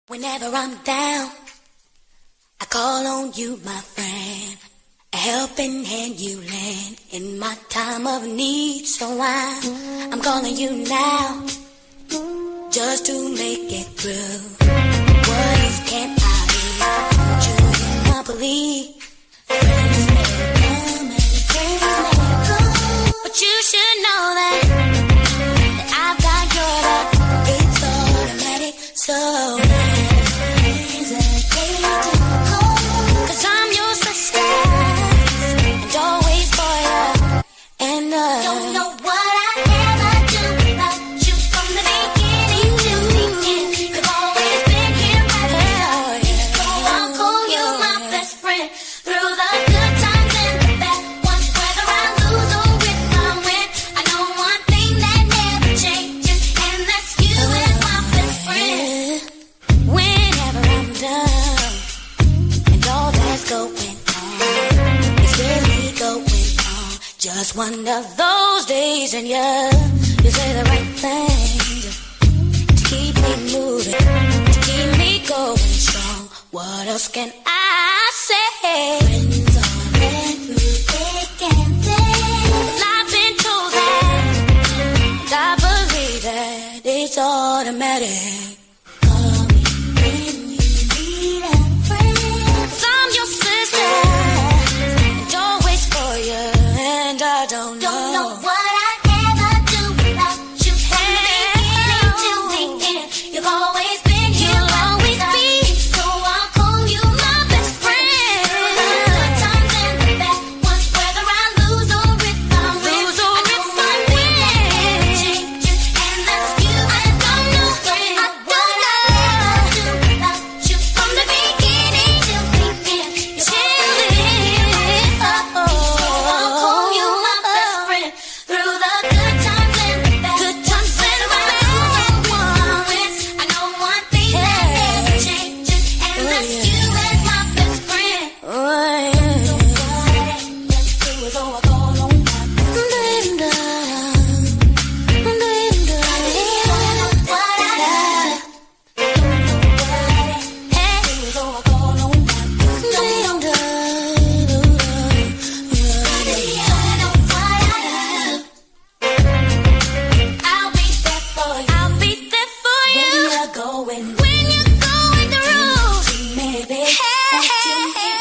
Whenever I'm down, I call on you, my friend. A helping hand you lend in my time of need. So I'm calling you now, just to make it through. What else can I do? True in my belief. Friends may come and friends may go, but you should know that I've got your back. It's automatic, so don't know what I ever do without you from the beginning to the end. You've always been here right beside me, so I'll call you my best friend through the good times and the bad ones. Whether I lose or if I win, I know one thing that never changes, and that's you as my best friend. Whenever I'm done and all that's going on is really going on, just one of those days, and you say the right thing to keep me moving, to keep me going strong. What else can I say? Friends are ran through thick and thin. Well, I've been told that, and I believe that it's automatic. Call me when you need a friend, 'cause I'm your sister and always for you. And I don't know what I ever do without you from the beginning till the end. You've always been here, you'll always be, so I'll call you my best friend. Through the good times and the bad ones, whether I lose or if I win, I know one thing that never changes, and that's you as my new friend. I don't know what I ever do without you from the beginning till the end. You've always been here right beside me, so I'll call you my best friend through the good times and the bad. Good times and the bad. I know one thing that never changes, and that's you as my best friend. So what I just do is I call on my best friend. I'll be there for you. I'll be there for you. When you're going through. Maybe that you need.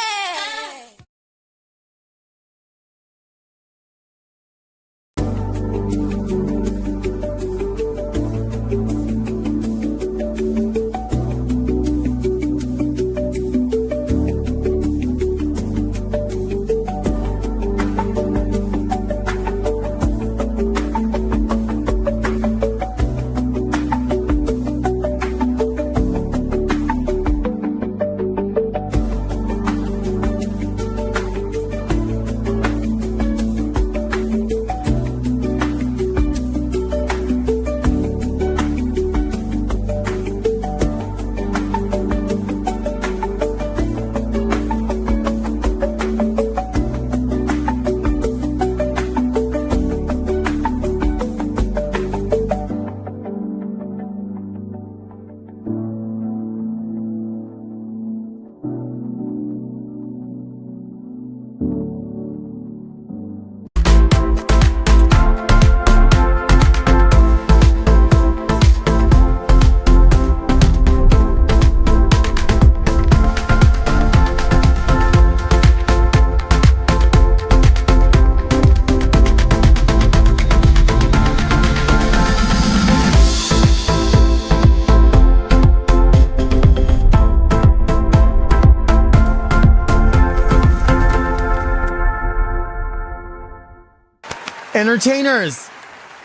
Entertainers,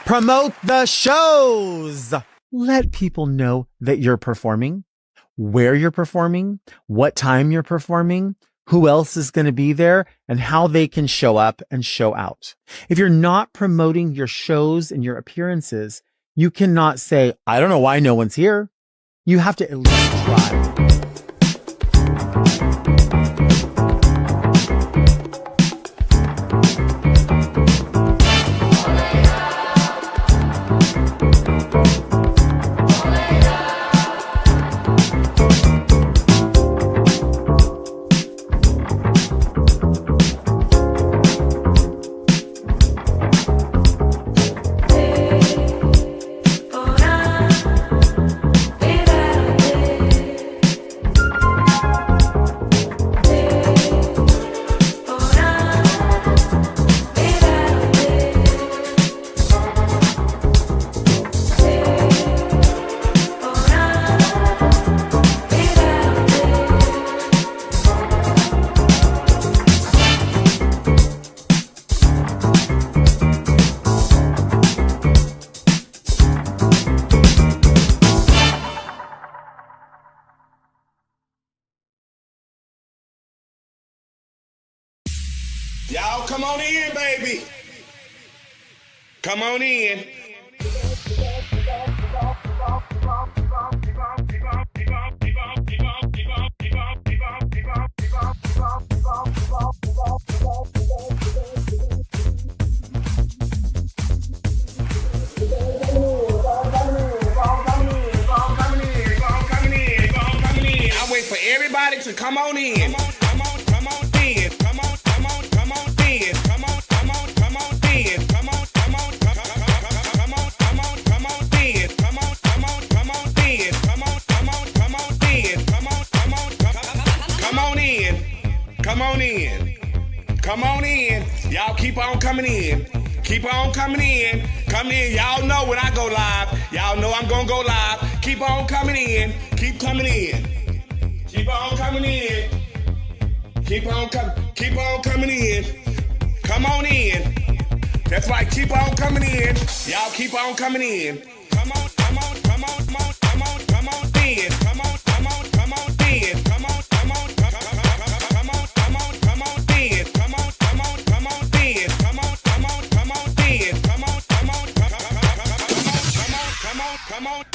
promote the shows. Let people know that you're performing, where you're performing, what time you're performing, who else is going to be there, and how they can show up and show out. If you're not promoting your shows and your appearances, you cannot say, I don't know why no one's here. You have to at least try. Y'all come on in, baby. Come on in. I wait for everybody to come on in. Come on in. Come on in. Come on in. Come on in. Come on in. Come on in. Come on in. Come on in. Y'all keep on coming in. Keep on coming in. Come in. Y'all know when I go live. Y'all know I'm gonna go live. Keep on coming in. Keep coming in. Keep on coming in. Keep on coming in. Come on in. That's right. Keep on coming in. Y'all keep on coming in. Come on in. Come on in. Come on in. Come on in. Come on in. Come on in. Come on in.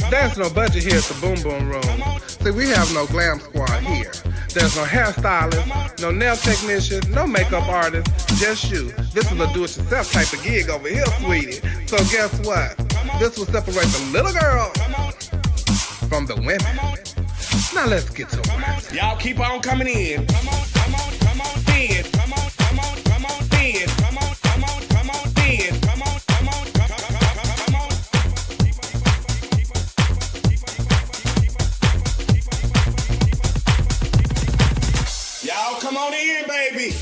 There's no budget here at the Boom Boom Room. See, we have no glam squad here. There's no hairstylist, no nail technician, no makeup artist, just you. This is a do-it-yourself type of gig over here, sweetie. So guess what? This will separate the little girl from the women. Now let's get to it. Y'all keep on coming in. Come on in. Come on in. Come on in. Come on in. Come on in. Come on in. Y'all come on in, baby.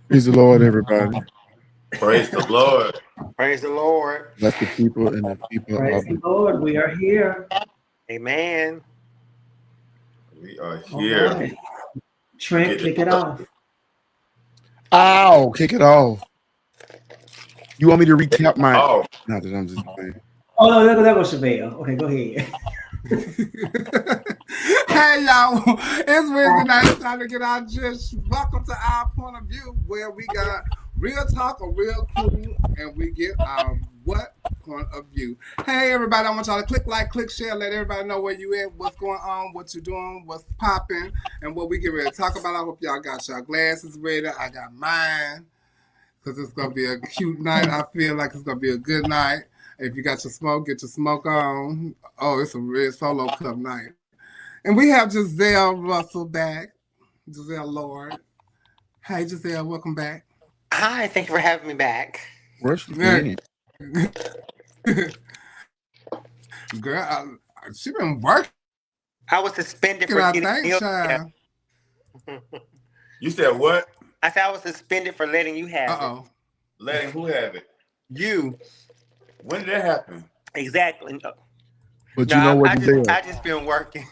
Praise the Lord, everybody. Praise the Lord. Praise the Lord. Let the people and the people Praise of the Lord. We are here. Amen. We are All here. right. Trent, kick it off. Ow, kick it off. You want me to recap my Oh, not that I'm just playing. Oh, no, there goes Chevelle. Okay, go ahead. Hey y'all, it's Wednesday night. It's time to get our gist. Welcome to Our Point of View, where we got real talk or real cool, and we get our what point of view. Hey everybody, I want y'all to click like, click share, let everybody know where you at, what's going on, what you're doing, what's popping, and what we get ready to talk about. I hope y'all got your glasses ready. I got mine, because it's gonna be a cute night. I feel like it's gonna be a good night. If you got your smoke, get your smoke on. Oh, it's a real solo cup night. And we have Giselle Russell back. Giselle Lord. Hey, Giselle, welcome back. Hi, thank you for having me back. Where's she Yeah. been? Girl, she been working, I was suspended for I getting think, milk. child. you said what? I said I was suspended for letting you have Uh-oh. Letting who have it? it. You. When did that happen? Exactly. But you know what, I Giselle? just been working.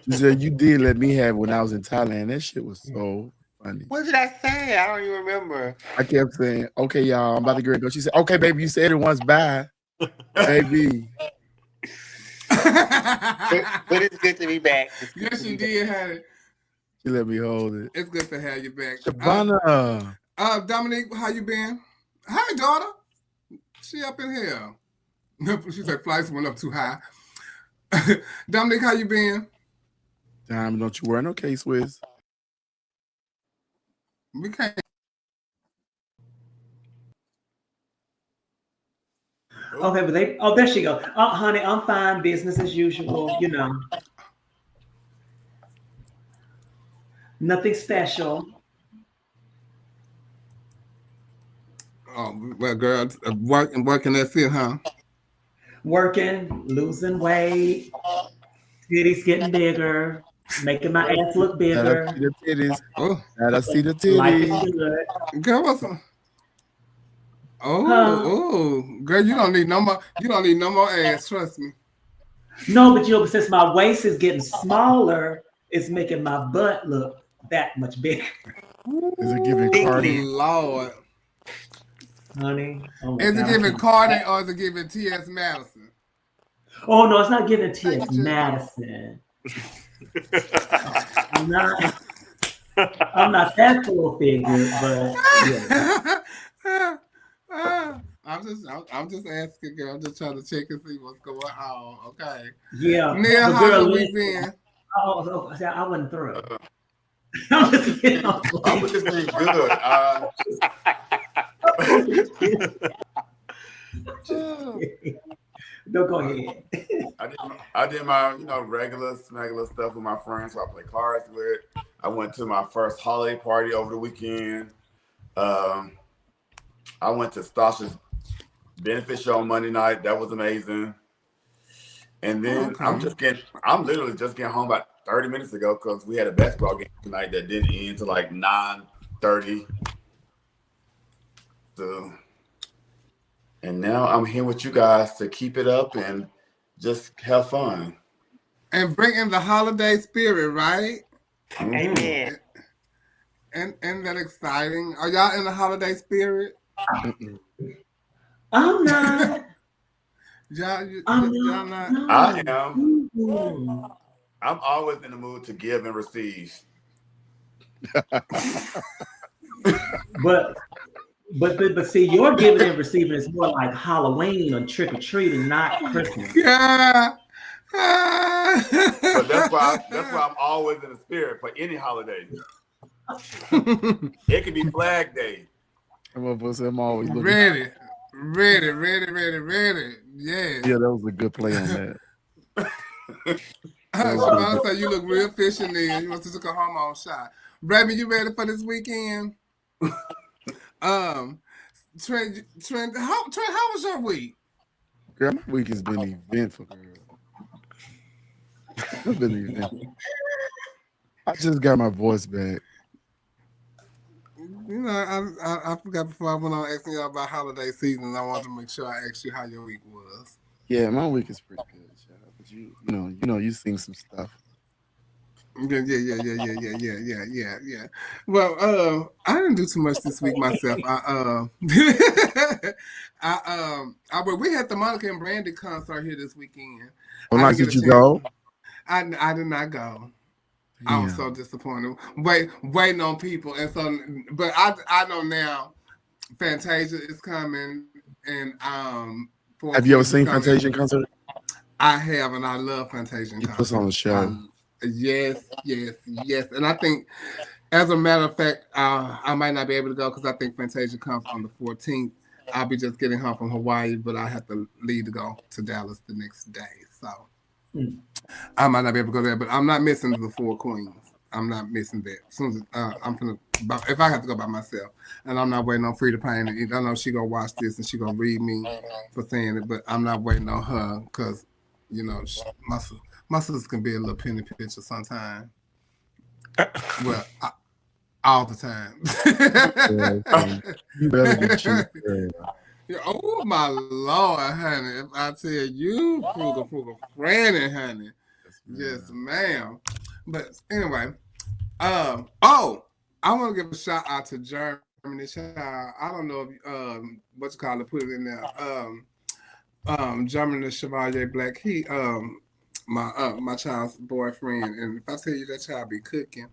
Giselle, you did let me have it when I was in Thailand. That shit was so funny. What did I say? I don't even remember. I kept saying, okay, y'all, I'm about to get ready to go. She said, okay, baby, you said it once, bye. Baby. But it's good to be back. Yes, you did have it. She let me hold it. It's good to have you back. Shabana. Dominique, how you been? Hi, daughter. She up in here. She said flights went up too high. Dominique, how you been? Diamond, don't you worry, no K-Swiss. We can't. Okay, but there she go. Oh, honey, I'm fine. Business as usual, you know. Nothing special. Oh, well, girl, working that's it, huh? Working, losing weight, titties getting bigger, making my ass look bigger. Gotta see the titties. Oh, Gotta see the Life is titties. good. girl, what's up? Oh, Huh? oh, girl, you don't need no more. You don't need no more ass. Trust me. No, but you know, since my waist is getting smaller, it's making my butt look that much bigger, Is it giving Big Cardi? lip. Lord. honey. Oh, my Is it God. giving Cardi or is it giving T.S. Madison? Oh no, it's not giving Thank T.S. you. Madison. I'm not that full figure, but yeah. I'm just asking, girl. I'm just trying to check and see what's going on. Okay. Yeah. Neil, But how's girl, your week listen, been? I wasn't through. I'm just kidding. I'm just being good. No, go ahead. I did my regular smuggler stuff with my friends who I play cards with. I went to my first holiday party over the weekend. I went to Stasha's benefit show on Monday night. That was amazing. And then Okay. I'm literally just getting home about 30 minutes ago because we had a basketball game tonight that didn't end till like 9:30. So, and now I'm here with you guys to keep it up and just have fun. And bring in the holiday spirit, right? Amen. And that exciting. Are y'all in the holiday spirit? I'm not. Y'all I'm not? not. No. I am. Mm-mm. I'm always in the mood to give and receive. But see, your giving and receiving is more like Halloween or trick or treating, not Christmas. Yeah. But that's why I'm always in the spirit for any holiday. It could be Flag Day. I'm always looking. Ready. Yes. Yeah, that was a good play on that. Shabana said you look real fishy then. You must have took a hormone shot. Raven, you ready for this weekend? Trent, how was your week? Girl, my week has been eventful, girl. It's been eventful. I just got my voice back. You know, I forgot before I went on asking y'all about holiday season. I wanted to make sure I asked you how your week was. Yeah, my week is pretty good, child. But you know, you seen some stuff. Yeah. Well, I didn't do too much this week myself. We had the Monica and Brandy concert here this weekend. Well, I nice didn't that get you a go. chance. I did not go. I was so disappointed. Waiting on people, and so, but I know now, Fantasia is coming, and Have you ever seen Fantasia concert? I have, and I love Fantasia He concert. puts on a show. Yes, and I think, as a matter of fact, I might not be able to go because I think Fantasia comes on the 14th. I'll be just getting home from Hawaii, but I have to leave to go to Dallas the next day, so I might not be able to go there. But I'm not missing the Four Queens. I'm not missing that. As soon as I'm gonna, if I have to go by myself, and I'm not waiting on Frida Payne. I know she gonna watch this and she gonna read me for saying it, but I'm not waiting on her because, you know, my sisters can be a little penny pincher sometimes. Well, all the time. You better be cheap. Oh my Lord, honey! If I tell you, frugal, Franny, honey. Yes, ma'am. But anyway, I want to give a shout out to Germany. I don't know if what you call it, put it in there. Germany Chevalier Black. He my child's boyfriend, and if I tell you that child be cooking,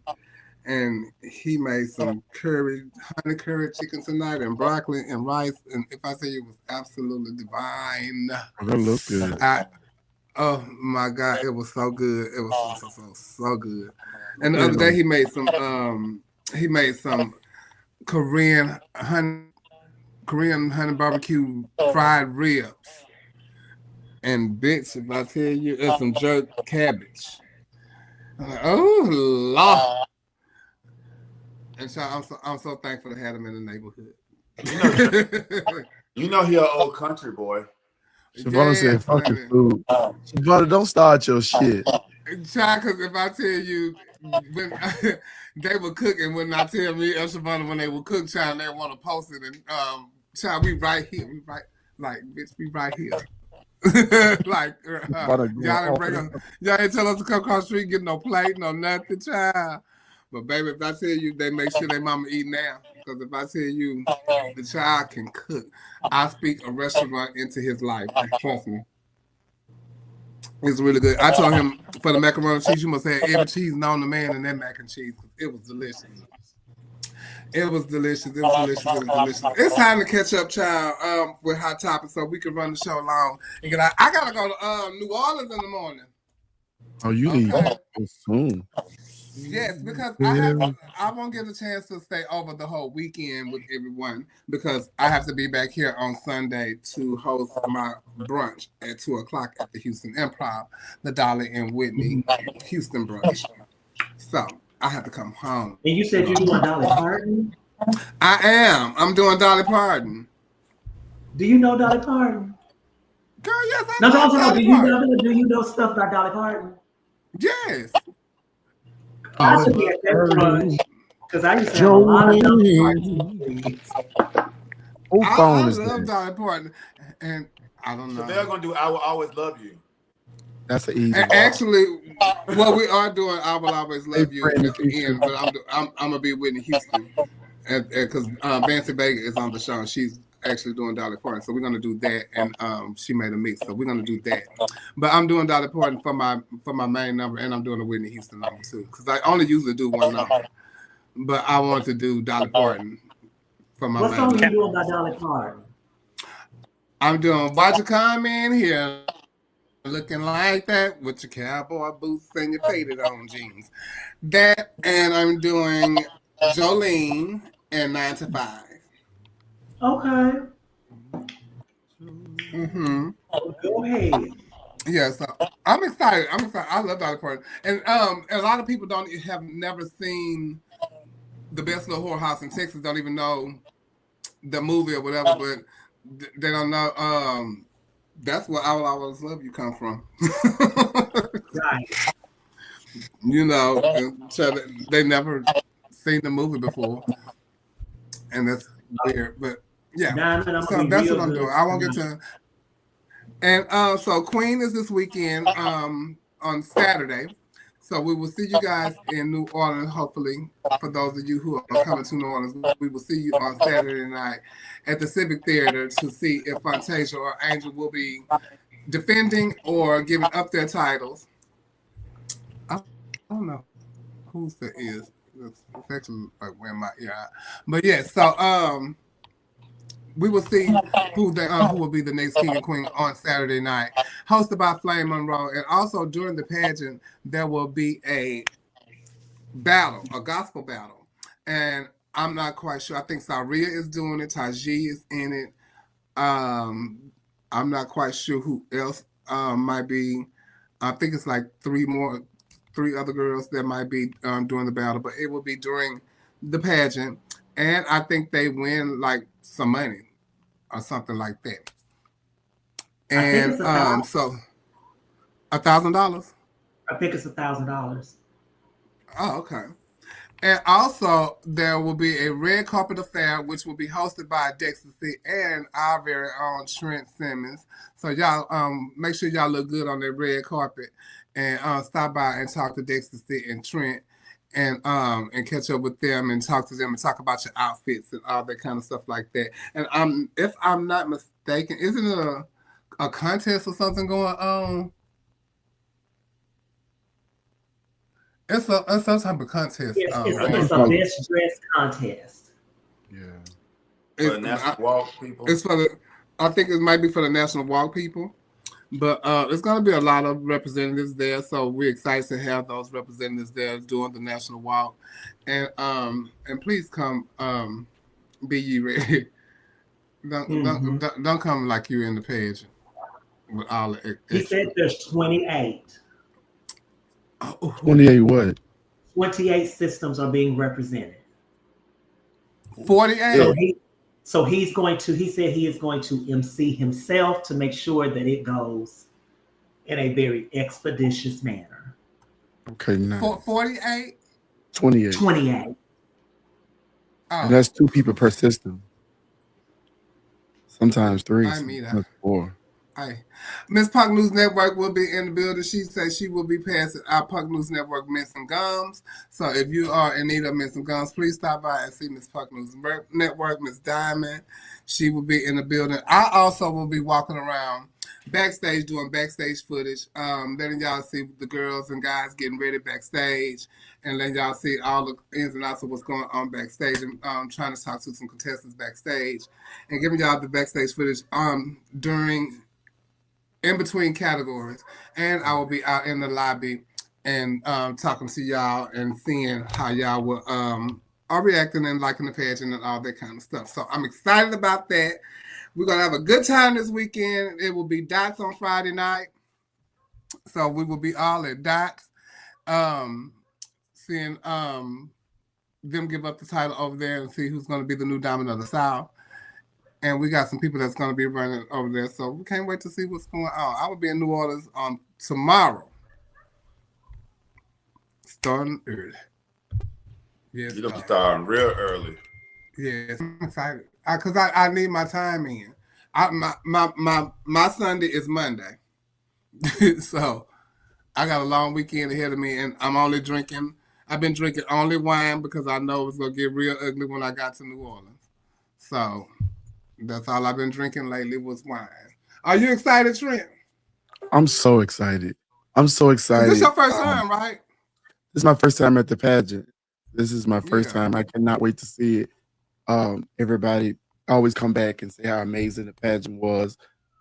and he made some honey curry chicken tonight, and broccoli and rice, and if I tell you, it was absolutely divine. That looks good. Oh my God, it was so good. It was so good. And the other day he made some Korean honey barbecue fried ribs. And bitch, if I tell you, it's some jerk cabbage. I'm like, oh Lord. And so I'm so thankful to have him in the neighborhood. You know he an old country boy. Shavonna said, fuck your food. Shavonna, don't start your shit. Child, because if I tell you, when they were cooking, when I tell me, Shavonna, when they would cook, child, they want to post it. And child, we right here. We right, like, bitch, we right here. Like, y'all didn't tell us to come across the street, get no plate, no nothing, child. But baby, if I tell you, they make sure their mama eat now. Because if I tell you the child can cook, I speak a restaurant into his life. Trust me. It's really good. I told him for the macaroni and cheese, you must have every cheese known to man in that mac and cheese. It was delicious. It was delicious. It was delicious. It was delicious. It's time to catch up, child, with Hot Topics so we can run the show long. And I gotta go to New Orleans in the morning. Oh, you leave Okay. soon. Yes, because I won't get a chance to stay over the whole weekend with everyone because I have to be back here on Sunday to host my brunch at 2:00 at the Houston Improv, the Dolly and Whitney Houston brunch. So I have to come home. And you said you're doing Dolly Parton? I am. I'm doing Dolly Parton. Do you know Dolly Parton? Girl, yes, I No, know no, Dolly do you Parton. do you know stuff about Dolly Parton? Yes. I should be at that brunch because I used to have a lot of Dolly Parton. Who I phone is love that? Dolly Parton. And I don't know. So they're gonna do "I Will Always Love You." That's an easy And one. actually, what we are doing, I Will Always Love Hey, You friend, at the end, but I'm gonna be Whitney Houston, because Nancy Vega is on the show. And she's actually doing Dolly Parton, so we're gonna do that, and she made a mix, so we're gonna do that. But I'm doing Dolly Parton for my main number, and I'm doing a Whitney Houston number too, because I only usually do one number, but I want to do Dolly Parton for my What main song are you number. doing by Dolly Parton? I'm doing "Why'd You Come In Here Looking Like That with your cowboy boots and your faded on jeans." That, and I'm doing Jolene and 9 to 5. Okay. Mm-hmm. Go ahead. Yeah, so I'm excited. I love Dolly Parton, and a lot of people have never seen The Best Little Whorehouse in Texas. Don't even know the movie or whatever, but they don't know. That's where "I Will Always Love You" come from. Right. You know, and so they never seen the movie before, and that's weird. But yeah, Diamond, I'm so gonna be that's real what I'm good doing. I won't get tonight. to. And so Queen is this weekend on Saturday. So we will see you guys in New Orleans, hopefully. For those of you who are coming to New Orleans, we will see you on Saturday night at the Civic Theater to see if Fantasia or Angel will be defending or giving up their titles. I don't know whose that is. It's actually like where my ear out. But yeah, so we will see who will be the next king and queen on Saturday night, hosted by Flame Monroe. And also during the pageant, there will be a battle, a gospel battle. And I'm not quite sure. I think Saria is doing it. Taji is in it. I'm not quite sure who else might be. I think it's like three other girls that might be doing the battle, but it will be during the pageant. And I think they win like some money or something like that. And so $1,000. I think it's $1,000. Oh, okay. And also there will be a red carpet affair, which will be hosted by Dexter C and our very own Trent Simmons. So y'all make sure y'all look good on that red carpet and stop by and talk to Dexter C and Trent. And catch up with them and talk to them and talk about your outfits and all that kind of stuff like that. And if I'm not mistaken, isn't it a contest or something going on? It's some type of contest. It's a best dress contest. Yeah. For the National Walk people. It's for I think it might be for the National Walk people. But it's going to be a lot of representatives there, so we're excited to have those representatives there doing the National Walk. And please come, be ye ready. Don't come like you're in the page with all the. He said there's 28. 28 what? 28 systems are being represented. 48. So he said he is going to MC himself to make sure that it goes in a very expeditious manner. Okay, nice. 48? 28. 28. Oh. And that's 2 people per system. Sometimes 3. I mean that. Sometimes 4. Hey, Miss Punk News Network will be in the building. She says she will be passing our Punk News Network mint some gums. So if you are in need of mint some gums, please stop by and see Miss Punk News Network, Miss Diamond. She will be in the building. I also will be walking around backstage doing backstage footage, letting y'all see the girls and guys getting ready backstage, and letting y'all see all the ins and outs of what's going on backstage, and trying to talk to some contestants backstage, and giving y'all the backstage footage during in between categories, and I will be out in the lobby and talking to y'all and seeing how y'all will are reacting and liking the pageant and all that kind of stuff. So I'm excited about that. We're gonna have a good time this weekend. It will be Dots on Friday night, so we will be all at Dots, seeing them give up the title over there and see who's gonna be the new Diamond of the South. And we got some people that's going to be running over there. So we can't wait to see what's going on. I will be in New Orleans on tomorrow. Starting early. Yes. You're going to be starting real early. Yes. I'm excited. Because I need my time in. My Sunday is Monday. So I got a long weekend ahead of me. And I've been drinking only wine because I know it's going to get real ugly when I got to New Orleans. So that's all I've been drinking lately was wine. Are you excited, Trent? I'm so excited. This This your first time, right? This is my first time at the pageant. This is my first time. I cannot wait to see it. Everybody always come back and say how amazing the pageant was.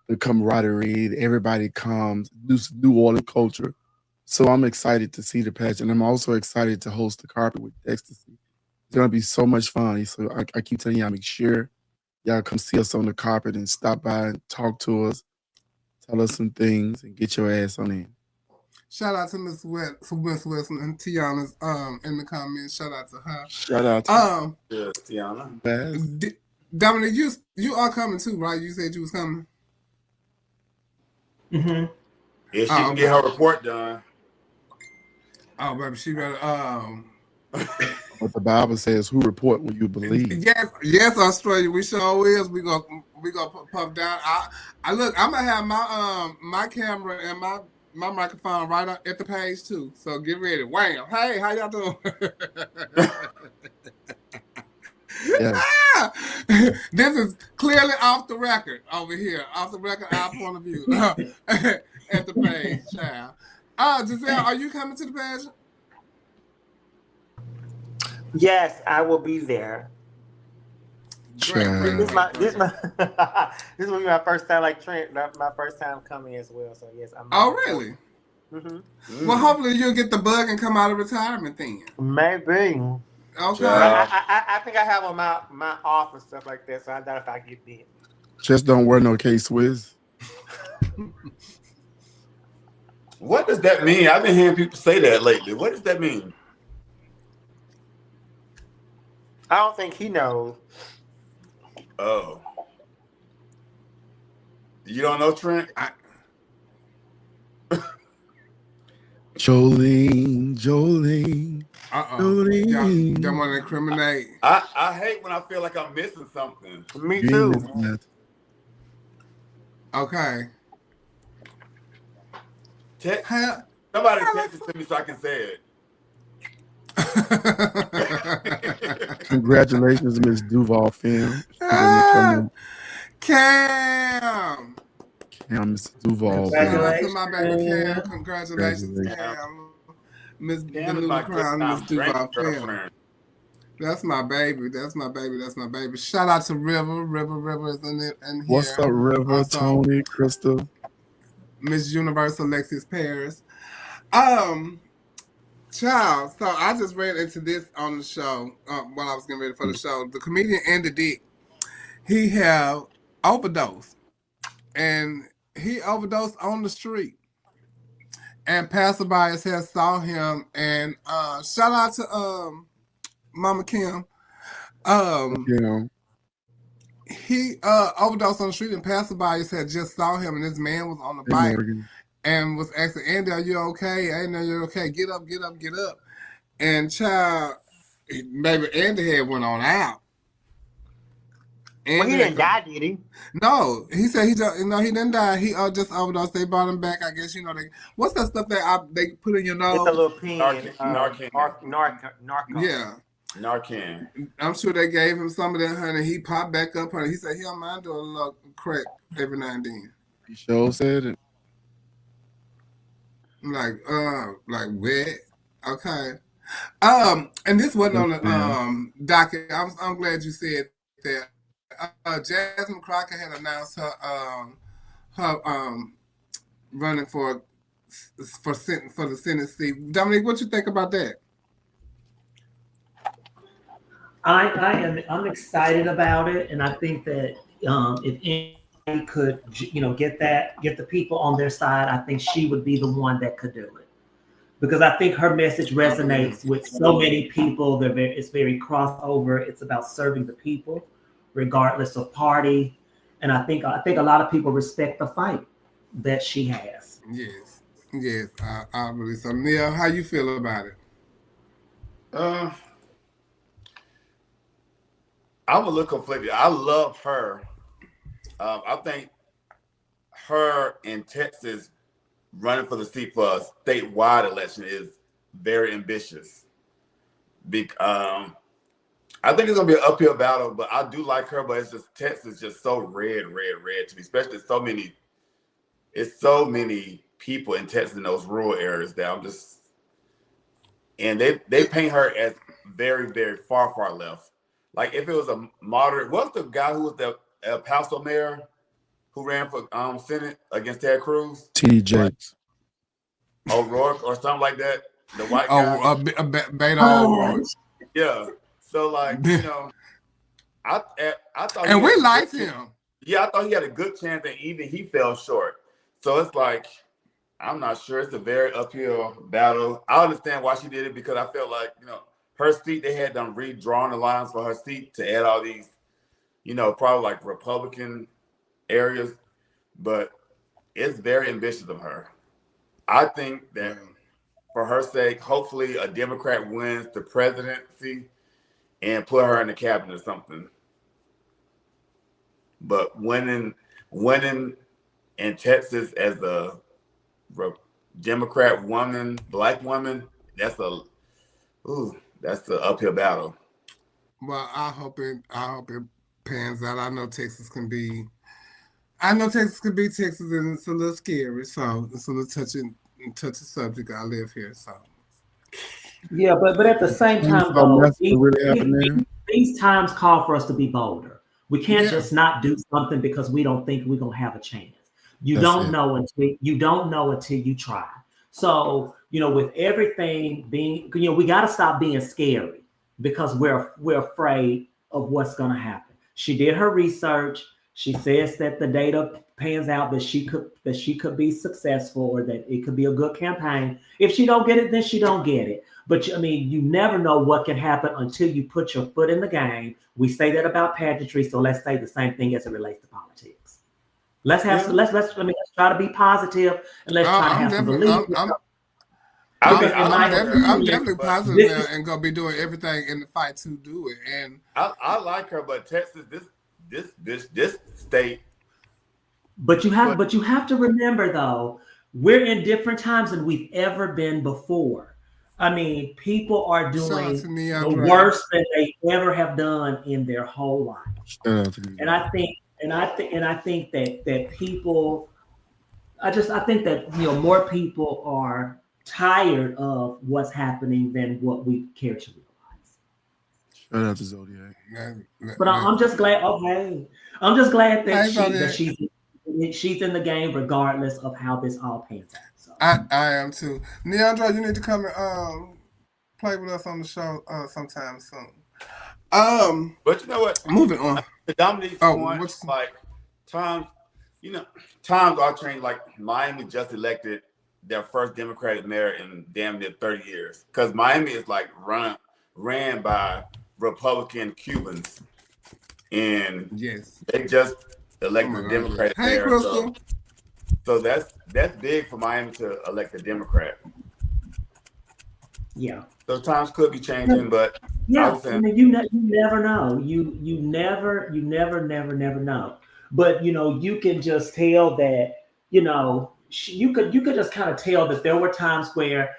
The camaraderie, everybody comes, New Orleans culture. So I'm excited to see the pageant. I'm also excited to host the carpet with Ecstasy. It's gonna be so much fun. So I keep telling y'all, make sure y'all come see us on the carpet and stop by and talk to us, tell us some things, and get your ass on in. Shout out to Miss Wilson and Tiana's in the comments. Shout out to her. Shout out to Tiana. Dominic, you are coming too, right? You said you was coming. Mm-hmm. Yeah, she can get her report done. Oh, baby, she better. What the Bible says, who report what you believe. Yes, Australia. We sure is. We go puff down. I look. I'm gonna have my camera and my microphone right up at the page too. So get ready. Wham! Hey, how y'all doing? This is clearly off the record over here. Off the record, our point of view at the page, child. Giselle, are you coming to the pageant? Yes, I will be there. This will be my first time, like Trent. My first time coming as well. So yes, I'm. Oh, really? Mm-hmm. Well, hopefully you'll get the bug and come out of retirement then. Maybe. Okay. I think I have on my off and stuff like that. So I doubt if I get bit. Just don't wear no K-Swiss. What does that mean? I've been hearing people say that lately. What does that mean? I don't think he knows. Oh. You don't know, Trent? Jolene. Jolene. Y'all don't want to incriminate. I hate when I feel like I'm missing something. Me too. Okay. Somebody text it to me so I can say it. Congratulations, Miss Duval Film. Cam, Miss Duval. Congratulations, my baby Cam. Congratulations, Cam. Miss the new crown, Miss Duval Film. That's my baby. That's my baby. That's my baby. Shout out to River. River is in it. And what's up, River? Also, Tony, Crystal, Miss Universal, Alexis Paris. Child, so I just ran into this on the show while I was getting ready for the show. The comedian Andy Dick, he had overdosed, and he overdosed on the street. And passerbys had saw him, and shout out to Mama Kim. He overdosed on the street, and passerbys had just saw him, and this man was on the bike. And was asking, Andy, are you okay? I know you're okay. Get up. And child, maybe Andy had went on out. And Well, he didn't die, did he? No, he said he just, he didn't die. He just overdosed. They brought him back. I guess what's that stuff that they put in your nose? It's a little pen. Narcan. Narco. Yeah, Narcan. I'm sure they gave him some of that, honey. He popped back up, honey. He said he don't mind doing a little crack every now and then. He sure said it. Like wet. Okay. And this wasn't on the docket. I'm glad you said that. Jasmine Crockett had announced her running for the Senate seat. Dominique, what you think about that? I'm excited about it, and I think that if anybody could, get the people on their side, I think she would be the one that could do it, because I think her message resonates with so many people. It's very crossover. It's about serving the people, regardless of party, and I think a lot of people respect the fight that she has. Yes, I really so. Neil, how you feel about it? I'm a little conflicted. I love her. I think her in Texas running for the seat for a statewide election is very ambitious. I think it's gonna be an uphill battle, but I do like her. But it's just Texas, just so red to me. Especially it's so many people in Texas in those rural areas that I'm just, and they paint her as very, very far left. Like if it was a moderate, what's the guy who was the El Paso mayor who ran for Senate against Ted Cruz? T.D. Jakes. O'Rourke or something like that. The white guy. Beto O'Rourke. Yeah. So like, I thought, and we liked him. Yeah, I thought he had a good chance, and even he fell short. So it's like, I'm not sure. It's a very uphill battle. I understand why she did it, because I felt like, her seat, they had them redrawn the lines for her seat to add all these, probably like Republican areas, but it's very ambitious of her. I think that for her sake, hopefully a Democrat wins the presidency and put her in the cabinet or something. But winning in Texas as a Democrat woman, black woman, that's the uphill battle. Well, I hope it pans out. I know Texas can be Texas, and it's a little scary. So it's a little touchy subject. I live here, so. Yeah, but at the same time, though, these times call for us to be bolder. We can't just not do something because we don't think we're gonna have a chance. You don't know until you try. So, with everything being, we got to stop being scary because we're afraid of what's going to happen. She did her research. She says that the data pans out that she could be successful, or that it could be a good campaign. If she don't get it, then she don't get it. But you never know what can happen until you put your foot in the game. We say that about pageantry, so let's say the same thing as it relates to politics. Let's try to be positive, and let's try to have some belief. I'm definitely positive now and gonna be doing everything in the fight to do it. And I like her, but Texas, this state. But you have to remember, though, we're in different times than we've ever been before. I mean, people are doing the worst that they ever have done in their whole life. And I think that people, I think that more people are tired of what's happening than what we care to realize. Shout out to Zodiac. But I'm just glad. I'm just glad that she's in the game, regardless of how this all pans out. So. I am too. Neandra, you need to come and play with us on the show sometime soon. But you know what? Moving on. Dominique's point, like times are changing. Like Miami just elected their first Democratic mayor in damn near 30 years. Because Miami is like ran by Republican Cubans. And they just elected a Democratic mayor. Crystal. So that's big for Miami to elect a Democrat. Yeah. So times could be changing, but Yeah, was I saying, mean, you never know. You never know. But you can just tell that you could just kind of tell that there were times where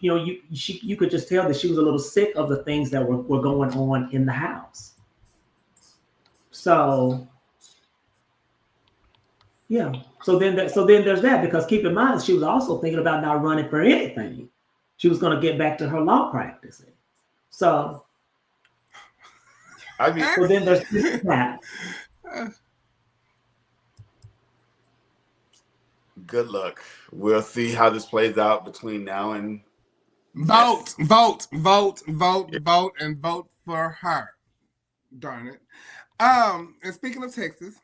you could just tell that she was a little sick of the things that were going on in the house. So yeah. So then there's that, because keep in mind she was also thinking about not running for anything. She was going to get back to her law practicing. So so then there's that. good luck. We'll see how this plays out between now and Vote and vote for her. Darn it. And speaking of Texas,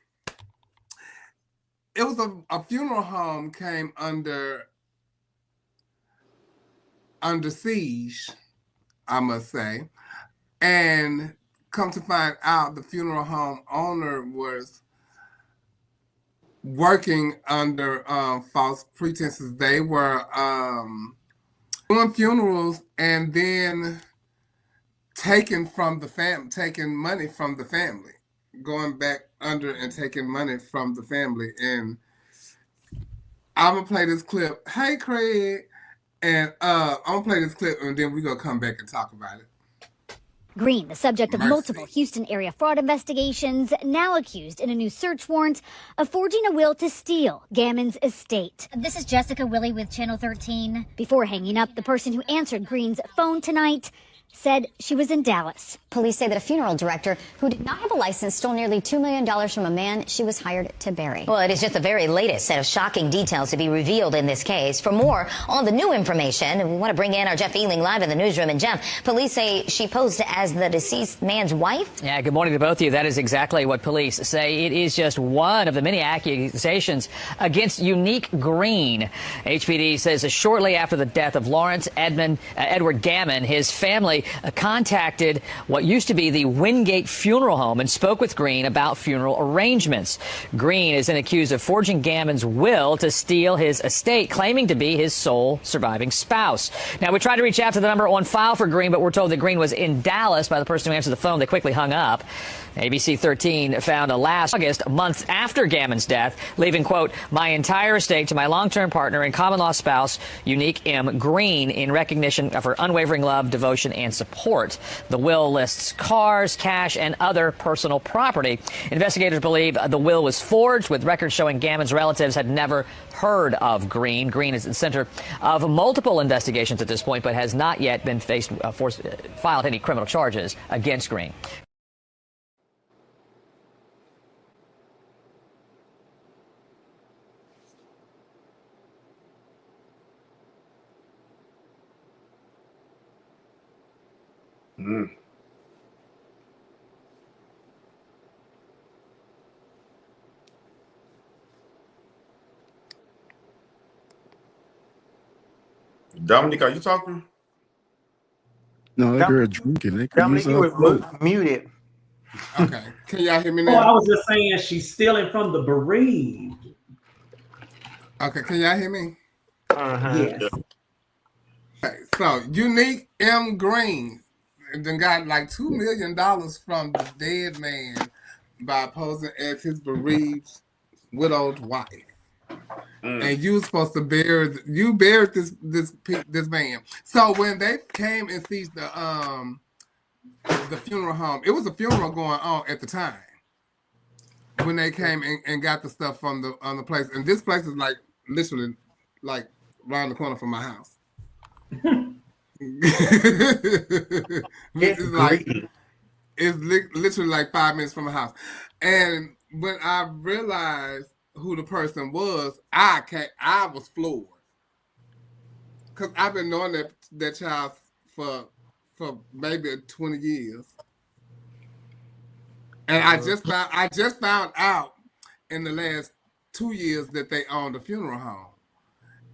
it was a funeral home came under siege, I must say. And come to find out, the funeral home owner was working under false pretenses. They were doing funerals and then taking money from the family, going back under and taking money from the family. And I'm gonna play this clip. Hey, Craig. And I'm gonna play this clip, and then we're gonna come back and talk about it. Green, the subject of multiple Houston area fraud investigations, now accused in a new search warrant of forging a will to steal Gammon's estate. This is Jessica Willie with Channel 13. Before hanging up, the person who answered Green's phone tonight said she was in Dallas. Police say that a funeral director who did not have a license stole nearly $2 million from a man she was hired to bury. Well, it is just the very latest set of shocking details to be revealed in this case. For more on the new information, we want to bring in our Jeff Ealing live in the newsroom. And Jeff, police say she posed as the deceased man's wife. Yeah, good morning to both of you. That is exactly what police say. It is just one of the many accusations against Unique Green. HPD says that shortly after the death of Lawrence Edward Gammon, his family contacted what used to be the Wingate Funeral Home and spoke with Green about funeral arrangements. Green is then accused of forging Gammon's will to steal his estate, claiming to be his sole surviving spouse. Now, we tried to reach out to the number on file for Green, but we're told that Green was in Dallas by the person who answered the phone. They quickly hung up. ABC 13 found a last August, months after Gammon's death, leaving, quote, my entire estate to my long-term partner and common-law spouse, Unique M. Green, in recognition of her unwavering love, devotion, and support. The will lists cars, cash, and other personal property. Investigators believe the will was forged, with records showing Gammon's relatives had never heard of Green. Green is at the center of multiple investigations at this point, but has not yet been filed any criminal charges against Green. Dominique, are you talking? No, that girl drinking. They could Dominique, use you her was vote. muted. Okay. Can y'all hear me Oh, I now? was just saying she's stealing from the bereaved. Okay, can y'all hear me? Yes. Okay, so Unique M. Green then got like $2 million from the dead man by posing as his bereaved widowed wife. And you were supposed to buried this man. So when they came and seized the funeral home, it was a funeral going on at the time when they came and got the stuff from the place. And this place is like literally like around the corner from my house. It's literally like 5 minutes from my house. And when I realized who the person was, I was floored, because I've been knowing that child for maybe 20 years, and I just found out in the last 2 years that they owned a funeral home,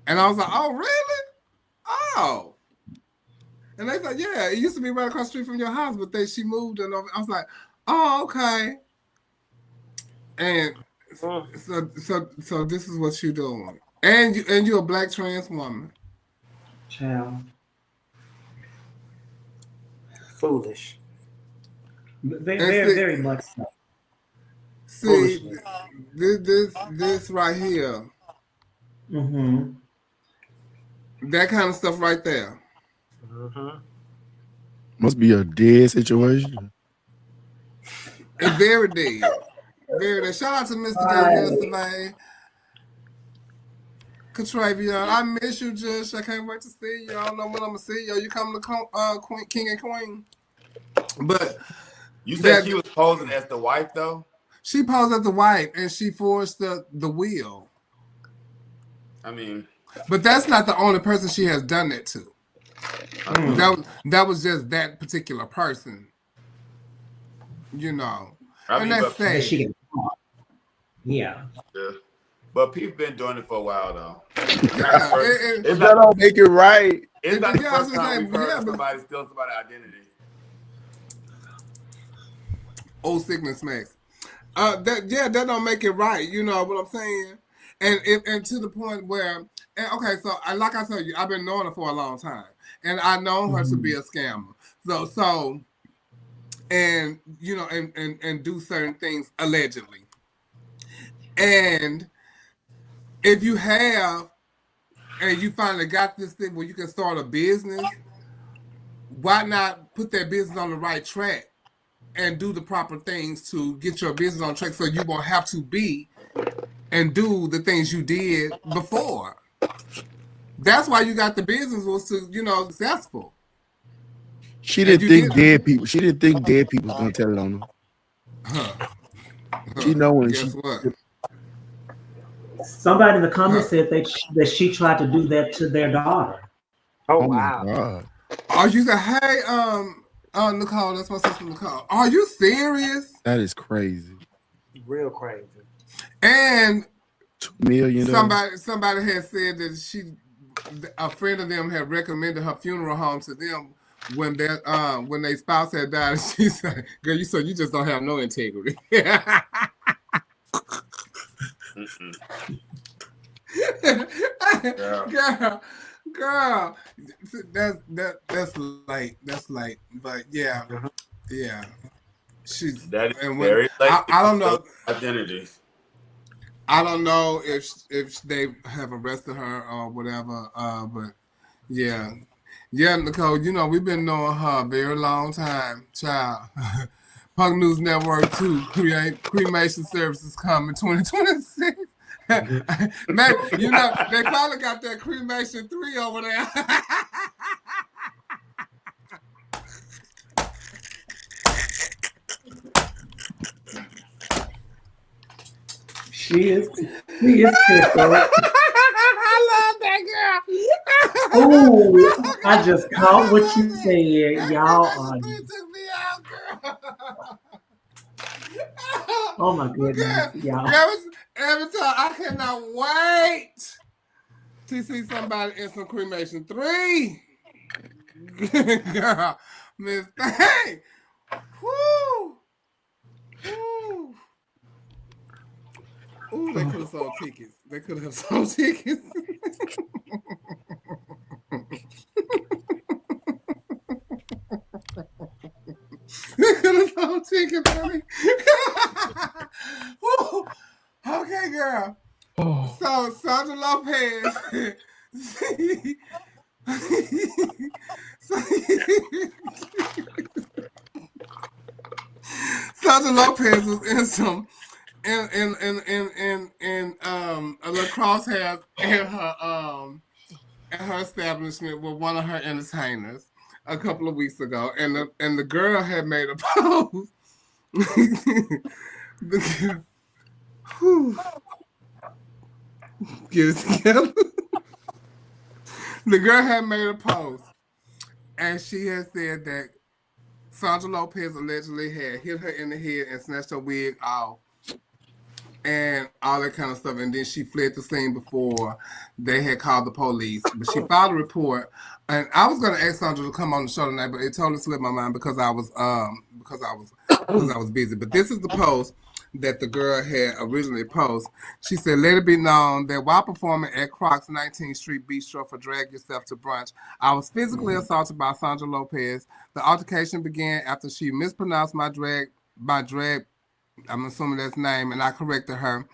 and I was like, oh really? Oh. And they said, yeah, it used to be right across the street from your house, but she moved, and I was like, oh, okay. And so this is what you're doing, and you're a black trans woman. Child. foolish. Very much so. See, this right here. Mm-hmm. That kind of stuff right there. Mm-hmm. Must be a dead situation. It's very dead. Very dead. Shout out to Mr. J. Yesterday. Catravion, I miss you, Josh. I can't wait to see you. I don't know when I'm gonna see you. You coming to Queen, King and Queen? But you said she was posing as the wife, though. She posed as the wife, and she forged the wheel. I mean, but that's not the only person she has done that to. That was just that particular person. You know, and that's sad. Yeah. But people been doing it for a while though. It's not don't make it right. It's not the first time we've heard somebody steal somebody's identity. Old sickness max. That don't make it right. You know what I'm saying? And to the point where, okay, so like I told you, I've been knowing her for a long time, and I know her to be a scammer. So, and you know, and do certain things allegedly, and if you have, and you finally got this thing where you can start a business, why not put that business on the right track and do the proper things to get your business on track so you won't have to be and do the things you did before? That's why you got the business was to, you know, successful. She didn't think dead people. She didn't think dead people was gonna tell it on her. She know when Guess what? Somebody in the comments said that she tried to do that to their daughter. Oh wow! God. Are you say, hey, Nicole, that's my sister Nicole. Are you serious? That is crazy. Real crazy. And $2 million. Somebody had said that a friend of them had recommended her funeral home to them when their spouse had died. And she said, "Girl, you just don't have no integrity." Girl, that's like, but yeah. She's that is and very I don't know identities. I don't know if they have arrested her or whatever, but yeah, Nicole, you know we've been knowing her a very long time, child. Punk News Network 2 cremation services coming 2026. Man, you know they probably got that cremation 3 over there. She is pissed off. I love that girl. Oh, I just caught what you said. Y'all are. Oh my goodness, y'all. Every time I cannot wait to see somebody in some cremation 3. Girl, Miss Thing. Woo. Woo. Ooh, they could have sold tickets. They could have sold tickets. They could have sold tickets, honey. Okay, girl. Oh. So Sandra Lopez. Sandra Lopez was in some in a lacrosse house at her establishment with one of her entertainers a couple of weeks ago, and the girl had made a post. Get it together. The girl had made a post, and she had said that Sandra Lopez allegedly had hit her in the head and snatched her wig off and all that kind of stuff. And then she fled the scene before they had called the police. But she filed a report. And I was going to ask Sandra to come on the show tonight, but it totally slipped my mind because I was busy. But this is the post that the girl had originally posted. She said, let it be known that while performing at Crocs 19th Street Bistro for Drag Yourself to Brunch, I was physically assaulted by Sandra Lopez. The altercation began after she mispronounced my drag, I'm assuming that's name, and I corrected her.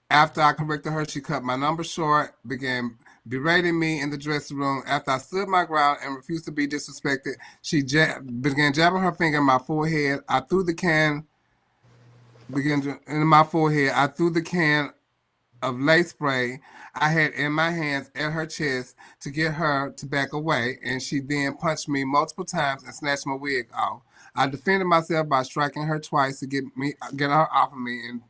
After I corrected her, she cut my number short, began berating me in the dressing room. After I stood my ground and refused to be disrespected, she began jabbing her finger in my forehead. I threw the can of lace spray I had in my hands at her chest to get her to back away, and she then punched me multiple times and snatched my wig off. I defended myself by striking her twice to get her off of me and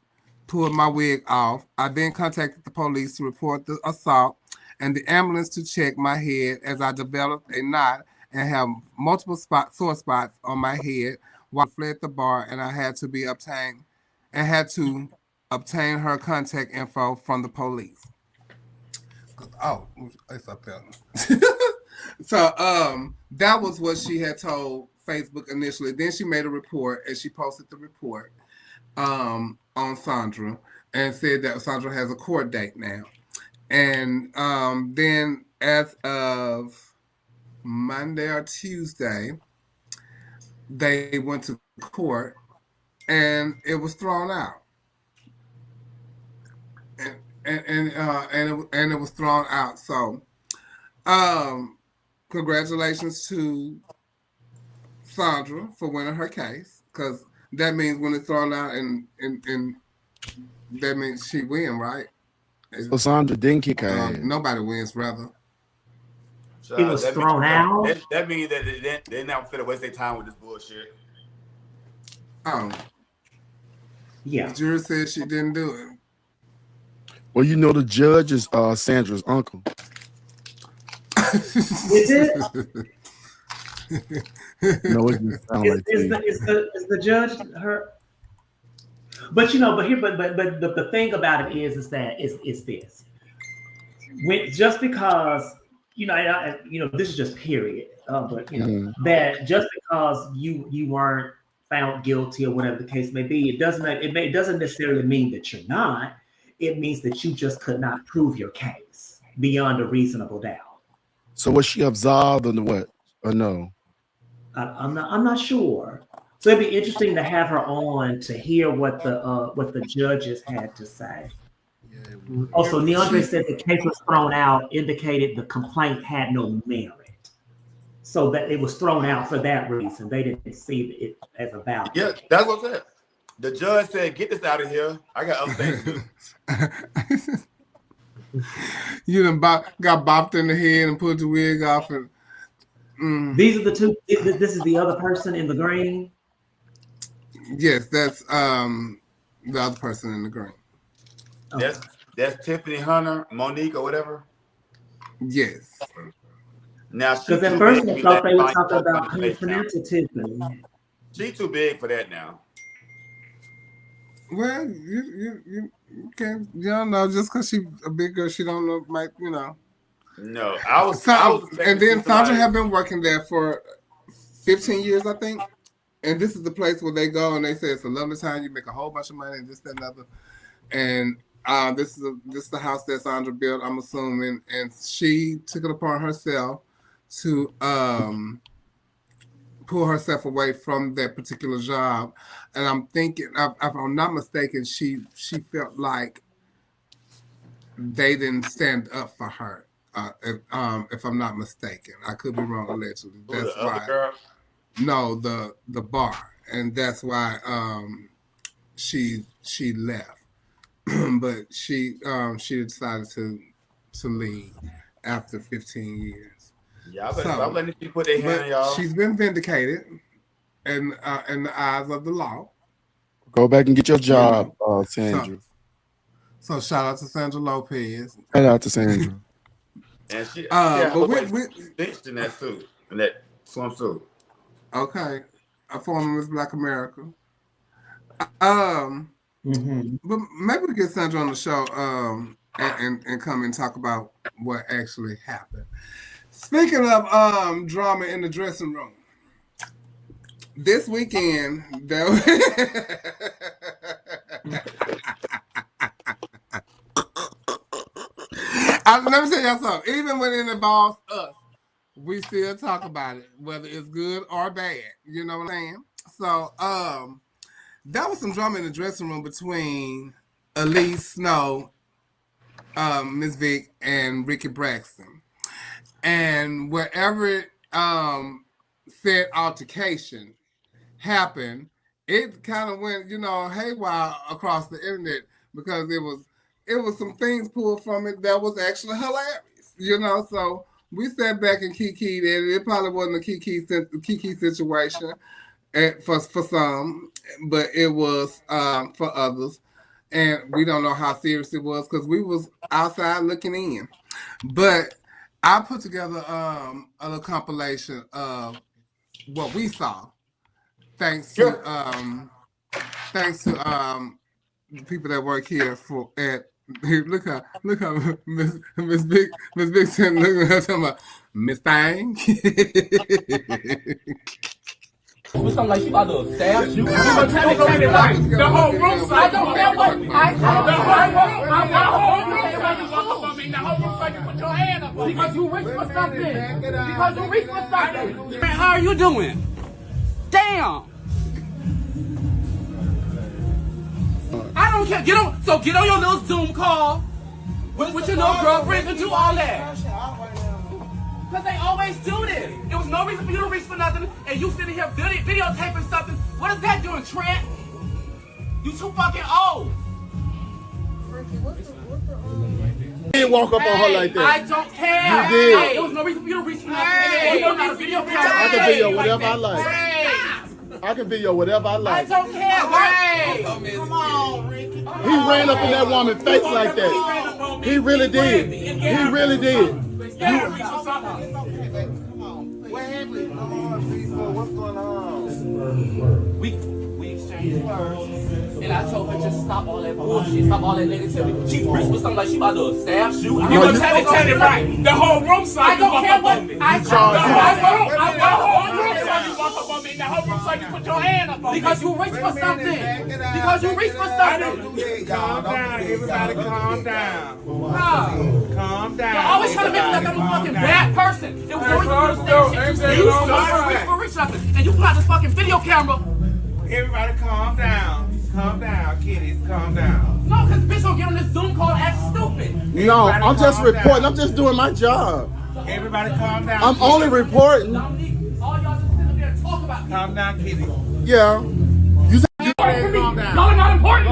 pulled my wig off. I then contacted the police to report the assault and the ambulance to check my head as I developed a knot and have multiple sore spots on my head while I fled the bar, and I had to obtain her contact info from the police. Oh, it's up there. So that was what she had told Facebook initially. Then she made a report, and she posted the report on Sandra and said that Sandra has a court date now. And then as of Monday or Tuesday, they went to court and it was thrown out. And it was thrown out. So congratulations to Sandra for winning her case, because that means when it's thrown out and that means she win, right? So Sandra didn't kick her ass. Nobody wins, rather. It was thrown out. That means that they not fit to waste their time with this bullshit. Oh. Yeah. The jury said she didn't do it. Well, you know the judge is Sandra's uncle. Is it? No, it doesn't sound like is the judge her? But the thing about it is that it's this. Just because this is just period. But that just because you weren't found guilty or whatever the case may be, it doesn't necessarily mean that you're not. It means that you just could not prove your case beyond a reasonable doubt. So was she absolved or what? Or no? I'm not sure. So it'd be interesting to have her on to hear what the judges had to say. Also, Neandre said the case was thrown out, indicated the complaint had no merit. So that it was thrown out for that reason. They didn't see it as a valid. Yeah, that's what I said. The judge said, "Get this out of here. I got other things to do." You done got bopped in the head and pulled your wig off. And these are the two. This is the other person in the green. Yes, that's the other person in the green. That's Tiffany Hunter, Monique, or whatever. Yes. Now, because at first I thought they were talking about Tiffany. She's too big for that now. Well, you can't. You don't know, just because she's a big girl, she don't know. No, and then Sandra have been working there for 15 years, I think. And this is the place where they go and they say it's a lovely time. You make a whole bunch of money and this, that, and other. And this is the house that Sandra built, I'm assuming, and she took it upon herself to pull herself away from that particular job. And I'm thinking, if I'm not mistaken, she felt like they didn't stand up for her. If I'm not mistaken, I could be wrong. Allegedly, that's why. No, the bar, and that's why she left. But she decided to leave after 15 years. Yeah, but I'm letting you put their hand on y'all. She's been vindicated in the eyes of the law. Go back and get your job, Sandra. So shout out to Sandra Lopez. Shout out to Sandra. And she but we stitched in that suit, in that swimsuit. Okay, I former Miss Black America. But maybe we get Sandra on the show and come and talk about what actually happened. Speaking of drama in the dressing room, this weekend Let me tell y'all something. Even when it involves us, we still talk about it, whether it's good or bad. You know what I'm saying? So, that was some drama in the dressing room between Elise Snow, Miss Vick, and Ricky Braxton. And wherever said altercation happened, it kind of went, haywire across the internet because it was some things pulled from it that was actually hilarious, So we sat back and kikied at it. It probably wasn't a kiki situation for some, but it was for others. And we don't know how serious it was because we was outside looking in. But I put together a little compilation of what we saw, thanks to the people that work here look how Miss Big said, look at her talking about Miss Thang. What's something like she about to stab you? The whole room. I don't care what. The whole room fucking put your hand up because you reach for something. Because you reach for something. Man, how are you doing? Damn. I don't care. Get on your little Zoom call with your little girlfriend and do all that. Because they always do this. It was no reason for you to reach for nothing, and you sitting here videotaping something. What is that doing, Trent? You too fucking old. You didn't walk up on her like that. I don't care. You did. Hey, there was no reason for you to reach for nothing. You don't got a video camera. I can video whatever I like. I can video whatever I like. I don't care. Hey. Come on, Ricky. He ran up in that woman's face like that. He really did. He really did. What's going on? We exchanged words, and I told her just stop all that bullshit, stop all that negativity. She reached for something like she about to stab you. You gonna tell it right. The whole room saw you walk up on me. The whole room saw you walk up on me. The whole room saw you put your hand up on me. Because you reached for something. Because you reached for something. Calm down, everybody, calm down. Calm down. You're always trying to make me like I'm a fucking bad person. It was no reason for you to say shit. You reach for something, and you pull out this fucking video camera. Everybody calm down. Calm down, kiddies, calm down. No, because bitch don't get on this Zoom call and act stupid. No, I'm just reporting. I'm just doing my job. Everybody calm down. I'm only reporting. All y'all just sit up there and talk about me. Calm down, kiddies. Yeah. You said Calm down. Y'all are not important.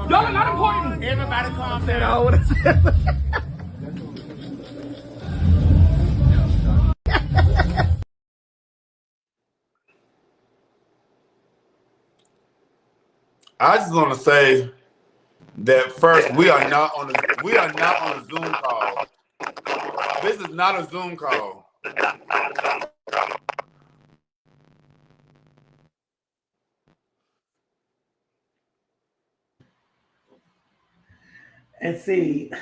Y'all are not important. Everybody calm down. I just want to say that first, we are not on a Zoom call. This is not a Zoom call. And see,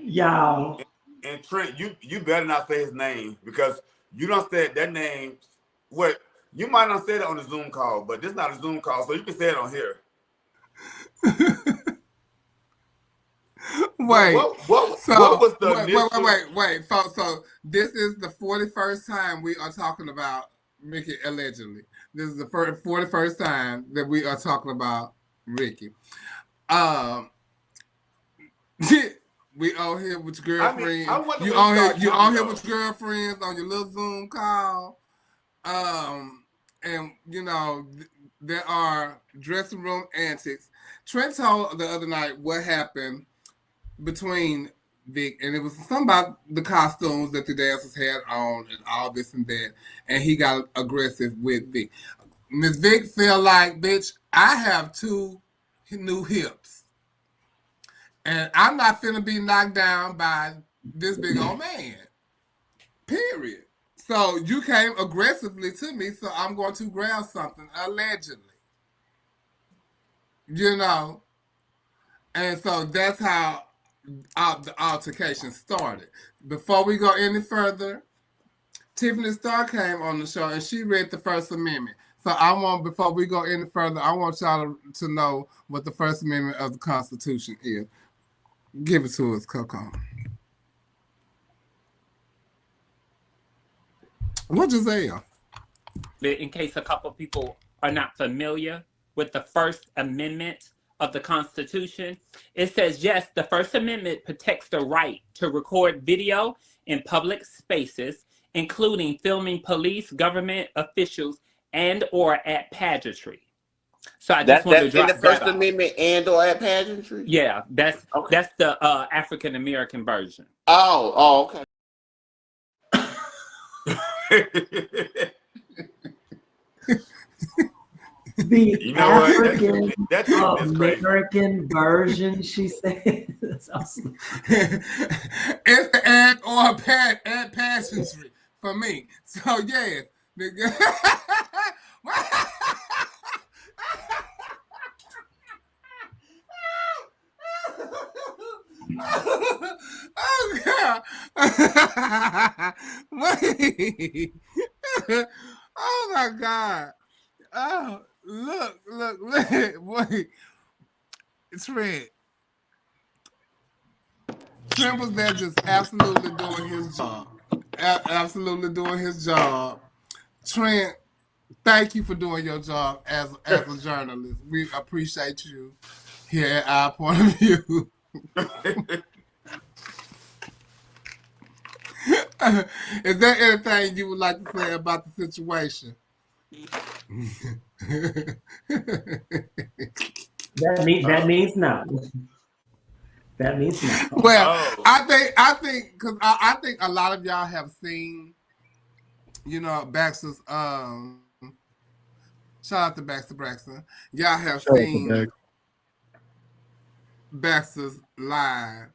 y'all. And Trent, you better not say his name because you don't say that name. What? You might not say that on the Zoom call, but this is not a Zoom call, so you can say it on here. Wait. What was the wait. So this is the 41st time we are talking about Ricky allegedly. This is the 41st time that we are talking about Ricky. We on here with your girlfriend. You on here with your girlfriends on your little Zoom call. And there are dressing room antics. Trent told the other night what happened between Vic, and it was something about the costumes that the dancers had on and all this and that, and he got aggressive with Vic. Miss Vic felt like, bitch, I have 2 new hips, and I'm not finna be knocked down by this big old man. Period. So you came aggressively to me, so I'm going to grab something, allegedly. And so that's how the altercation started. Before we go any further, Tiffany Starr came on the show and she read the First Amendment. So before we go any further, I want y'all to know what the First Amendment of the Constitution is. Give it to us, Coco. What you say? In case a couple people are not familiar with the First Amendment of the Constitution, it says, yes, the First Amendment protects the right to record video in public spaces, including filming police, government officials, and or at pageantry. So I just want to drop in the First Amendment and or at pageantry? Yeah, that's the African American version. Oh, okay. The You know what? African That's American version, she said. It's the and or at pageantry for me. So yeah. Oh yeah. Wait. Oh my God. Oh, look. Wait. It's red. Trent was there just absolutely doing his job. Absolutely doing his job. Trent, thank you for doing your job as a journalist. We appreciate you here at Our Point of View. Is there anything you would like to say about the situation? That means no. That means no. Well, I think because I think a lot of y'all have seen, Baxter's shout out to Baxter Braxton. Y'all have seen Baxter's live.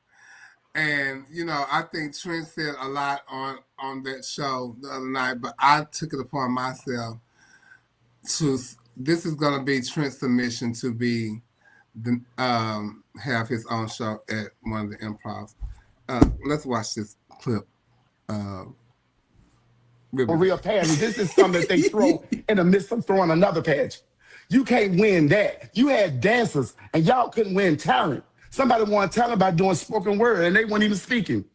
And I think Trent said a lot on that show the other night, but I took it upon myself this is gonna be Trent's submission to be have his own show at one of the improvs. Let's watch this clip. Real pageant. This is something that they throw in the midst of throwing another pageant. You can't win that. You had dancers and y'all couldn't win talent. Somebody won talent by doing spoken word and they weren't even speaking.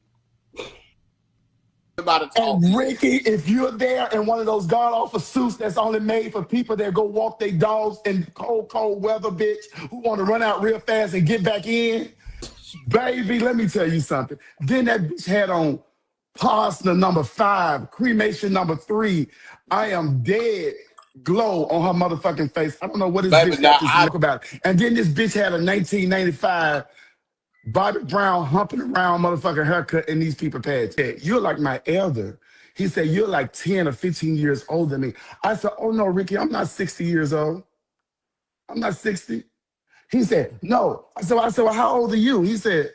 And Ricky, if you're there in one of those god-awful suits that's only made for people that go walk their dogs in cold weather, bitch, who want to run out real fast and get back in, baby, let me tell you something. Then that bitch had on Parsner number 5, cremation number 3, I am dead glow on her motherfucking face. I don't know what this bitch got to talk about. And then this bitch had a 1995 Bobby Brown humping around motherfucking haircut in these people pads. You're like my elder. He said, you're like 10 or 15 years older than me. I said, oh no, Ricky, I'm not 60 years old. I'm not 60. He said, no. I said, well, how old are you? He said,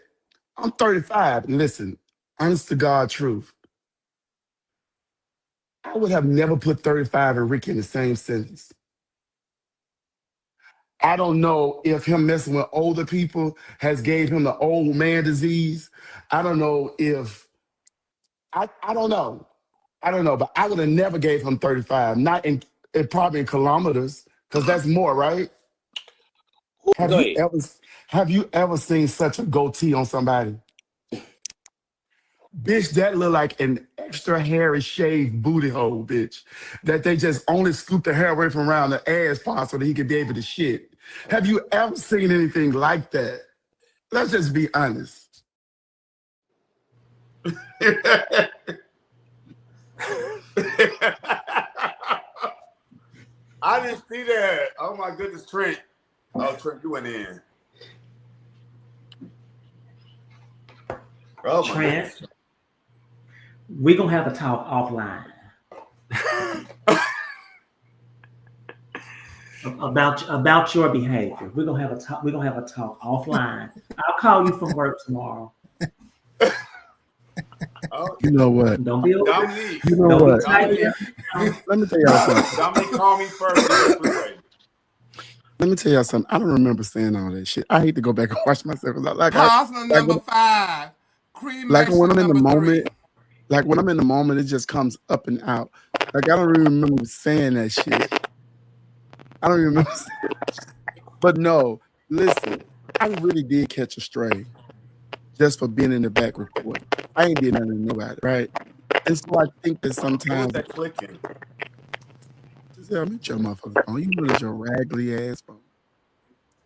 I'm 35. And listen, honest to God truth. I would have never put 35 and Ricky in the same sentence. I don't know if him messing with older people has gave him the old man disease. I don't know if, I don't know. I don't know, but I would have never gave him 35, not in probably in kilometers, because that's more, right? Have you ever seen such a goatee on somebody? Bitch, that look like an extra hairy shaved booty hole, bitch. That they just only scoop the hair away from around the ass part so that he could be able to shit. Have you ever seen anything like that? Let's just be honest. I didn't see that. Oh my goodness, Trent. Oh, Trent, you went in. Oh my Trent, we're gonna have a talk offline about your behavior. We're gonna have a talk. We're gonna have a talk offline. I'll call you from work tomorrow. Oh. You know what? Don't be over. Dominique. You know what? Dominique. Let me tell y'all something. Dominique, call me first. Let me tell y'all something. I don't remember saying all that shit. I hate to go back and watch myself. Number 5. Like when I'm in the moment, like when I'm in the moment, it just comes up and out. Like I don't even remember saying that shit. I don't even remember saying that shit. But no, listen, I really did catch a stray. just for being in the back recording. I ain't did nothing to nobody, right? And so I think that sometimes that clicking. just tell me your motherfucking phone. You know that's your raggedy ass phone.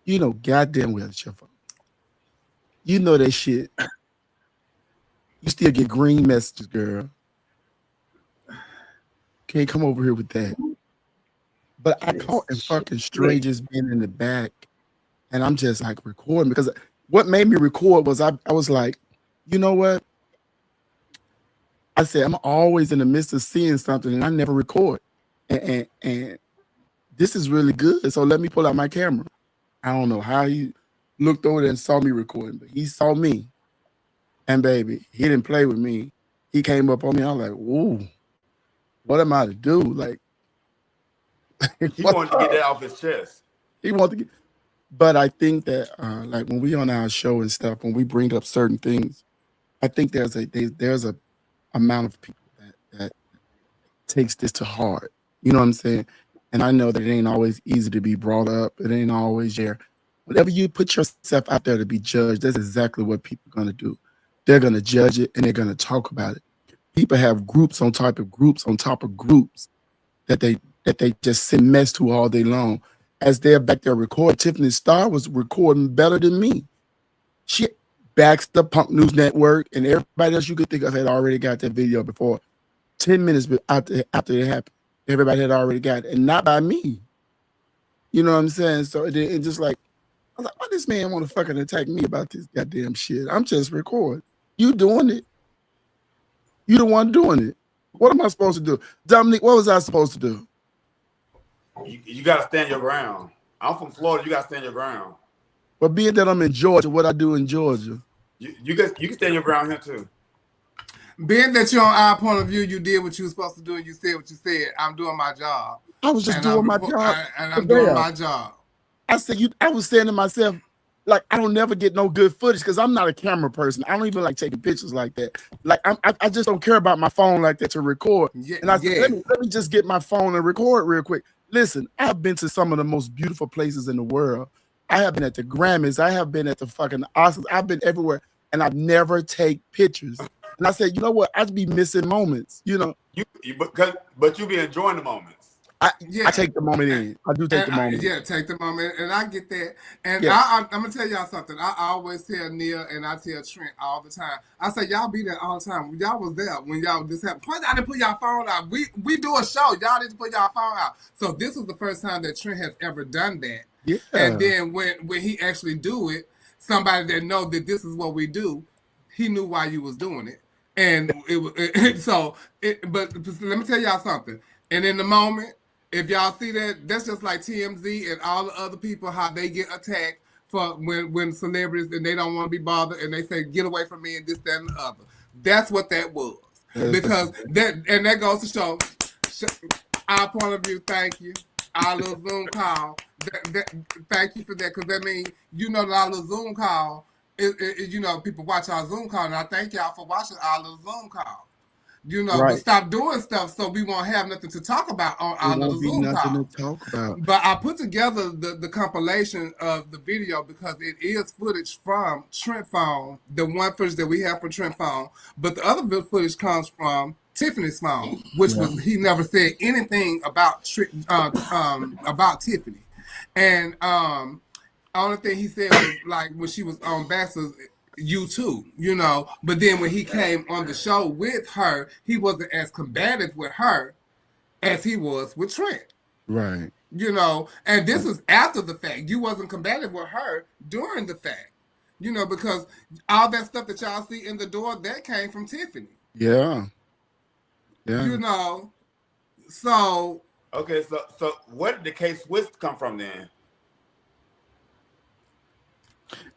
You know goddamn well it's your phone. You know that shit. You still get green messages, girl. Can't come over here with that. But I caught in fucking strangers being in the back, and I'm just like recording because what made me record was I was like, you know what? I said I'm always in the midst of seeing something, and I never record, and this is really good. So let me pull out my camera. I don't know how he looked over there and saw me recording, but he saw me, and baby, he didn't play with me. He came up on me. I was like, "Whoa, what am I to do?" Like. He wanted to get that off his chest. He wanted to get, but I think that like when we on our show and stuff, when we bring up certain things, I think there's a amount of people that takes this to heart. You know what I'm saying? And I know that it ain't always easy to be brought up. It ain't always there. Whenever you put yourself out there to be judged, that's exactly what people are gonna do. They're gonna judge it and they're gonna talk about it. People have groups on top of groups on top of groups that they just send mess to all day long. As they're back there recording, Tiffany Star was recording better than me. She Baxter, Punk News Network, and everybody else you could think of had already got that video before 10 minutes after it happened. Everybody had already got it, and not by me. You know what I'm saying? So it just like, I was like, why this man want to fucking attack me about this goddamn shit? I'm just recording. You doing it. You the one doing it. What am I supposed to do? Dominique, what was I supposed to do? You got to stand your ground. I'm from Florida. You got to stand your ground. But being that I'm in Georgia, what I do in Georgia, you can stand your ground here too. Being that you're on Our Point of View, you did what you were supposed to do and you said what you said. I'm doing my job. I was just doing my job. I'm doing my job. I said, I was saying to myself, like, I don't never get no good footage because I'm not a camera person. I don't even like taking pictures like that. Like, I just don't care about my phone like that to record. Yeah, and I said, let me just get my phone and record real quick. Listen, I've been to some of the most beautiful places in the world. I have been at the Grammys. I have been at the fucking Oscars. I've been everywhere, and I never take pictures. And I said, you know what? I'd be missing moments, you know. But you be enjoying the moments. I take the moment in. I do take the moment. Take the moment, and I get that. And Yeah. I'm gonna tell y'all something. I always tell Neil and I tell Trent all the time. I say y'all be there all the time. Y'all was there when y'all just had. Point out and put y'all phone out. We do a show. Y'all need to put y'all phone out. So this was the first time that Trent has ever done that. Yeah. And then when he actually do it, somebody that know that this is what we do, he knew why you was doing it. And but let me tell y'all something. And in the moment, if y'all see that, that's just like TMZ and all the other people, how they get attacked for when celebrities and they don't want to be bothered and they say, get away from me and this, that, and the other. That's what that was. Because that goes to show Our Point of View, thank you. Our little Zoom call. Thank you for that, because that means, you know, that our little Zoom call, you know, people watch our Zoom call, and I thank y'all for watching our little Zoom call. You know, Right. but stop doing stuff so we won't have nothing to talk about on our little Zoom call. Nothing to talk about. But I put together the compilation of the video because it is footage from Trent phone, the one footage that we have from Trent phone, but the other footage comes from Tiffany's phone, which was, he never said anything about Tiffany. And only thing he said was like when she was on Baxter's You Too, you know, but then when he came on the show with her, he wasn't as combative with her as he was with Trent. Right. You know, and this is after the fact. You wasn't combative with her during the fact. You know, because all that stuff that y'all see in the door, that came from Tiffany. Yeah. Yeah. You know, so Okay, so where did the K-Swiss come from then?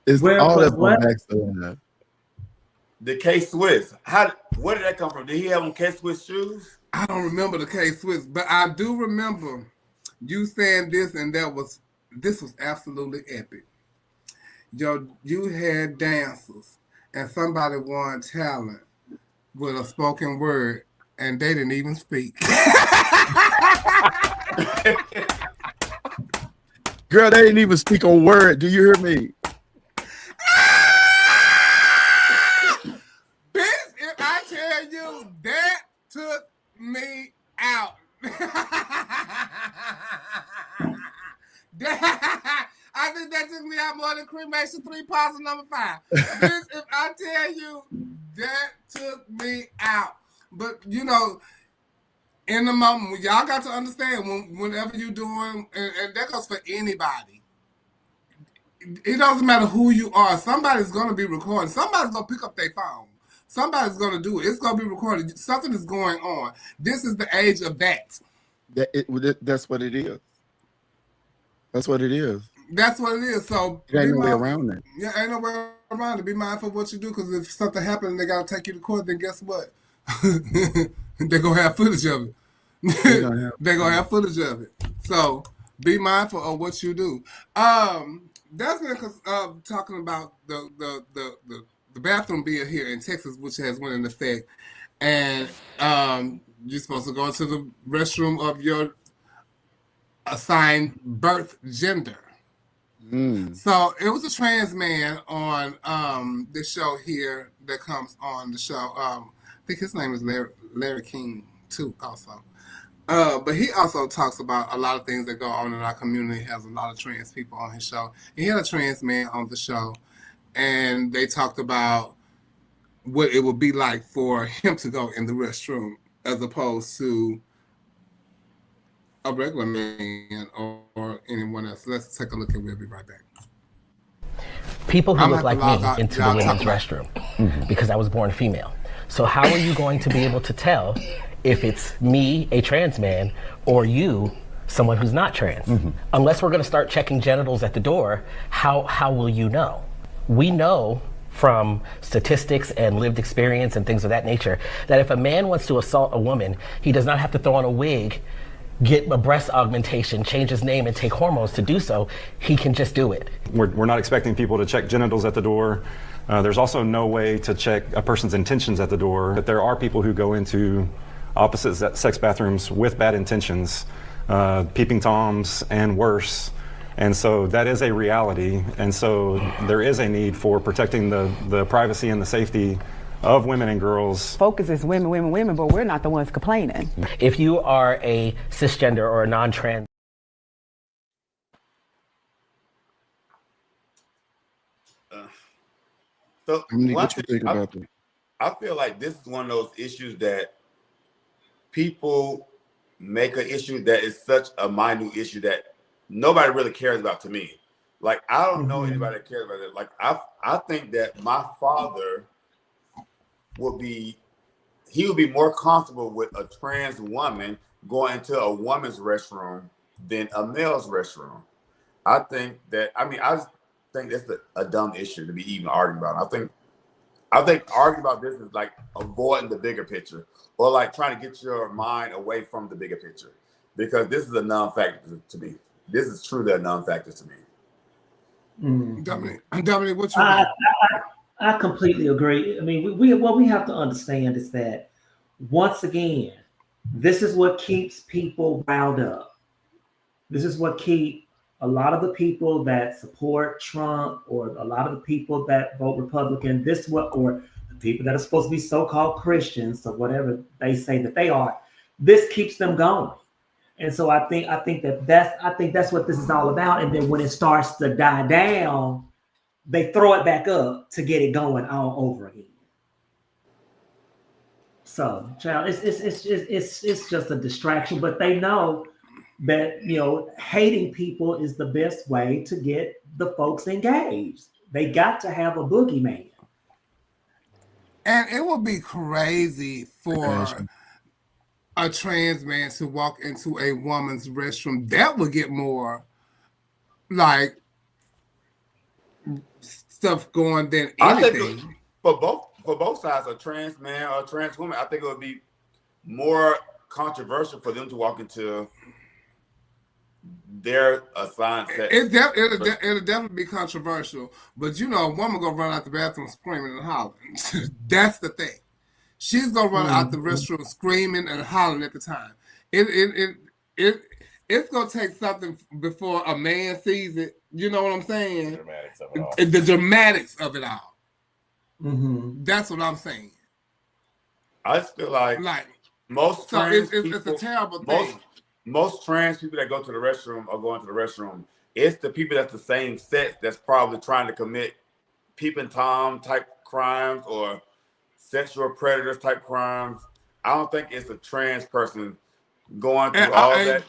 It's all that on Baxter. The K-Swiss. Where did that come from? Did he have on K-Swiss shoes? I don't remember the K-Swiss, but I do remember you saying this, and this was absolutely epic. Yo, you had dancers, and somebody won talent with a spoken word, and they didn't even speak. Girl, they didn't even speak a word. Do you hear me? I think that took me out more than cremation 3 parts of number 5. Bitch, if I tell you, that took me out. But you know, in the moment, y'all got to understand whenever you're doing, and that goes for anybody. It doesn't matter who you are. Somebody's going to be recording. Somebody's going to pick up their phone. Somebody's going to do it. It's going to be recorded. Something is going on. This is the age of that. That's what it is. That's what it is. That's what it is. So there ain't no way around it. Yeah, ain't no way around it. Be mindful of what you do, because if something happens and they got to take you to court, then guess what? They're going to have footage of it. They're going to have footage of it. So be mindful of what you do. That's been talking about the bathroom bill here in Texas, which has went into effect. And you're supposed to go into the restroom of your assigned birth gender. So it was a trans man on this show here that comes on the show. I think his name is Larry King too, also. But he also talks about a lot of things that go on in our community. He has a lot of trans people on his show. And he had a trans man on the show, and they talked about what it would be like for him to go in the restroom as opposed to a regular man or anyone else. Let's take a look, and we'll be right back. People who look like me into the women's restroom because I was born female. So how are you going to be able to tell if it's me, a trans man, or you, someone who's not trans? Unless we're going to start checking genitals at the door, how will you know? We know from statistics and lived experience and things of that nature that if a man wants to assault a woman, he does not have to throw on a wig, get a breast augmentation, change his name, and take hormones to do so. He can just do it. We're not expecting people to check genitals at the door. There's also no way to check a person's intentions at the door. But there are people who go into opposite sex bathrooms with bad intentions, peeping toms and worse. And so that is a reality. And so there is a need for protecting the privacy and the safety of women and girls. Focus is women, women, women, but we're not the ones complaining. If you are a cisgender or a non-trans. So what you think about that? I feel like this is one of those issues that people make an issue that is such a minute issue that nobody really cares about, to me. Like, I don't know anybody that cares about it. Like, I think that my father would be more comfortable with a trans woman going into a woman's restroom than a male's restroom. I think that's a dumb issue to be even arguing about. I think arguing about this is like avoiding the bigger picture, or like trying to get your mind away from the bigger picture, because this is a non-factor to me. This is truly a non-factor to me. Dominic, what you think? I completely agree. I mean, what we have to understand is that, once again, this is what keeps people riled up. This is what keeps a lot of the people that support Trump, or a lot of the people that vote Republican, or the people that are supposed to be so-called Christians, or whatever they say that they are, this keeps them going. And so I think that's what this is all about. And then when it starts to die down, they throw it back up to get it going all over again. So, child, it's just a distraction. But they know that, hating people is the best way to get the folks engaged. They got to have a boogeyman. And it would be crazy for a trans man to walk into a woman's restroom. That would get more like stuff going than anything. I think for both sides, a trans man or a trans woman, I think it would be more controversial for them to walk into their assigned sex. It'll definitely be controversial, but a woman gonna run out the bathroom screaming and hollering. That's the thing. She's gonna run out the restroom screaming and hollering at the time. It's gonna take something before a man sees it. You know what I'm saying? The dramatics of it all. That's what I'm saying. I feel like most so trans it's people, a terrible thing. most trans people that go to the restroom are going to the restroom. It's the people that's the same sex that's probably trying to commit peeping Tom type crimes or sexual predators type crimes. I don't think it's a trans person going through all that.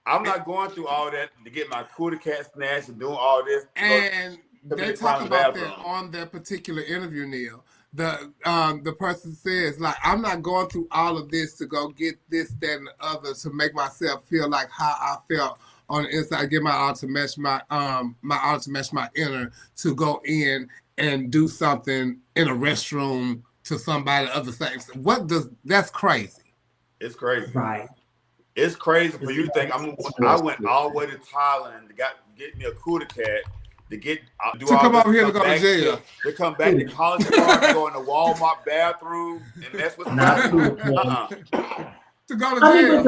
I'm not going through all that to get my cootie cat snatched and doing all this. And they talk about that on their particular interview, Neil. The person says, like, I'm not going through all of this to go get this, that, and the other to make myself feel like how I felt on the inside. Get my outer to match my outer to match my inner to go in and do something in a restroom to somebody of the same. That's crazy. It's crazy. Right. It's crazy for you to think I went all the way to Thailand to get me a cootie cat to come over here to go to jail. To come back to college park, go in the Walmart bathroom and mess with to go to jail.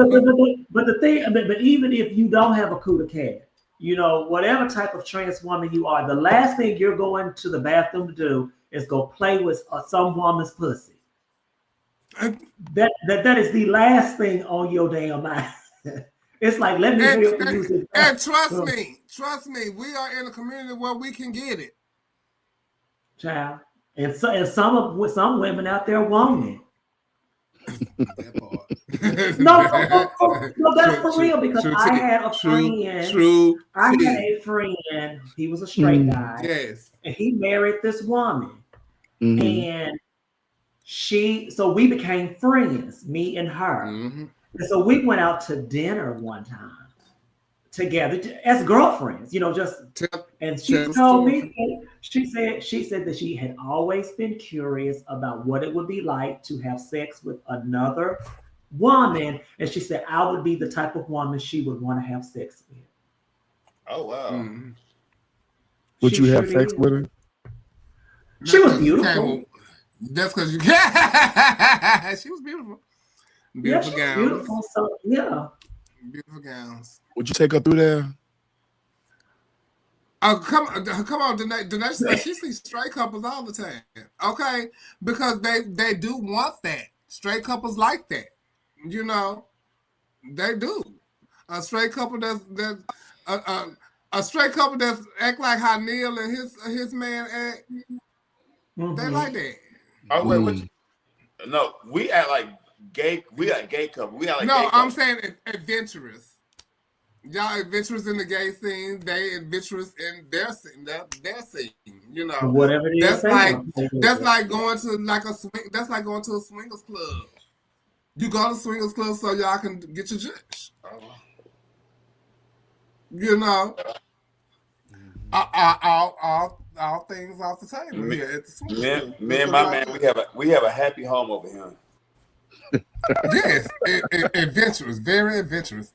But the thing, but even if you don't have a cootie cat, you know, whatever type of trans woman you are, the last thing you're going to the bathroom to do is go play with some woman's pussy. That is the last thing on your damn mind. It's like, let me use it. And trust me, we are in a community where we can get it. Child. And some women out there want it. No, that's for real, because I had a friend. I had a friend, he was a straight guy. Yes. And he married this woman. And so we became friends, me and her. And so we went out to dinner one time together as girlfriends, you know, and she told me, she said that she had always been curious about what it would be like to have sex with another woman. And she said, I would be the type of woman she would want to have sex with. Oh, wow. Would you have sex with her? She was beautiful. That's because you can. She was beautiful. Beautiful gowns. Beautiful. So, yeah. Beautiful gowns. Would you take her through there? Come on, Dinesh. She sees straight couples all the time. Okay, because they do want that. Straight couples like that. You know, they do. A straight couple a straight couple that's act like how Neil and his man act. They like that. Oh wait, no, we act like gay. We like gay couple. We act like no. Gay I'm saying adventurous. Y'all adventurous in the gay scene. They adventurous in their scene. Their scene. You know, whatever it is. That's like going to like a swing. That's like going to a swingers club. You go to swingers club so y'all can get your judge. You know, all things off the table here at the swingers. Me and my man, we have a happy home over here. Yes, adventurous, very adventurous.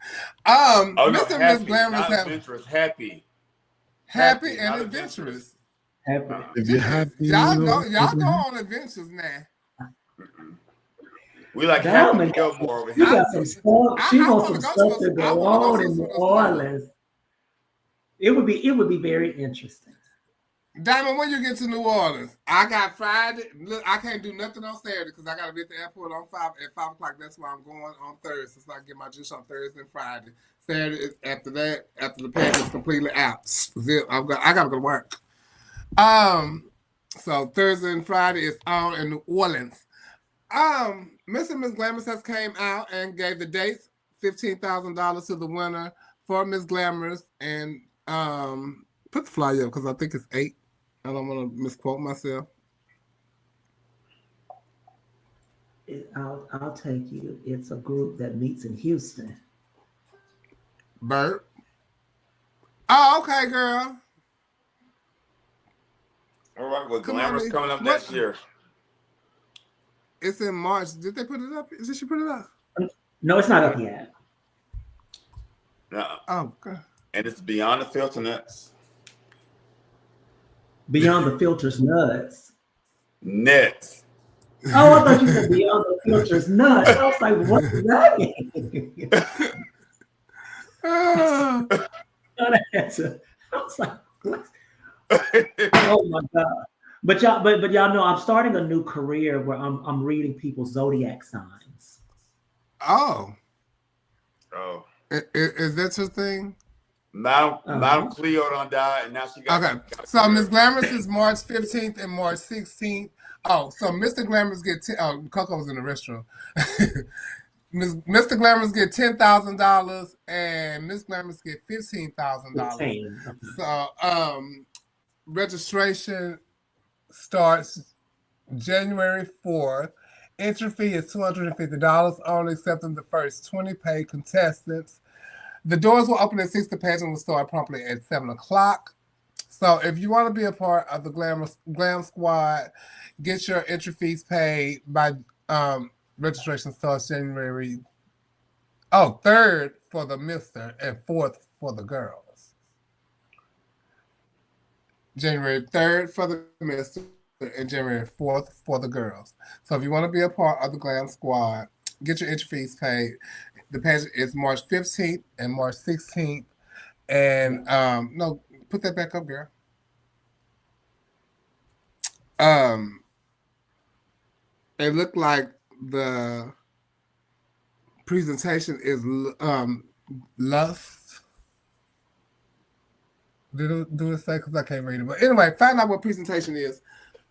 Mr. Miss Glamorous have adventurous, happy and adventurous. Happy. If you're happy, y'all go on adventures now. We like Happy Gilmore over here. You got some stuff. She wants some stuff to go on in New Orleans. It would be very interesting. Diamond, when you get to New Orleans, I got Friday. Look, I can't do nothing on Saturday because I got to be at the airport at 5 o'clock. That's why I'm going on Thursday. So I get my juice on Thursday and Friday. Saturday after the pack is completely out. Zip. I got to go to work. So Thursday and Friday is on in New Orleans. Mr. and Miss Glamorous has came out and gave the dates, $15,000 to the winner for Miss Glamorous, and put the flyer up because I think it's 8. I don't want to misquote myself. I'll take you. It's a group that meets in Houston. Bert. Oh, okay, girl. All right, well, Glamorous coming up next year. It's in March. Did they put it up? Did she put it up? No, it's not up yet. No. Oh, okay. And it's Beyond the Filter Nuts. Beyond the Filter's Nuts. Nets. Oh, I thought you said Beyond the Filter's Nuts. I was like, what does that mean? I was like, what? Oh my God. But y'all know I'm starting a new career where I'm reading people's zodiac signs. Oh. Is that your thing? Madam Cleo done died, and now she got. Okay, so Miss Glamorous is March 15th and March 16th. Oh, so Mr. Glamorous get Coco's in the restroom. Mr. Glamorous get $10,000 and Miss Glamorous get $15,000. So registration starts January 4th. Entry fee is $250, only accepting the first 20 paid contestants. The doors will open at 6. The pageant will start promptly at 7 o'clock. So if you want to be a part of the Glam Squad, get your entry fees paid by registration starts January 3rd for the Mr. and 4th for the girls. January 3rd for the Mr. and January 4th for the girls. So if you want to be a part of the Glam Squad, get your entry fees paid. The pageant is March 15th and March 16th. And no, put that back up, girl. It looked like the presentation is lust. Do it say? Because I can't read it. But anyway, find out what presentation is.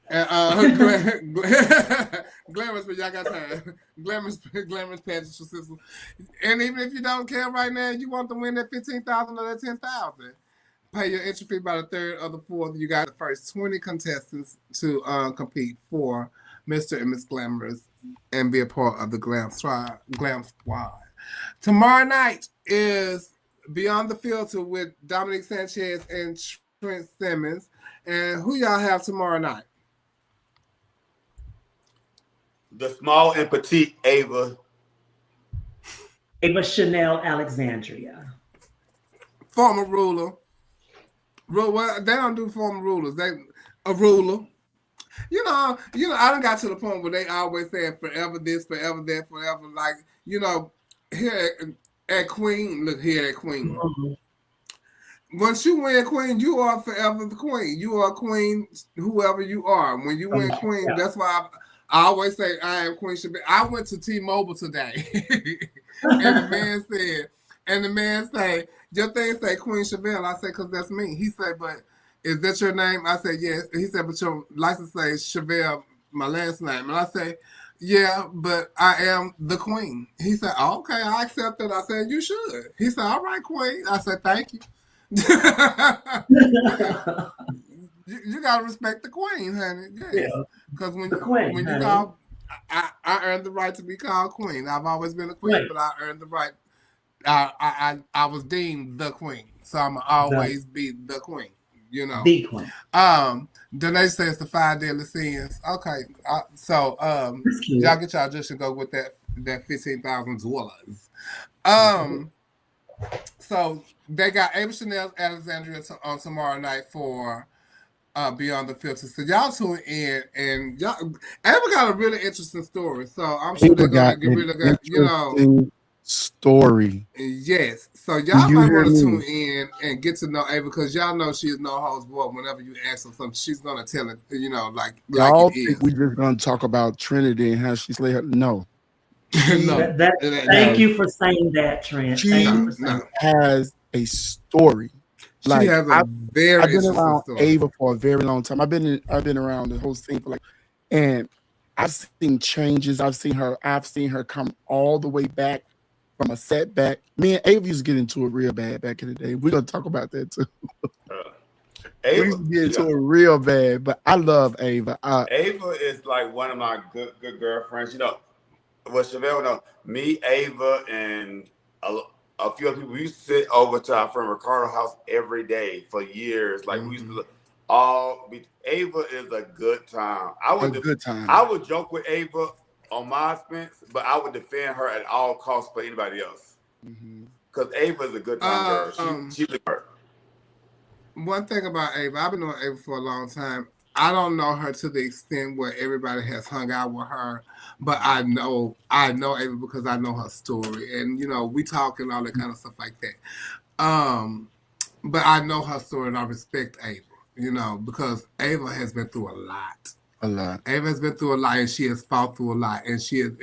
Glamorous, but y'all got time. Glamorous pageant system. And even if you don't care right now, you want to win that $15,000 or that $10,000. Pay your entry fee by the 3rd or the 4th. You got the first 20 contestants to compete for Mr. and Miss Glamorous and be a part of the Glam Squad. Tomorrow night is Beyond the Filter with Dominic Sanchez and Trent Simmons. And who y'all have tomorrow night? The small and petite Ava. Ava Chanel Alexandria. Former ruler. Well, they don't do former rulers. They a ruler. You know, I done got to the point where they always say forever this, forever that, forever. Like, here at Queen, look here at Queen. Mm-hmm. Once you win Queen, you are forever the Queen. You are Queen, whoever you are. When you win Queen, that's why I always say I am Queen Chabelle. I went to T-Mobile today, and the man said, your thing say Queen Chabelle. I said, because that's me. He said, but is that your name? I said, yes. He said, but your license says Chabelle, my last name. And I say, yeah, but I am the Queen. He said, oh, okay, I accept that. I said, you should. He said, all right, Queen. I said, thank you. You gotta respect the Queen, honey. Yes. Because when you call, I earned the right to be called Queen. I've always been a queen, right. But I earned the right. I was deemed the Queen, so I'm always be the Queen. The Queen. Danae says the 5 deadly sins. Okay, so y'all get y'all just to go with that $15,000. So they got Ava Chanel Alexandria on tomorrow night for Beyond the Filter. So y'all tune in, and y'all Ava got a really interesting story. So I'm sure they're gonna get really good, story. Yes. So y'all might want to tune in and get to know Ava, because y'all know she is no holds barred. Whenever you ask her something, she's gonna tell it. Like y'all it is. think we just gonna talk about Trinity and how she slayed her? No. No. Thank you for saying that, Trent. She has a story. She has a very I've been around story. Ava for a very long time. I've been around the whole scene for and I've seen changes. I've seen her come all the way back from a setback. Me and Ava used to get into it real bad back in the day. We're gonna talk about that too. We used to get into it real bad, but I love Ava. Ava is like one of my good girlfriends. Well, Chevelle, me, Ava, and a few other people, we used to sit over to our friend Ricardo's house every day for years. Like, we used to Ava is a good time. I would joke with Ava on my expense, but I would defend her at all costs for anybody else. Because Ava is a good time girl. She's a girl. One thing about Ava, I've been knowing Ava for a long time. I don't know her to the extent where everybody has hung out with her, but I know Ava because I know her story, and we talk and all that kind of stuff like that. But I know her story and I respect Ava, because Ava has been through a lot. Ava has been through a lot, and she has fought through a lot, and she has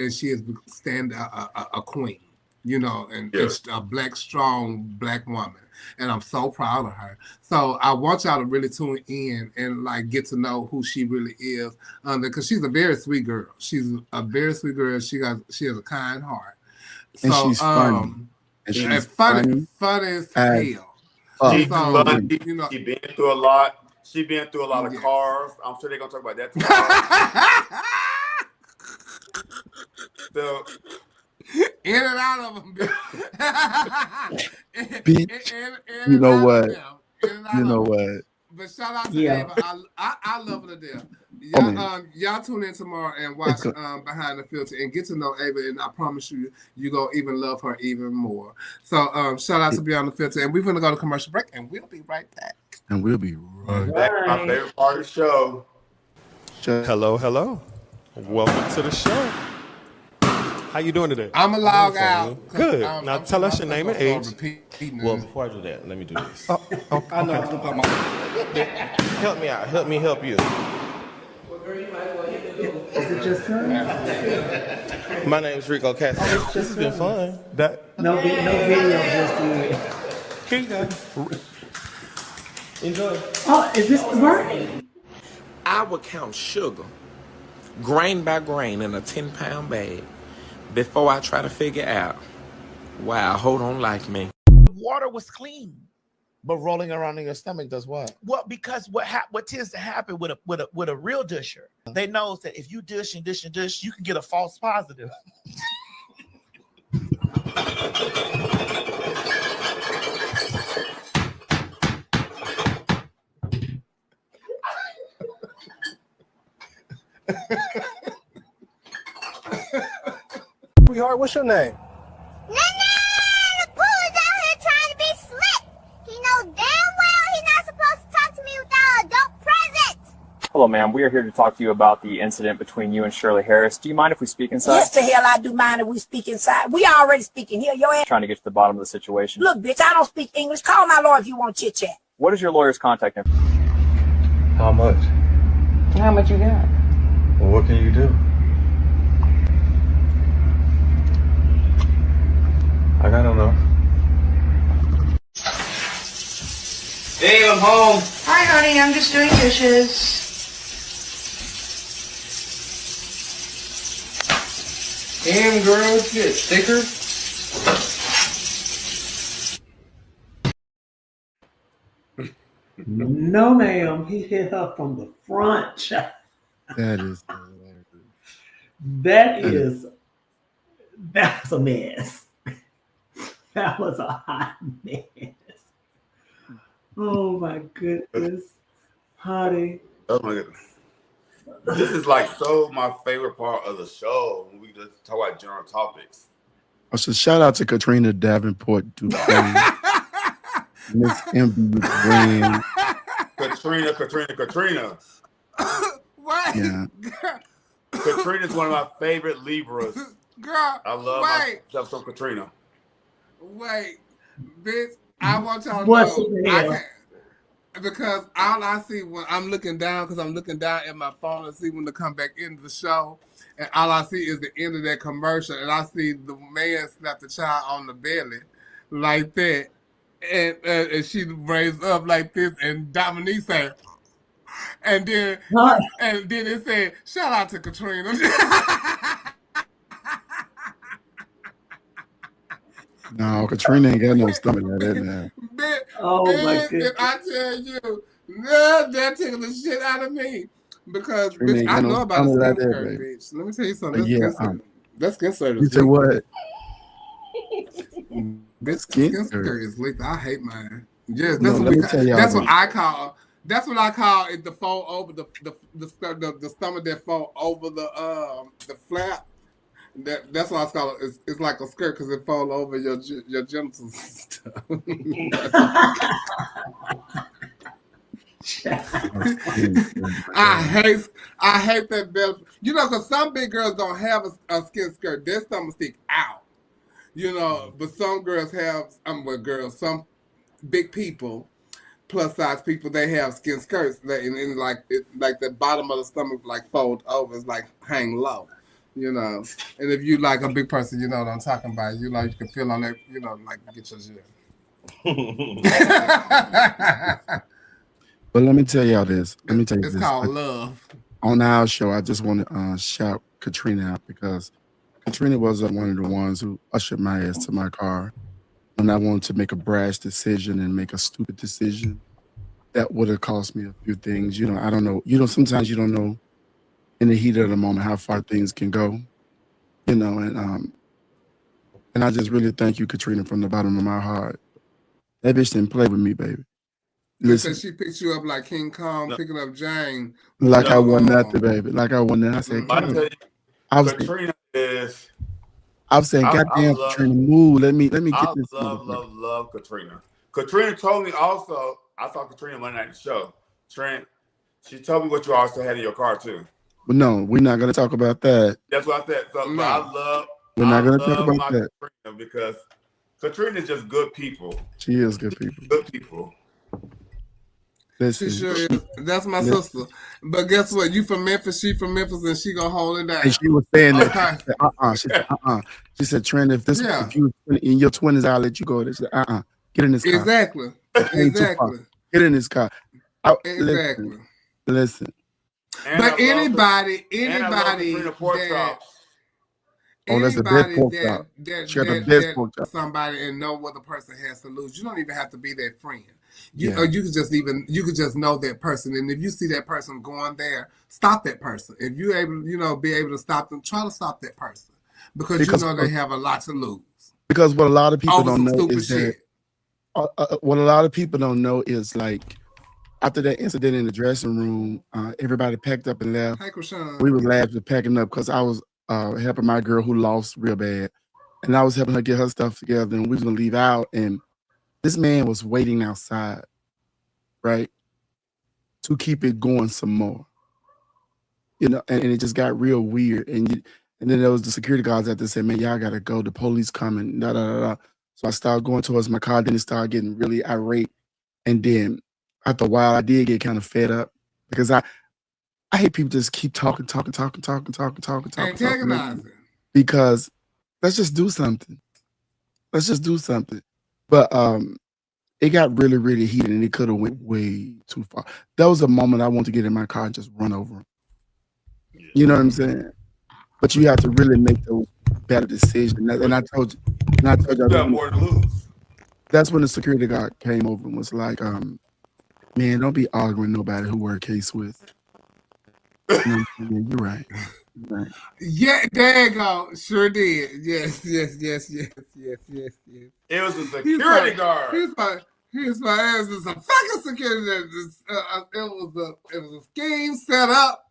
stand a queen. and it's a black, strong black woman. And I'm so proud of her. So I want y'all to really tune in and like get to know who she really is. Because she's a very sweet girl. She's a very sweet girl. She has a kind heart. And So, she's funny. And she's funny as hell. She's So, funny. She been through a lot. She been through a lot of cars. I'm sure they're gonna talk about that tomorrow. So, in and out of them, bitch. You know what? You know what? But shout out to Ava. I love her to death. Y'all tune in tomorrow and watch Behind the Filter and get to know Ava, and I promise you gonna even love her even more. So shout out to Beyond the Filter, and we're gonna go to commercial break, and we'll be right back. And we'll be right back. My favorite part of the show. Hello. Welcome to the show. How you doing today? I'm going to log out. Good. Now tell us your name and age. Well, before I do that, let me do this. I know. Help me out. Help me help you. Is it just her? My name is Rico Castro. This has been fun. No video, just here you go. Enjoy. Oh, is this the word? I would count sugar, grain by grain, in a 10-pound bag before I try to figure out why I don't like me. Water was clean. But rolling around in your stomach does what? Well, because what tends to happen with a real disher, they knows that if you dish and dish and dish, you can get a false positive. Sweetheart, what's your name? The pool is out here trying to be slick. He knows damn well he's not supposed to talk to me without an adult present. Hello, ma'am. We are here to talk to you about the incident between you and Shirley Harris. Do you mind if we speak inside? Yes, the hell I do mind if we speak inside. We already speaking here. Your ass. Trying to get to the bottom of the situation. Look, bitch, I don't speak English. Call my lawyer if you want chit chat. What is your lawyer's contact information? How much? How much you got? Well, what can you do? I got enough. Babe, I'm home. Hi, honey. I'm just doing dishes. Damn, girl, you get thicker. No, ma'am. He hit her from the front. That is That's a mess. That was a hot mess. Oh my goodness, honey. Oh my goodness. This is like my favorite part of the show when we just talk about general topics. So shout out to Katrina Davenport Dupree, Miss MB Brand. Katrina. Wait. Yeah. Katrina's one of my favorite Libras. Girl, I love myself some Katrina. Wait, bitch, I want y'all to What's know. Because all I see when I'm looking down, because I'm looking down at my phone and see when to come back into the show, and all I see is the end of that commercial, and I see the man slap the child on the belly like that, and she raised up like this, and Dominique said, and then it said, shout out to Katrina. No, Katrina ain't got no stomach like that now. Oh my goodness! I tell you, that tickled the shit out of me because bitch, I know about the skin skirt, bitch. Let me tell you something. That's skin skirt. You said what? This skin skirt is lethal. I hate mine. Yes, that's what I call. That's what I call it. The fold over the stomach that fold over the flap. That's why I call it. It's like a skirt because it fall over your genitals and stuff. I hate that belt. You know, because some big girls don't have a skin skirt. Their stomach stick out. You know, but some girls have. Some big people, plus size people, they have skin skirts that and like the bottom of the stomach like fold over. It's like hang low. You know, and if you like a big person, you know what I'm talking about. You know, you can feel on that. You know, like get your shit. But let me tell y'all this. Let me tell you It's this. called love. On our show, I just want to shout Katrina out because Katrina was one of the ones who ushered my ass to my car when I wanted to make a brash decision and make a stupid decision. That would have cost me a few things. You know, I don't know. You know, sometimes you don't know in the heat of the moment how far things can go. You know, and I just really thank you, Katrina, from the bottom of my heart. That bitch didn't play with me, baby. Listen, she picked you up like King Kong picking up Jane. Like I won nothing, baby. Like I won nothing. I said, Katrina is. I was saying, goddamn, Katrina, move. Let me get this. Love Katrina. Katrina told me also. I saw Katrina Monday night show. Trent, she told me what you also had in your car too. But no, we're not gonna talk about that. That's what I said. So No. We're not gonna talk about that. Katrina because Katrina is just good people. She is good people. Good people. Listen, She sure is. That's my sister. But guess what? You from Memphis, she from Memphis, and she gonna hold it down. and she was saying that. Okay. She said, She said, Trent, if you in your 20s, I'll let you go. She said, get in this car. Exactly. Exactly. Get in this car. Exactly. Listen. But anybody That's the best pork chop. She got the best pork chop. Somebody and know what the person has to lose. You don't even have to be their friend. You could just know that person. And if you see that person going there, stop that person. If you be able to stop them, try to stop that person because you know they have a lot to lose. Because what a lot of people don't know stupid is shit. that what a lot of people don't know is like after that incident in the dressing room, everybody packed up and left. Hey, Krishan. We was laughing, packing up because I was helping my girl who lost real bad, and I was helping her get her stuff together, and we was gonna leave out, and this man was waiting outside, right, to keep it going some more, you know, and it just got real weird, and then there was the security guards that said, "Man, y'all gotta go. The police coming." Da da da da. So I started going towards my car. Then it started getting really irate, and then after a while, I did get kind of fed up because I hate people just keep talking. Antagonizing. Because let's just do something. But it got really, really heated, and it could have went way too far. That was a moment I wanted to get in my car and just run over him. You know what I'm saying? But you have to really make those better decisions. And I told you, you have more to lose. That's when the security guard came over and was like, man, don't be arguing nobody who wear a case with. You're right. Yeah, there you go. Sure did. Yes. It was a security guard. Here's my ass. It's a fucking security. It was a scheme set up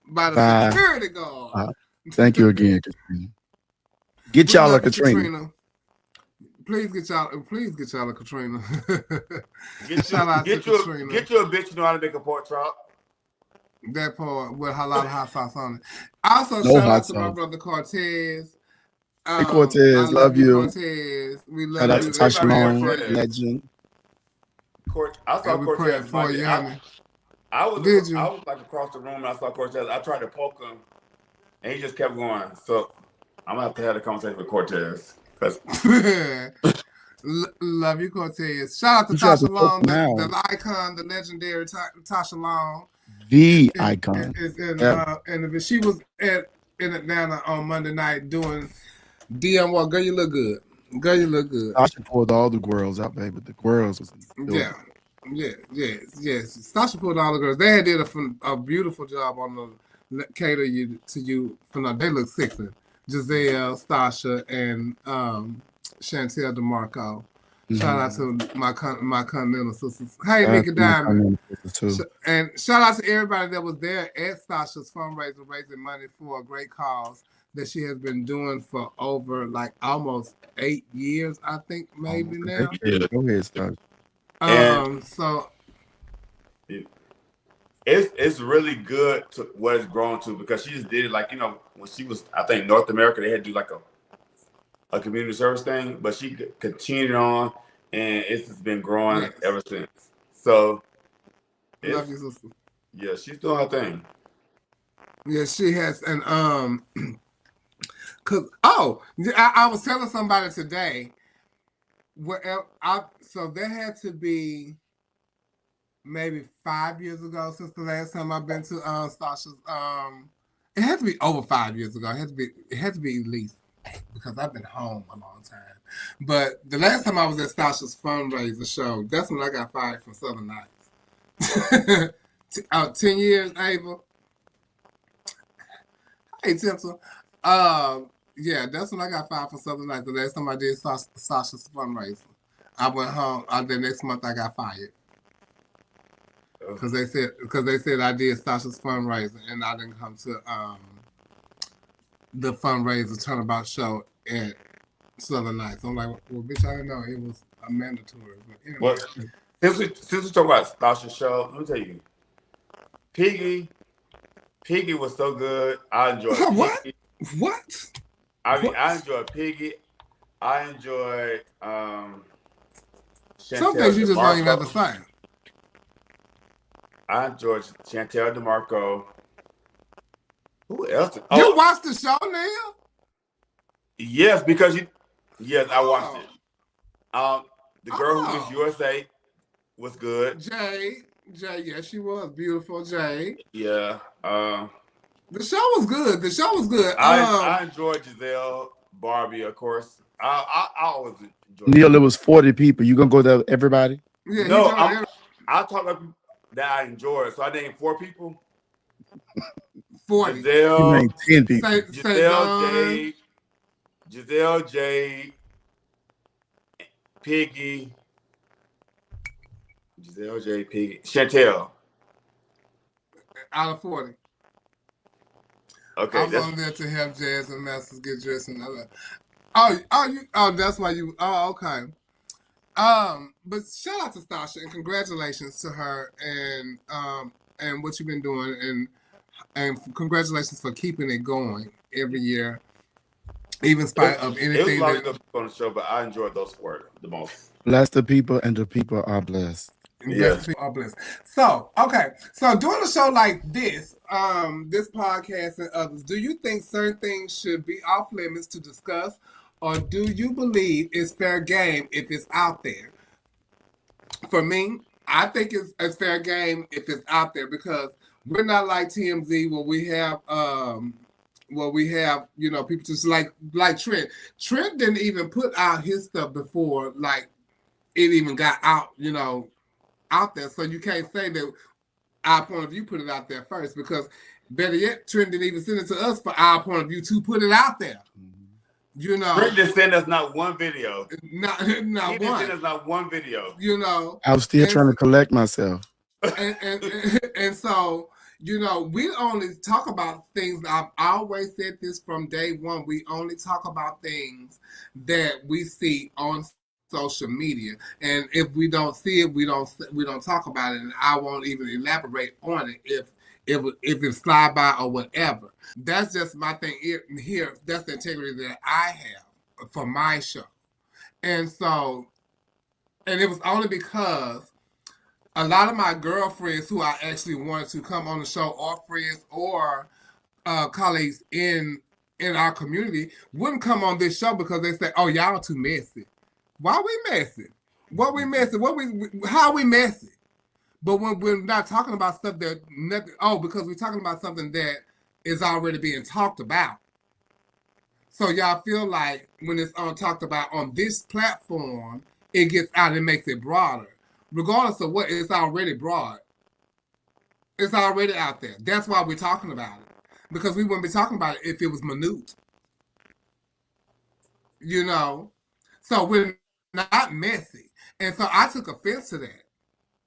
by the security guard. Thank you again, Katrina. Get y'all a Katrina. Please get y'all a Katrina. Shout out to Katrina. Get you a bitch who know how to make a pork chop. That part with a lot of hot sauce on it. Also, shout out to my brother Cortez. Hey, Cortez, love you. Cortez. We love shout out you. to Tasha Long, legend. I saw Cortez. For you, honey. I was like across the room and I saw Cortez. I tried to poke him and he just kept going. So I'm gonna have to have a conversation with Cortez. Love you, Cortez. Shout out to Tasha Long, the icon, the legendary Tasha Long. The icon. And she was in Atlanta on Monday night doing DM Walk. Girl, you look good. Tasha pulled all the girls out, baby. The girls was yes. Tasha pulled all the girls. They did a beautiful job on the cater to you. They look sexy. Giselle, Stasha, and Chantel DeMarco. Shout out to my Continental sisters. Hey, Nikki Diamond. And shout out to everybody that was there at Stasha's fundraiser, raising money for a great cause that she has been doing for over almost 8 years, I think, maybe now. Go ahead, Stasha. So it's really good to what it's grown to because she just did it when she was, I think, North America, they had to do a community service thing, but she continued on and it's just been growing ever since. So love you, sister. Yeah, she's doing her thing. Yeah, she has, and Cause I was telling somebody today. So there had to be maybe 5 years ago since the last time I've been to Sasha's. It had to be over 5 years ago. It had to be at least, because I've been home a long time. But the last time I was at Sasha's fundraiser show, that's when I got fired from Southern Nights. 10 years, Ava. Hey, Timpson. Yeah, that's when I got fired from Southern Nights. The last time I did Sasha's fundraiser, I went home. The next month I got fired because they said I did Sasha's fundraiser and I didn't come to the fundraiser turnabout show at Southern Nights. I'm like, well, bitch, I didn't know it was a mandatory. But anyway. Well, since we talk about Sasha's show, let me tell you, Piggy was so good. I enjoyed Piggy. What? I enjoyed Piggy. I enjoyed some things you just don't even have to say. I enjoyed Chantel DeMarco. Who else? You watched the show now? Yes, because I watched it. The girl who was USA was good. Jay, yes, she was beautiful. Jay. Yeah. The show was good. I enjoyed Giselle, Barbie, of course. I always enjoyed. Neil, it was 40 people. You gonna go there, with everybody? Yeah. No, I talk about that I enjoyed. So I named 4 people. 40. Giselle, 10 people. Giselle, Jade, Piggy, Chantel. Out of 40. Okay. I was on there to help Jazz and Masters get dressed and all that. That's why you. Oh, okay. But shout out to Sasha and congratulations to her and what you've been doing and congratulations for keeping it going every year, even in spite of anything. It was a lot of good people on the show, but I enjoyed those 4 the most. Bless the people, and the people are blessed. Yes, people are blessed. So, okay. So doing a show like this, this podcast and others, do you think certain things should be off limits to discuss, or do you believe it's fair game if it's out there? For me, I think it's fair game if it's out there because we're not like TMZ where we have people just like Trent. Trent didn't even put out his stuff before like it even got out, out there. So you can't say that our point of view put it out there first because better yet, Trent didn't even send it to us for our point of view to put it out there. Trent didn't send us not one video. Not he one. didn't send us not one video. I was still trying to collect myself. And so, we only talk about things. I've always said this from day one. We only talk about things that we see on social media, and if we don't see it, we don't talk about it. And I won't even elaborate on it if it's slide by or whatever. That's just my thing here. That's the integrity that I have for my show, and so, and it was only because a lot of my girlfriends who I actually wanted to come on the show, or friends, or colleagues in our community, wouldn't come on this show because they say, "Oh, y'all are too messy." Why we messy? What we messy? How we messy? But when we're not talking about stuff that because we're talking about something that is already being talked about. So y'all feel like when it's talked about on this platform, it gets out and makes it broader. Regardless of what, it's already broad. It's already out there. That's why we're talking about it. Because we wouldn't be talking about it if it was minute. So we're not messy. And so I took offense to that.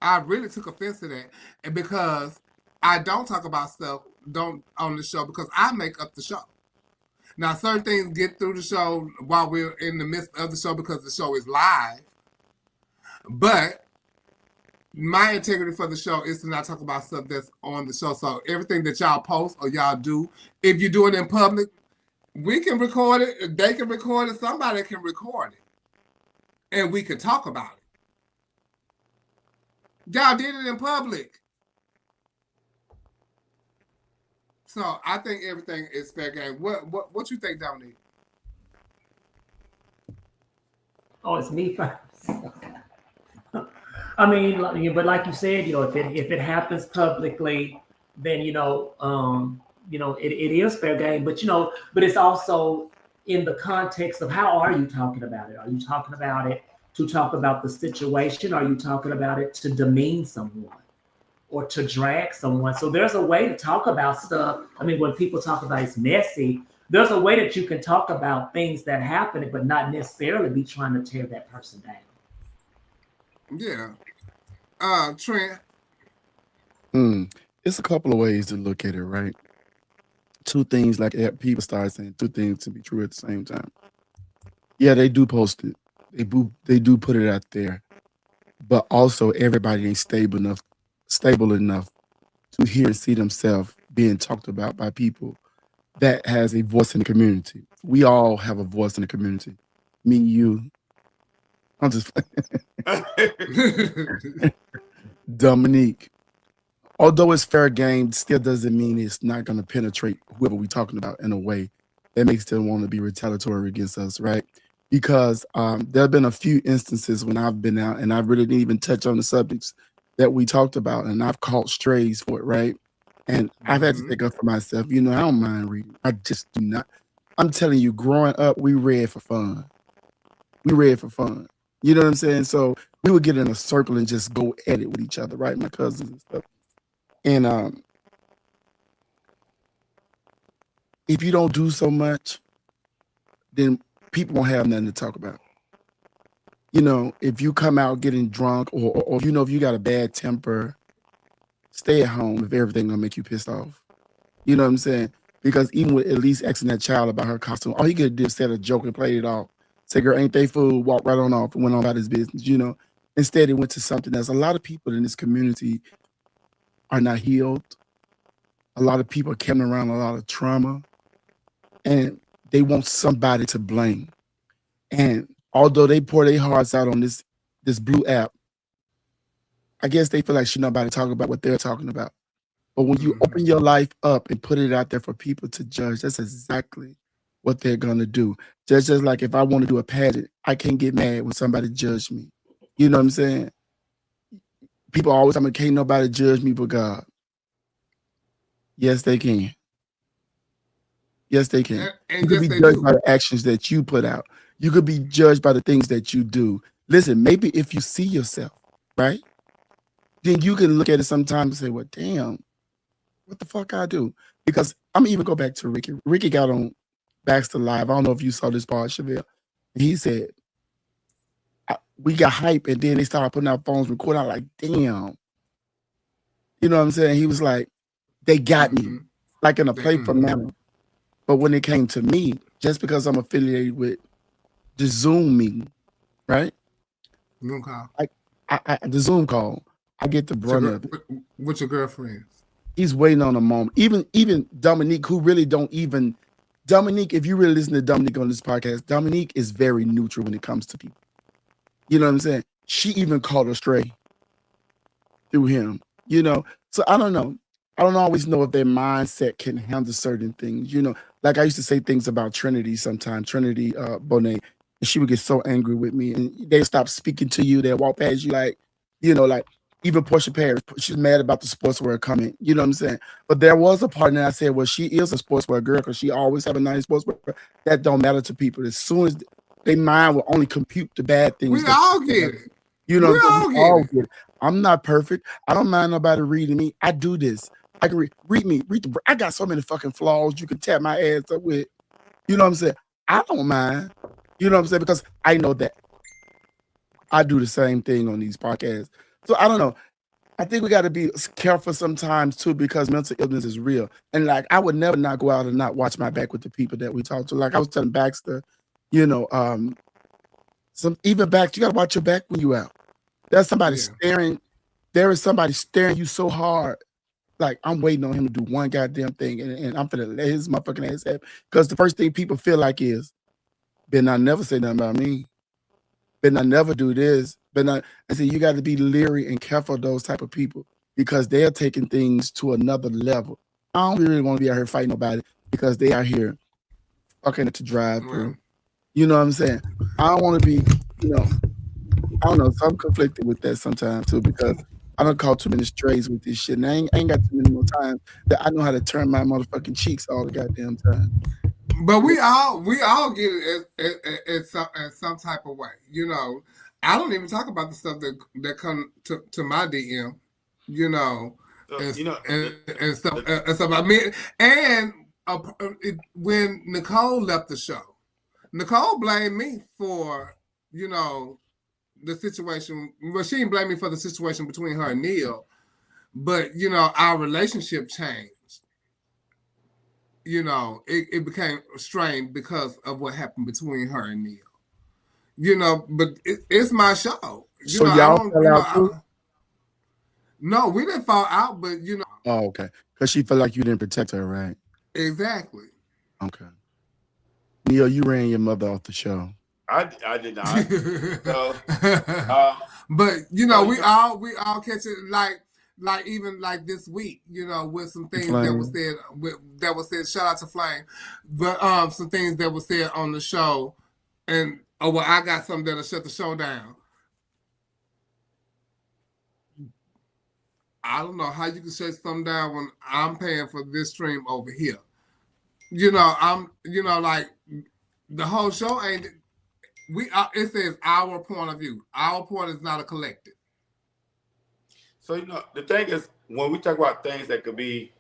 I really took offense to that. And because I don't talk about stuff on the show because I make up the show. Now, certain things get through the show while we're in the midst of the show because the show is live. But my integrity for the show is to not talk about stuff that's on the show. So everything that y'all post or y'all do, if you do it in public, we can record it. They can record it. Somebody can record it. And we can talk about it. Y'all did it in public. So I think everything is fair game. What you think, Dominique? Oh, it's me first. I mean, but like you said, if it happens publicly, then it is fair game. But but it's also in the context of how are you talking about it? Are you talking about it to talk about the situation? Are you talking about it to demean someone or to drag someone? So there's a way to talk about stuff. I mean, when people talk about it's messy, there's a way that you can talk about things that happen, but not necessarily be trying to tear that person down. Yeah. Trent. It's a couple of ways to look at it, right? Two things, like people start saying two things to be true at the same time. Yeah, they do post it. They do put it out there. But also everybody ain't stable enough to hear and see themselves being talked about by people that has a voice in the community. We all have a voice in the community. Me, you. I'm just Dominique. Although it's fair game, still doesn't mean it's not going to penetrate whoever we're talking about in a way that makes them want to be retaliatory against us, right? Because there have been a few instances when I've been out and I really didn't even touch on the subjects that we talked about, and I've caught strays for it, right? And I've had to take up for myself. I don't mind reading. I just do not. I'm telling you, growing up, we read for fun. You know what I'm saying? So we would get in a circle and just go at it with each other, right? My cousins and stuff. And if you don't do so much, then people won't have nothing to talk about. If you come out getting drunk or if you got a bad temper, stay at home if everything gonna make you pissed off. You know what I'm saying? Because even with at least asking that child about her costume, all he could do is set a joke and play it off. Say, girl, ain't they fool? Walk right on off and went on about his business, Instead, it went to something else. A lot of people in this community are not healed. A lot of people are carrying around a lot of trauma, and they want somebody to blame. And although they pour their hearts out on this blue app, I guess they feel like should nobody talk about what they're talking about. But when you open your life up and put it out there for people to judge, that's exactly what they're gonna do. Just like if I want to do a pageant, I can't get mad when somebody judge me. You know what I'm saying? People always tell me, can't nobody judge me but God. Yes, they can. Yes, they can. You could be judged by the actions that you put out. You could be judged by the things that you do. Listen, maybe if you see yourself, right? Then you can look at it sometimes and say, well, damn, what the fuck I do? Because I'm even go back to Ricky. Ricky got on Baxter Live. I don't know if you saw this part, Chevelle. He said, we got hype, and then they started putting out phones, recording. I'm like, damn. You know what I'm saying? He was like, they got me, like in a playful manner. But when it came to me, just because I'm affiliated with the Zoom meeting, right? Zoom call. The Zoom call, I get the brunt of it. With your girlfriends. He's waiting on a moment. Even Dominique, who really don't even... Dominique, if you really listen to Dominique on this podcast, Dominique is very neutral when it comes to people. You know what I'm saying? She even called her stray through him, So I don't know. I don't always know if their mindset can handle certain things, Like I used to say things about Trinity sometimes, Trinity Bonet, and she would get so angry with me, and they'd stop speaking to you. They'd walk past you like even Portia Paris, she's mad about the sportswear coming. You know what I'm saying? But there was a part that I said, well, she is a sportswear girl because she always have a nice sportswear. That don't matter to people. As soon as their mind will only compute the bad things. We all get it. We all get it. I'm not perfect. I don't mind nobody reading me. I do this. I can read me. I got so many fucking flaws you can tap my ass up with. You know what I'm saying? I don't mind. You know what I'm saying? Because I know that I do the same thing on these podcasts. So I don't know. I think we got to be careful sometimes too, because mental illness is real. And like, I would never not go out and not watch my back with the people that we talk to. Like I was telling Baxter, even Baxter, you got to watch your back when you out. There's somebody staring. There is somebody staring you so hard. Like I'm waiting on him to do one goddamn thing, and I'm finna let his motherfucking ass have. Because the first thing people feel like is, better not never say nothing about me. Better not never do this. I say you got to be leery and careful of those type of people because they are taking things to another level. I don't really want to be out here fighting nobody because they are here fucking to drive through. You know what I'm saying? I don't want to be you know, I don't know. So I'm conflicted with that sometimes too because I don't call too many strays with this shit. And I ain't got too many more times that I know how to turn my motherfucking cheeks all the goddamn time. But we all get it in some type of way. You know, I don't even talk about the stuff that come to my DM. You know, and stuff about me. And when Nicole left the show, Nicole blamed me for, you know, the situation. Well, she didn't blame me for the situation between her and Neil, but you know, our relationship changed. You know, it became strained because of what happened between her and Neil. You know, but it's my show. So y'all fell out too? No, we didn't fall out, but you know. Oh, okay. Because she felt like you didn't protect her, right? Exactly. Okay. Neil, you ran your mother off the show. I did not. So, but you know, we all catch it like even like this week, you know, with some things that was said. Shout out to Flame, but some things that were said on the show, and I got something that'll shut the show down. I don't know how you can shut something down when I'm paying for this stream over here. You know, like the whole show ain't. It says our point of view. Our point is not a collective. So, you know, the thing is, when we talk about things that could be,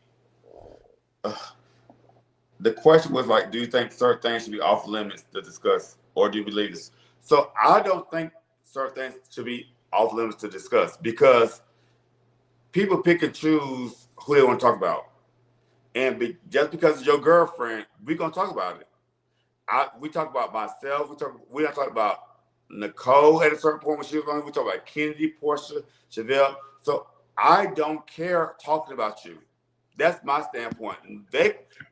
the question was like, do you think certain things should be off limits to discuss, or do you believe this? So I don't think certain things should be off limits to discuss because people pick and choose who they want to talk about. And just because it's your girlfriend, we're going to talk about it. We talk about myself. We don't talk about Nicole at a certain point when she was on. We talk about Kennedy, Portia, Chevelle. So I don't care talking about you. That's my standpoint.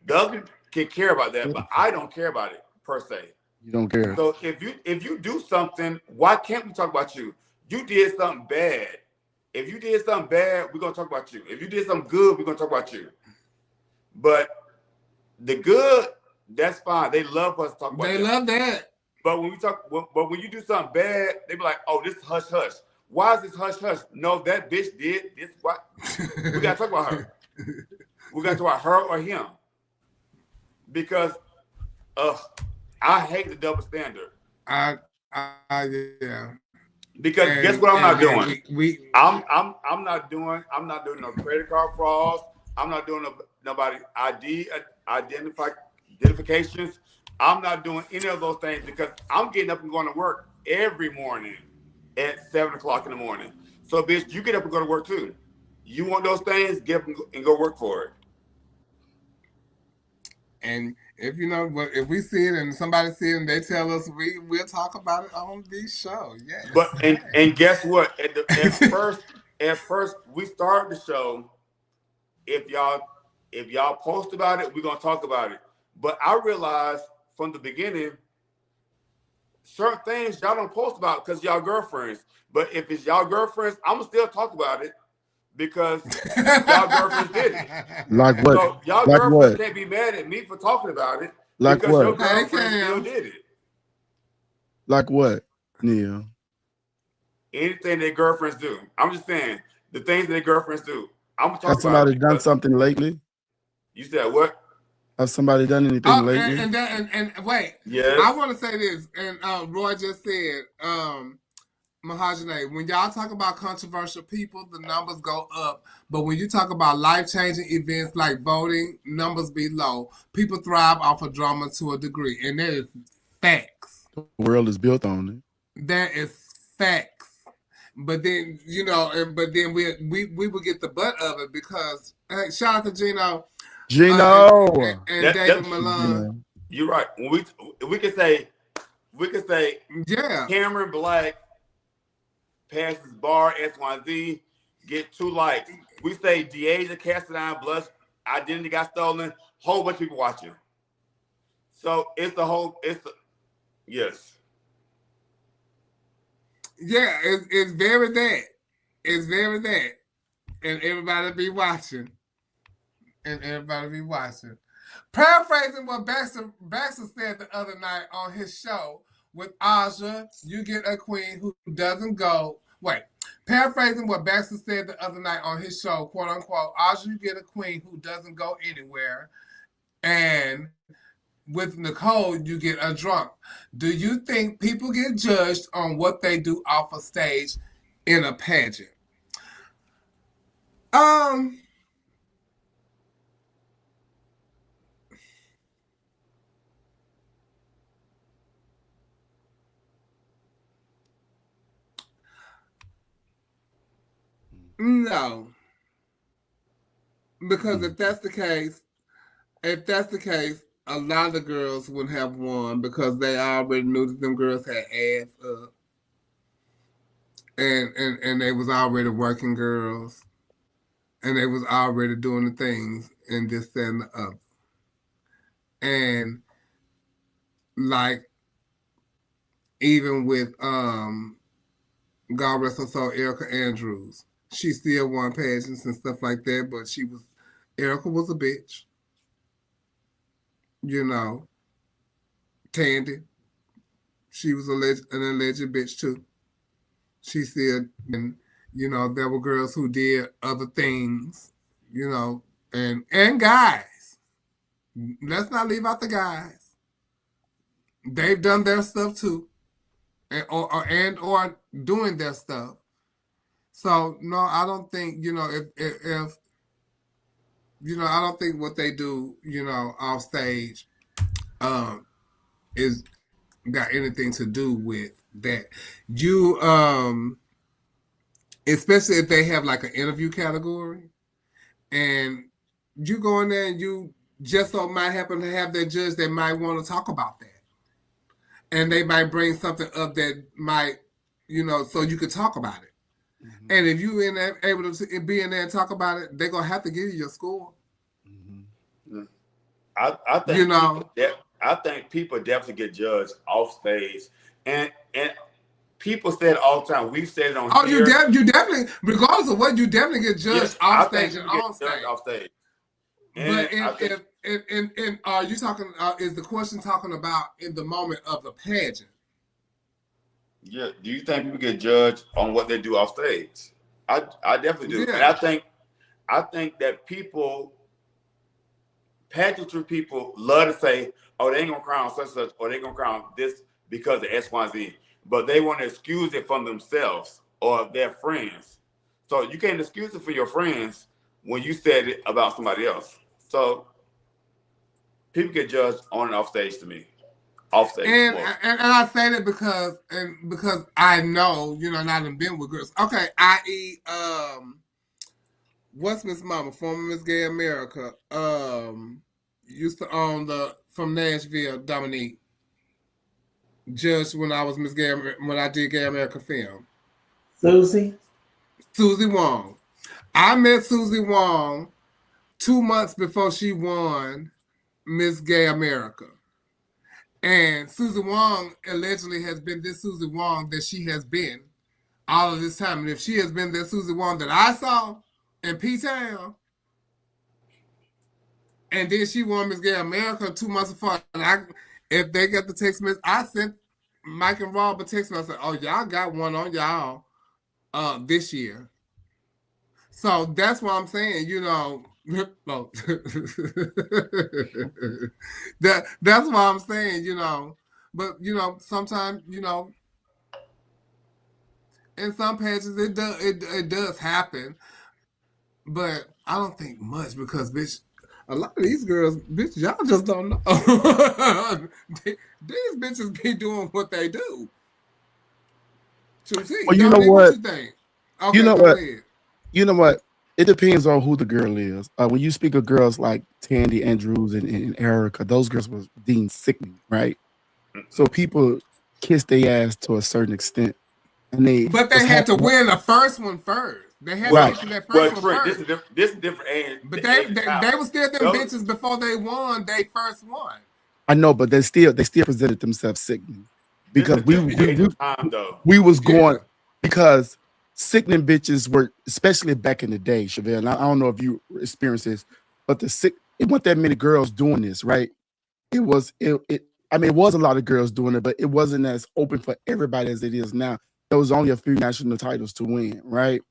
Doug can care about that, but I don't care about it per se. You don't care. So if you do something, why can't we talk about you? You did something bad. If you did something bad, we're gonna talk about you. If you did something good, we're gonna talk about you. But the good, that's fine. They love us to talk about. They love that. But when when you do something bad, they be like, "Oh, this is hush hush." Why is this hush hush? No, that bitch did this. What? We gotta talk about her. We gotta talk about her or him. Because, I hate the double standard. Yeah. Because guess what I'm not doing? I'm not doing no credit card frauds. I'm not doing nobody identifications. I'm not doing any of those things because I'm getting up and going to work every morning at 7 o'clock in the morning. So, bitch, you get up and go to work too. You want those things? Get up and go work for it. And if you know, if we see it and somebody see it and they tell us, we'll talk about it on these shows. Yes. But and guess what? At first we started the show. If y'all post about it, we're gonna talk about it. But I realized from the beginning, certain things y'all don't post about because y'all girlfriends. But if it's y'all girlfriends, I'm gonna still talk about it because y'all girlfriends did it. Like what? So y'all like girlfriends what? can't be mad at me for talking about it Like because what? your girlfriend still did it. Like what, Neil? Anything their girlfriends do. I'm just saying the things that their girlfriends do. I'm talking about. Has somebody done something lately? You said what? Has somebody done anything lately? And wait. Yes. I want to say this, and Roy just said, Mahajane, when y'all talk about controversial people, the numbers go up. But when you talk about life-changing events like voting, numbers be low. People thrive off of drama to a degree, and that is facts. The world is built on it. That is facts. But then, you know, we will get the butt of it because shout out to Gino. And David Milan. You're right. We could say, yeah, Cameron Black passes bar XYZ, get 2 likes. We say Deasia Castellan blush, identity got stolen, whole bunch of people watching. So yes. Yeah, it's very that. It's very that. And everybody be watching. Paraphrasing what Baxter said the other night on his show, with Aja, you get a queen who doesn't go. Wait, paraphrasing what Baxter said the other night on his show, quote unquote, Aja, you get a queen who doesn't go anywhere. And with Nicole, you get a drunk. Do you think people get judged on what they do off a stage in a pageant? No. Because if that's the case, a lot of girls would have won because they already knew that them girls had ass up. And they was already working girls. And they was already doing the things and this, that, and the other. And like even with God rest her soul, Erica Andrews, she still won pageants and stuff like that, but Erica was a bitch. You know, Tandy, she was an alleged bitch too. She still, and you know, there were girls who did other things, you know, and guys. Let's not leave out the guys. They've done their stuff too, or doing their stuff. So no, I don't think, you know, if you know, I don't think what they do, you know, off stage, is got anything to do with that. You, especially if they have like an interview category, and you go in there and you just so might happen to have that judge that might want to talk about that, and they might bring something up that might, you know, so you could talk about it. Mm-hmm. And if you in there able to be in there and talk about it, they're gonna have to give you your score. Mm-hmm. I think, you know, I think people definitely get judged off stage, and people say it all the time. We've said it on. Oh, here. You definitely, regardless of what, you definitely get judged off stage and on stage. Off stage. But if are you talking? Is the question talking about in the moment of the pageant? Yeah. Do you think people get judged on what they do off stage? I definitely do. Yeah. And I think that pageantry people love to say, "Oh, they ain't gonna crown such and such, or they gonna crown this because of X, Y, Z," but they want to excuse it from themselves or their friends. So you can't excuse it for your friends when you said it about somebody else. So people get judged on and off stage to me. Off stage. And I say that because I know, you know, and I've been with girls. Okay, i.e. What's Miss Mama, former Miss Gay America, used to own from Nashville, Dominique. Judged when I was Miss Gay, when I did Gay America Film. Susie Wong. I met Susie Wong 2 months before she won Miss Gay America. And Susie Wong allegedly has been this Susie Wong that she has been all of this time. And if she has been this Susie Wong that I saw in P-Town, and then she won Miss Gay America 2 months before, and if they get the text message, I sent Mike and Rob a text message. Oh, y'all got one on y'all this year. So that's what I'm saying, you know. That's why I'm saying, you know. But you know, sometimes, you know, in some pages it does happen, but I don't think much because, bitch, a lot of these girls, bitch, y'all just don't know. These bitches be doing what they do. Well, you know what? You think? Okay, you know what? Ahead. You know what? It depends on who the girl is. When you speak of girls like Tandy Andrews and Erica, those girls were deemed sickening, right? So people kiss their ass to a certain extent, and but they had to win the first one first. They had to win that first one first. This is different age. But they were still them bitches before they won. They first won. I know, but they still presented themselves sickening because we was going because sickening bitches were, especially back in the day, Chevelle. And I don't know if you experienced this, but it wasn't that many girls doing this, right? It I mean, it was a lot of girls doing it, but it wasn't as open for everybody as it is now. There was only a few national titles to win, right?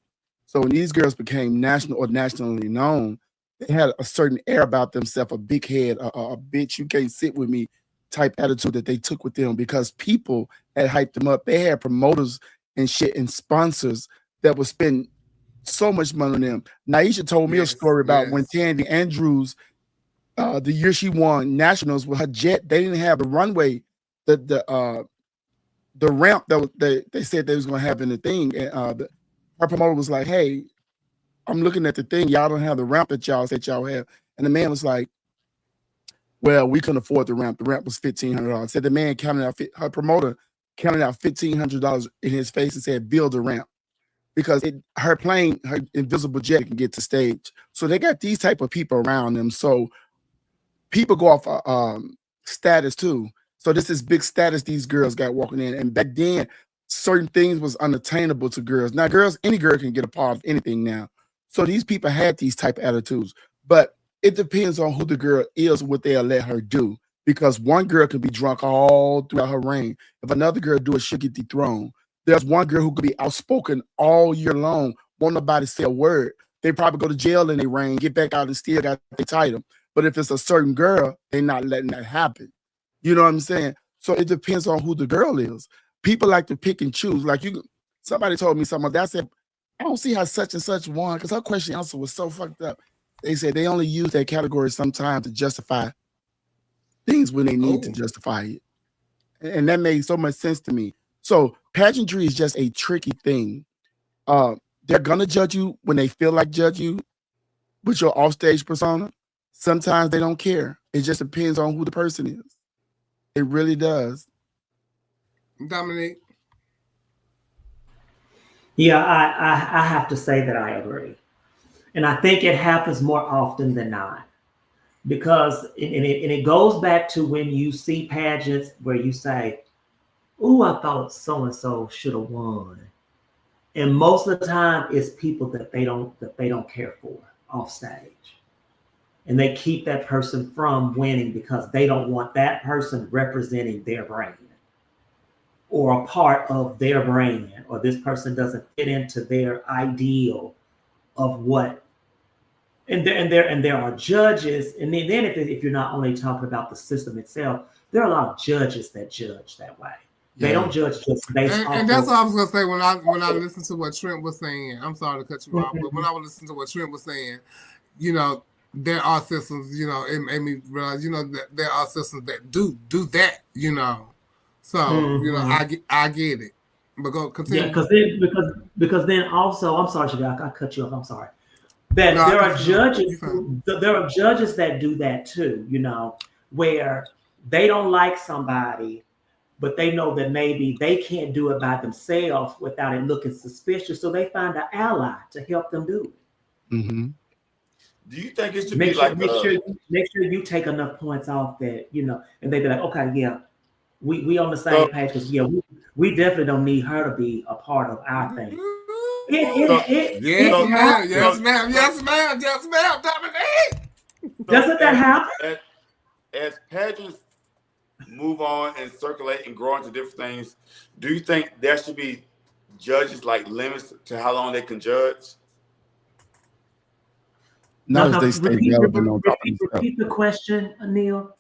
So when these girls became national or nationally known, they had a certain air about themselves, a big head, a bitch, you can't sit with me type attitude that they took with them because people had hyped them up. They had promoters and shit and sponsors that would spend so much money on them. Naisha told me a story about when Tandy Andrews, the year she won nationals with her jet, they didn't have the runway, the ramp that they said they was gonna have in the thing. And her promoter was like, "Hey, I'm looking at the thing. Y'all don't have the ramp that y'all said y'all have." And the man was like, "Well, we couldn't afford the ramp. The ramp was $1,500." Said the man counted out, her promoter counted out $1,500 in his face and said, "Build a ramp." Because her plane, her invisible jet can get to stage. So they got these type of people around them. So people go off status too. So this is big status these girls got walking in. And back then, certain things was unattainable to girls. Now, girls, any girl can get a part of anything now. So these people had these type of attitudes. But it depends on who the girl is, what they'll let her do. Because one girl can be drunk all throughout her reign. If another girl do it, she'll get dethroned. There's one girl who could be outspoken all year long, won't nobody say a word. They probably go to jail in their reign, get back out and still got their title. But if it's a certain girl, they're not letting that happen. You know what I'm saying? So it depends on who the girl is. People like to pick and choose. Like somebody told me something that said, I don't see how such and such won because her question answer was so fucked up. They said they only use that category sometimes to justify things when they need to justify it. And that made so much sense to me. So pageantry is just a tricky thing. They're gonna judge you when they feel like judge you with your offstage persona. Sometimes they don't care. It just depends on who the person is. It really does. Dominique. Yeah, I have to say that I agree. And I think it happens more often than not. Because it goes back to when you see pageants where you say, "Ooh, I thought so-and-so should have won." And most of the time it's people that they don't care for off stage. And they keep that person from winning because they don't want that person representing their brand or a part of their brand, or this person doesn't fit into their ideal of what. And there are judges, and then if you're not only talking about the system itself, there are a lot of judges that judge that way. They don't judge just based off. And that's what I was gonna say when I listened to what Trent was saying. I'm sorry to cut you off, but when I was listening to what Trent was saying, you know, there are systems, you know, it made me realize, you know, that there are systems that do that, you know. So, you know, I get it. But go continue. Yeah, because then also, I'm sorry, Shagak, I cut you off. I'm sorry. That no, there are judges that do that too, you know, where they don't like somebody, but they know that maybe they can't do it by themselves without it looking suspicious. So they find an ally to help them do it. Mm-hmm. Do you think it should make sure you take enough points off that, you know, and they be like, okay, yeah, we on the same page because yeah, we definitely don't need her to be a part of our thing. Yes, ma'am, Dominique. Doesn't that happen? As pageants move on and circulate and grow into different things, do you think there should be judges like limits to how long they can judge? Not as they stay relevant on top of repeat the question, Anil.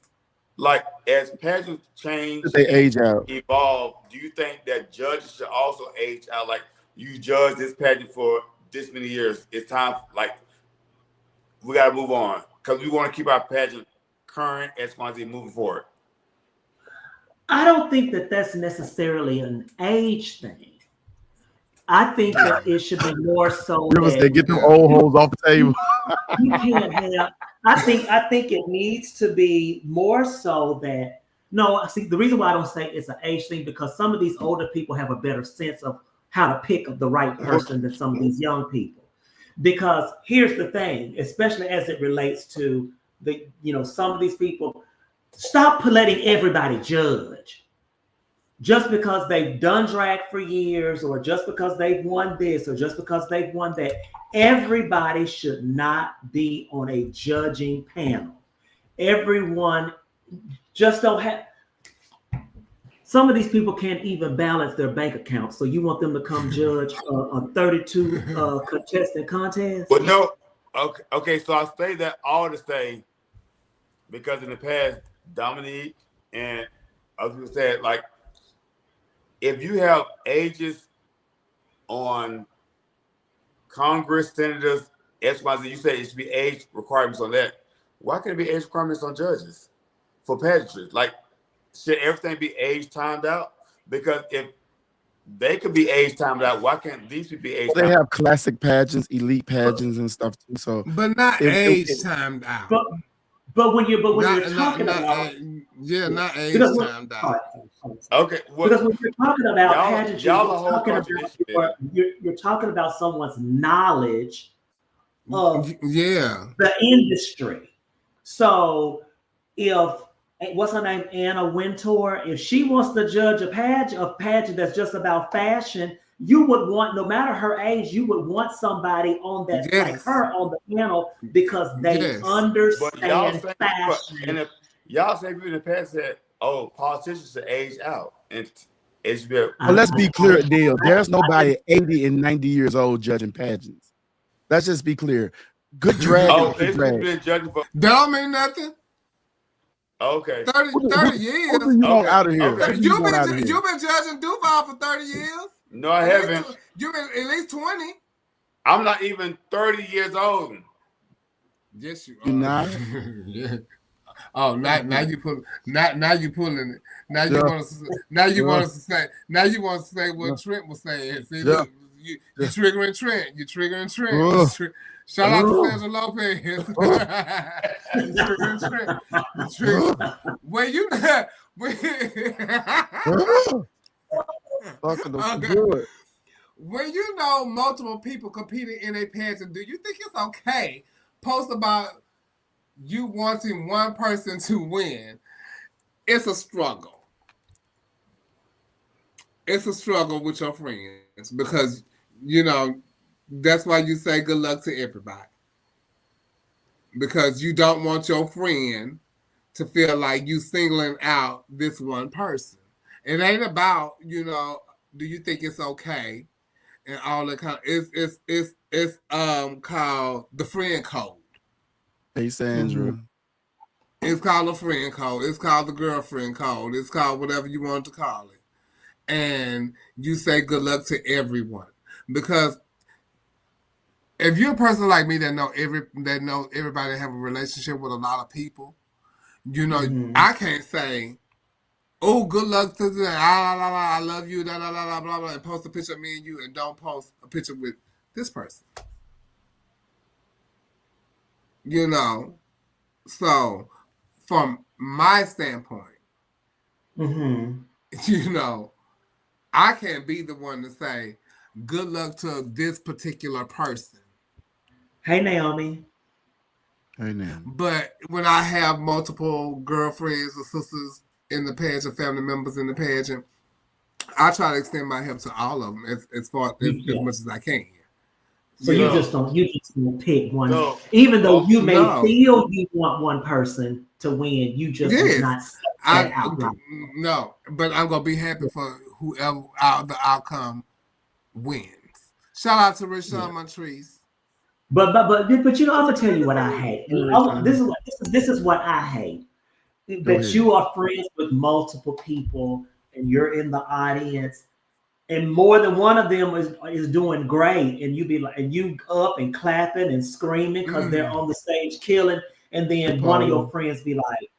Like as pageants change, they age out, evolve. Do you think that judges should also age out? Like you judge this pageant for this many years, it's time. Like we got to move on because we want to keep our pageant current as long as they're moving forward. I don't think that that's necessarily an age thing. I think that it should be more so. They get them old hoes off the table. You can't have. I think it needs to be more so that. No, see, the reason why I don't say it's an age thing because some of these older people have a better sense of how to pick the right person than some of these young people. Because here's the thing, especially as it relates to the, you know, some of these people, stop letting everybody judge. Just because they've done drag for years, or just because they've won this, or just because they've won that, everybody should not be on a judging panel. Everyone just don't have. Some of these people can't even balance their bank account. So you want them to come judge a 32 contestant contest? But no, okay. So I say that all to say, because in the past, Dominique and other people said, like, if you have ages on Congress, senators, XYZ, you say it should be age requirements on that. Why can't it be age requirements on judges for pageantry? Like, should everything be age timed out? Because if they could be age timed out, why can't these people be age Well, timed they out? have classic pageants, elite pageants, and stuff too. So, but not age timed out. But when you're not talking about not age because timed out. Okay, because when you're talking about pageantry, y'all you're talking about someone's knowledge of the industry. So if what's her name, Anna Wintour, if she wants to judge a pageant that's just about fashion, you would want, no matter her age, you would want somebody on that like her on the panel because they understand fashion. Y'all say people in the past said, "Oh, politicians should age out," and it's well, let's be clear, Dale. There's nobody 80 and 90 years old judging pageants. Let's just be clear. Good drag. It's been judging for. That don't mean nothing. Okay. 30 years. What do you want out of here? Okay. You've been judging Duval for 30 years. No, I haven't. You've been at least 20. I'm not even 30 years old. Yes, you are. You're not? Yeah. Oh, now you pulling it. Now you want to say what Trent was saying. See, look, you triggering Trent. You're triggering Trent. Shout out to Sandra Lopez. You triggering Trent. When you when you know multiple people competing in a pageant, do you think it's okay post about you wanting one person to win? It's a struggle. It's a struggle with your friends because, you know, that's why you say good luck to everybody. Because you don't want your friend to feel like you singling out this one person. It ain't about, you know, do you think it's okay? And all that kind of it's called the friend code. Hey Sandra. It's called a friend code. It's called the girlfriend code. It's called whatever you want to call it. And you say good luck to everyone. Because if you're a person like me that know everybody have a relationship with a lot of people, you know, I can't say, oh, good luck to them. I love you, blah, blah, blah, blah, blah, and post a picture of me and you and don't post a picture with this person. You know, so from my standpoint, you know, I can't be the one to say good luck to this particular person. Hey, Naomi. Hey, Naomi. But when I have multiple girlfriends or sisters in the pageant, family members in the pageant, I try to extend my help to all of them as much as I can. So you just don't pick one, even though you may feel you want one person to win. You just will not say that outright. No, but I'm gonna be happy for whoever the outcome wins. Shout out to Rashawn Montrese. But you know, I'm gonna tell you what I hate. This is what I hate. That you are friends with multiple people and you're in the audience, and more than one of them is doing great, and you be like, and you up and clapping and screaming because they're on the stage killing, and then one of your friends be like,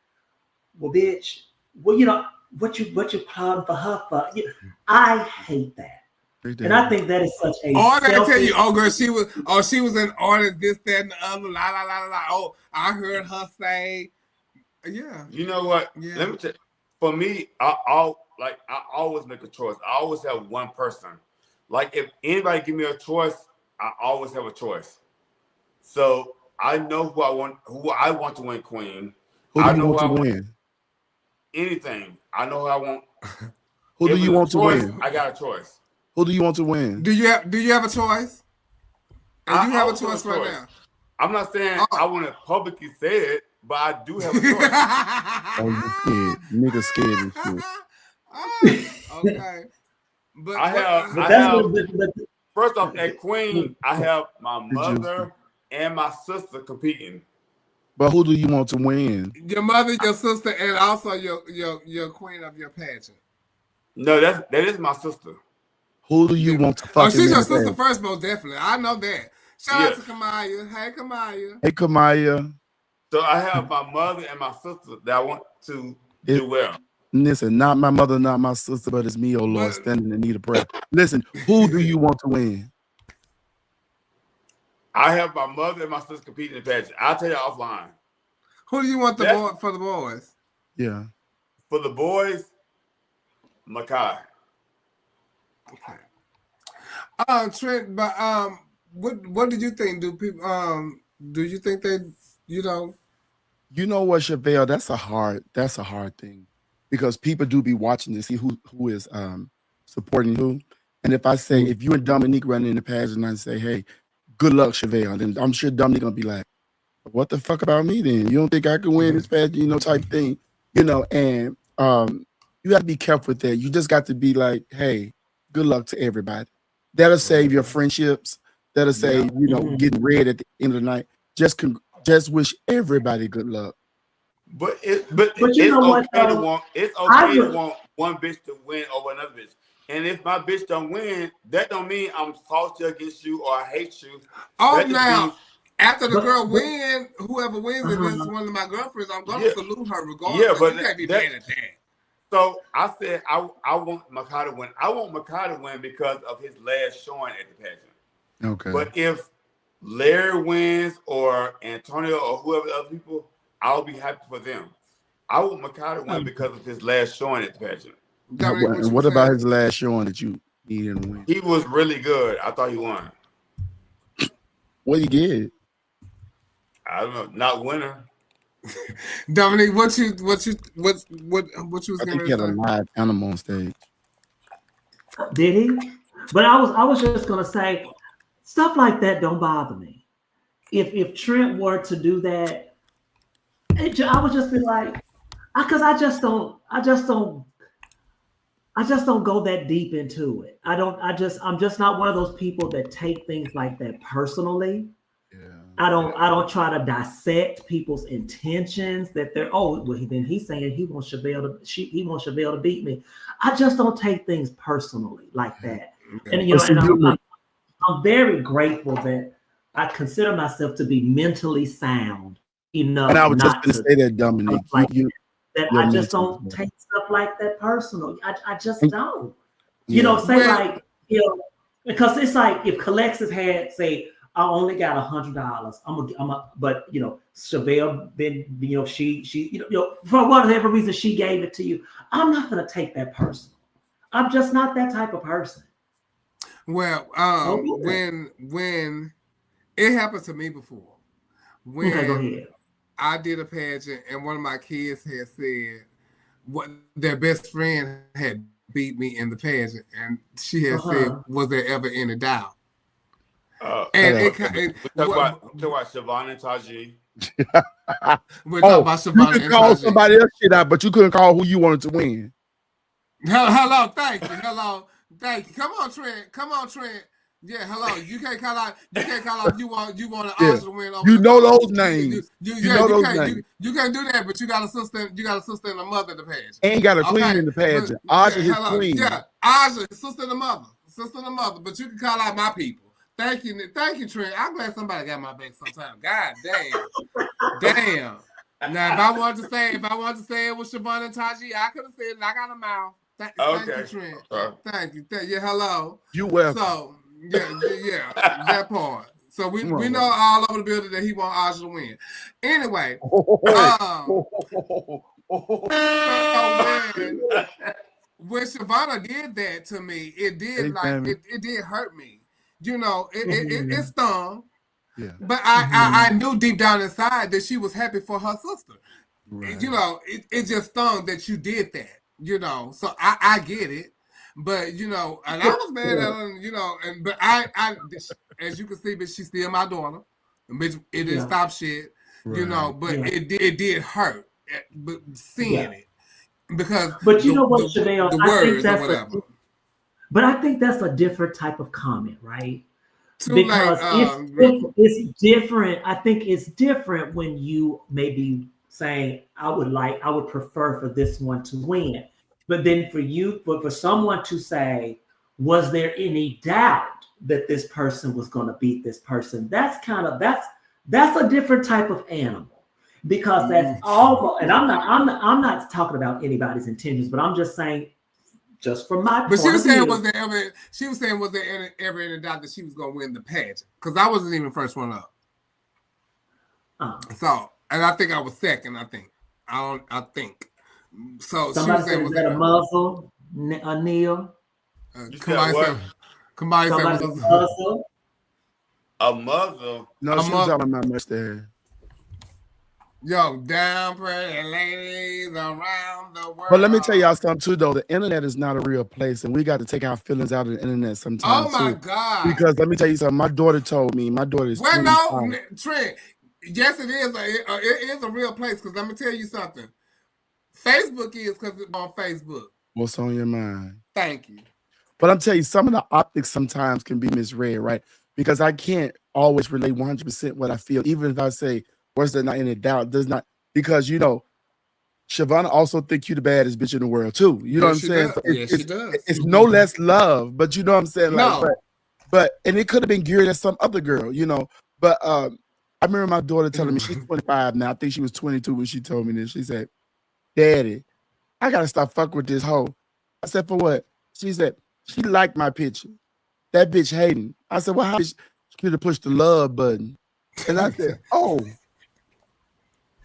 "Well, bitch, well, you know what you applauding for her for?" I hate that. And I think that is such a. Oh, I gotta tell you, oh girl, she was in order, this, that, and the other, la la la la. Oh, I heard her say, yeah. You know what? Yeah. Let me tell you, for me, I always make a choice. I always have one person. Like if anybody give me a choice, I always have a choice. So I know who I want to win Queen. Who do you want to win? Anything. I know who I want. Who do you want to win? I got a choice. Who do you want to win? Do you have a choice? And you have a choice right now. I'm not saying I want to publicly say it, but I do have a choice. Oh, you scared. Nigga scared and shit. Okay. But first off, at Queen, I have my mother and my sister competing. But who do you want to win? Your mother, your sister, and also your queen of your pageant. No, that is my sister. Who do you want to fucking she's your win sister pageant? first, most definitely. I know that. Shout out to Kamaya. Hey, Kamaya. Hey, Kamaya. So I have my mother and my sister that I want to do well. Listen, not my mother, not my sister, but it's me, oh Lord, standing in need of prayer. Listen, who do you want to win? I have my mother and my sister competing in the pageant. I'll tell you offline. Who do you want for the boys? Yeah. For the boys, Makai. Okay. Trent, but what did you think? Do people do you think they You know what, Chevelle? That's a hard thing, because people do be watching to see who is supporting who. And if I say, if you and Dominique running in the pageant and I say, hey, good luck, Chevelle, then I'm sure Dominique gonna be like, what the fuck about me then? You don't think I can win this pageant, type thing, and you have to be careful with that. You just got to be like, hey, good luck to everybody. That'll save your friendships. That'll save, getting red at the end of the night. Just wish everybody good luck. But you it's know okay what, to want one bitch to win over another bitch. And if my bitch don't win, that don't mean I'm salty against you or I hate you. Oh, now after the girl win, whoever wins it is one of my girlfriends. I'm gonna salute her regardless. Yeah, but you can't be mad at that. So I said I want Makai to win. I want Makai to win because of his last showing at the pageant. Okay. But if Larry wins or Antonio or whoever other people, I'll be happy for them. I want Makai to win because of his last showing at the pageant. And what about his last showing that you needed to win? He was really good. I thought he won. What he did? I don't know, not winner. Dominique, what you was I think he had a live animal on stage. Did he? But I was just gonna say, stuff like that don't bother me. If Trent were to do that, I would just be like, because I just don't go that deep into it. I'm just not one of those people that take things like that personally. I don't try to dissect people's intentions that they're then he's saying he wants Chevelle to beat me. I just don't take things personally like that. And I'm very grateful that I consider myself to be mentally sound enough. And I was just going to say that, Dominique. I just don't take stuff like that personal. I just don't. Because it's like if Calexis had say, I only got $100. But Chevelle, then she for whatever reason she gave it to you. I'm not gonna take that personal. I'm just not that type of person. Well, when it happened to me before, when go ahead. I did a pageant and one of my kids had said what their best friend had beat me in the pageant, and she had said, "Was there ever any doubt?" We talk about Siobhan and Taji. We're talking about Siobhan you could and call Taji. somebody else shit out, but you couldn't call who you wanted to win. Hello, thank you. Hello, thank you. Come on, Trent. Yeah, hello. You can't call out. You want to also win. You know those names. You know those names. You can't do that, but you got a sister. You got a sister and a mother in the pageant. And got a queen in the pageant. Aja his queen. Yeah, Aja, sister and a mother. But you can call out my people. Thank you, Trent. I'm glad somebody got my back sometime. God damn. Now, if I wanted to say it was Siobhan and Taji, I could have said it. I got a mouth. Thank you, Trent. Thank you. Yeah, hello. You welcome. So, yeah, that part. So we know all over the building that he want Aja to win. Anyway, when Siobhan did that to me, it did it did hurt me. It stung. Yeah. But I knew deep down inside that she was happy for her sister. Right. It just stung that you did that. So I get it. But and I was mad at her, but I as you can see, but she's still my daughter. Bitch, it didn't stop shit, right. But it did hurt. But seeing it. because. But you know what, Chevelle? The I think words or whatever. But I think that's a different type of comment, right? Too Because like, it's different. I think it's different when you maybe saying, I would prefer for this one to win. But then for someone to say, was there any doubt that this person was going to beat this person? That's a different type of animal, because that's almost. And I'm not talking about anybody's intentions, but I'm just saying, just from my point of view. But she was saying, was there ever any doubt that she was going to win the pageant? Because I wasn't even first one up. So, and I think I was second. I think. So somebody she was saying, was that a muzzle, a Neil? Somebody said muzzle. A muzzle? No, she was talking about mustache. Yo, down pretty ladies around the world. But let me tell y'all something too, though. The internet is not a real place, and we got to take our feelings out of the internet sometimes. Oh my too. God! Because let me tell you something. My daughter told me. My daughter is. Well, no, Trent. Yes, it is. It is a real place. Because let me tell you something. Facebook is because it's on Facebook. What's on your mind? Thank you. But I'm telling you, some of the optics sometimes can be misread, right? Because I can't always relate 100% what I feel, even if I say, was there not any doubt? Does not, because you know, Shavonna also think you the baddest bitch in the world too. You know what I'm saying? So she does. It's no less love, but you know what I'm saying? Like, No. but and it could have been geared at some other girl, you know. But I remember my daughter telling me, she's 25 now. I think she was 22 when she told me this. She said, "Daddy, I gotta stop fucking with this hoe." I said, "For what?" She said, "She liked my picture. That bitch hating." I said, "Well, how she could have pushed the love button?" And I said, "Oh.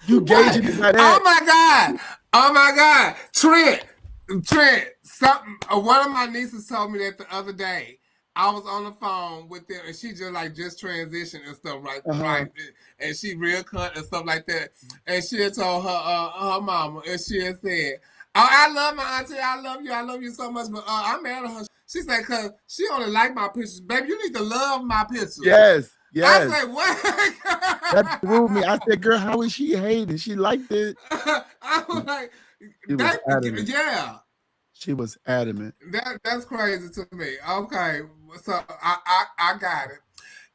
You gauging it by that?" Oh my God. Trent, something. One of my nieces told me that the other day. I was on the phone with them, and she just transitioned and stuff, right? Right, and she real cut and stuff like that. And she had told her mama, and she had said, "Oh, I love my auntie. I love you so much, but I'm mad at her." She said, "Cause she only like my pictures, baby. You need to love my pictures." Yes. I said, "What?" That threw me. I said, "Girl, how is she hating? She liked it." I was like, yeah. She was adamant. That's crazy to me. Okay, so I got it.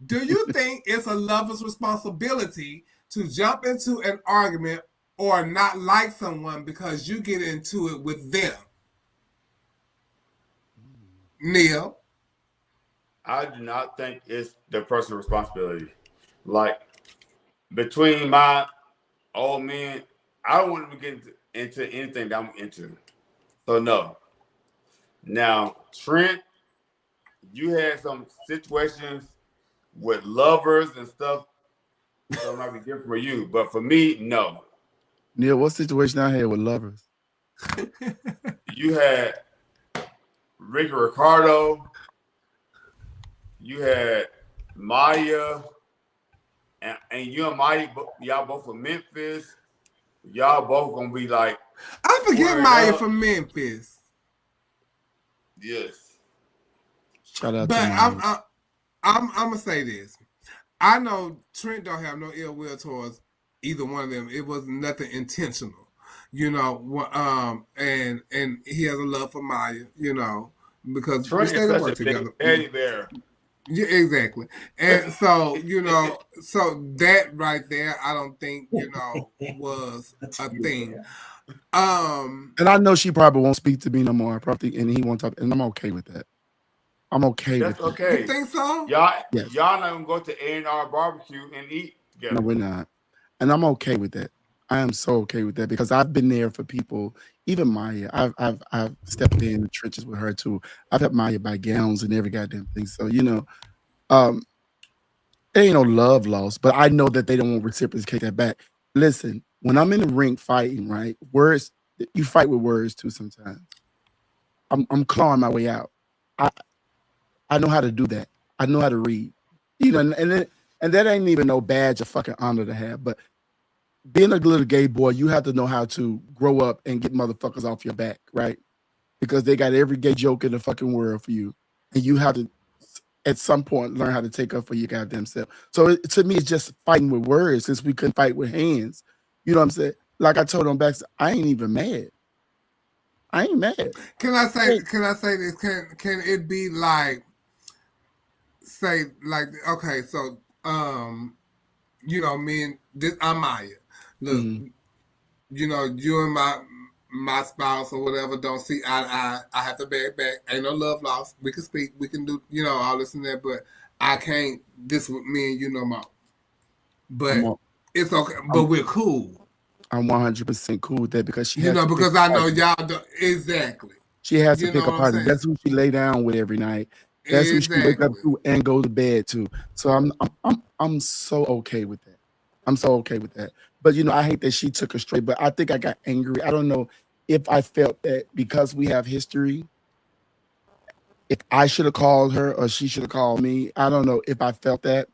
Do you think it's a lover's responsibility to jump into an argument or not like someone because you get into it with them? Neil? I do not think it's the person's responsibility. Like, between my old men, I don't want to get into anything that I'm into. So, no. Now, Trent, you had some situations with lovers and stuff, so it might be different for you. But for me, no. Neil, what situation I had with lovers? You had Ricky Ricardo. You had Maya, and you and Maya, y'all both from Memphis. Y'all both gonna be like. I forget Maya from Memphis. Yes. Shout out but to Maya. I'm gonna say this. I know Trent don't have no ill will towards either one of them. It was nothing intentional, you know. And he has a love for Maya, you know, because Trent we is stay to such work a together. big teddy bear. Yeah, exactly. And so, you know, so that right there, I don't think, you know, was a thing. And I know she probably won't speak to me no more. And he won't talk, and I'm okay with that. I'm okay with That's okay. You think so? Y'all, Yes. y'all not gonna go to A&R barbecue and eat together. No, we're not. And I'm okay with that. I am so okay with that because I've been there for people, even Maya. I've stepped in the trenches with her too. I've helped Maya buy gowns and every goddamn thing. So, you know, there ain't no love lost, but I know that they don't want to reciprocate that back. Listen, when I'm in the ring fighting, right? Words, you fight with words too sometimes. I'm clawing my way out. I know how to do that. I know how to read. You know, and that ain't even no badge of fucking honor to have, but being a little gay boy, you have to know how to grow up and get motherfuckers off your back, right? Because they got every gay joke in the fucking world for you. And you have to, at some point, learn how to take up for your goddamn self. So to me, it's just fighting with words since we couldn't fight with hands. You know what I'm saying? Like I told them back, I ain't even mad. I ain't mad. Can I say this? Can it be like, say, like, okay, so you know, me and this, I'm Maya. Look, you know, you and my spouse or whatever don't see eye to eye. I have to back. Ain't no love lost. We can speak. We can do, you know, all this and that. But I can't. This with me and you no more. But it's okay. But we're cool. I'm 100% cool with that because she, you know, because I know y'all do, exactly. She has to You pick know a what I'm partner. saying? That's who she lay down with every night. That's who she wake up to and go to bed to. So I'm so okay with that. I'm so okay with that. But you know, I hate that she took her straight. But I think I got angry. I don't know if I felt that because we have history, if I should have called her or she should have called me. I don't know if I felt that.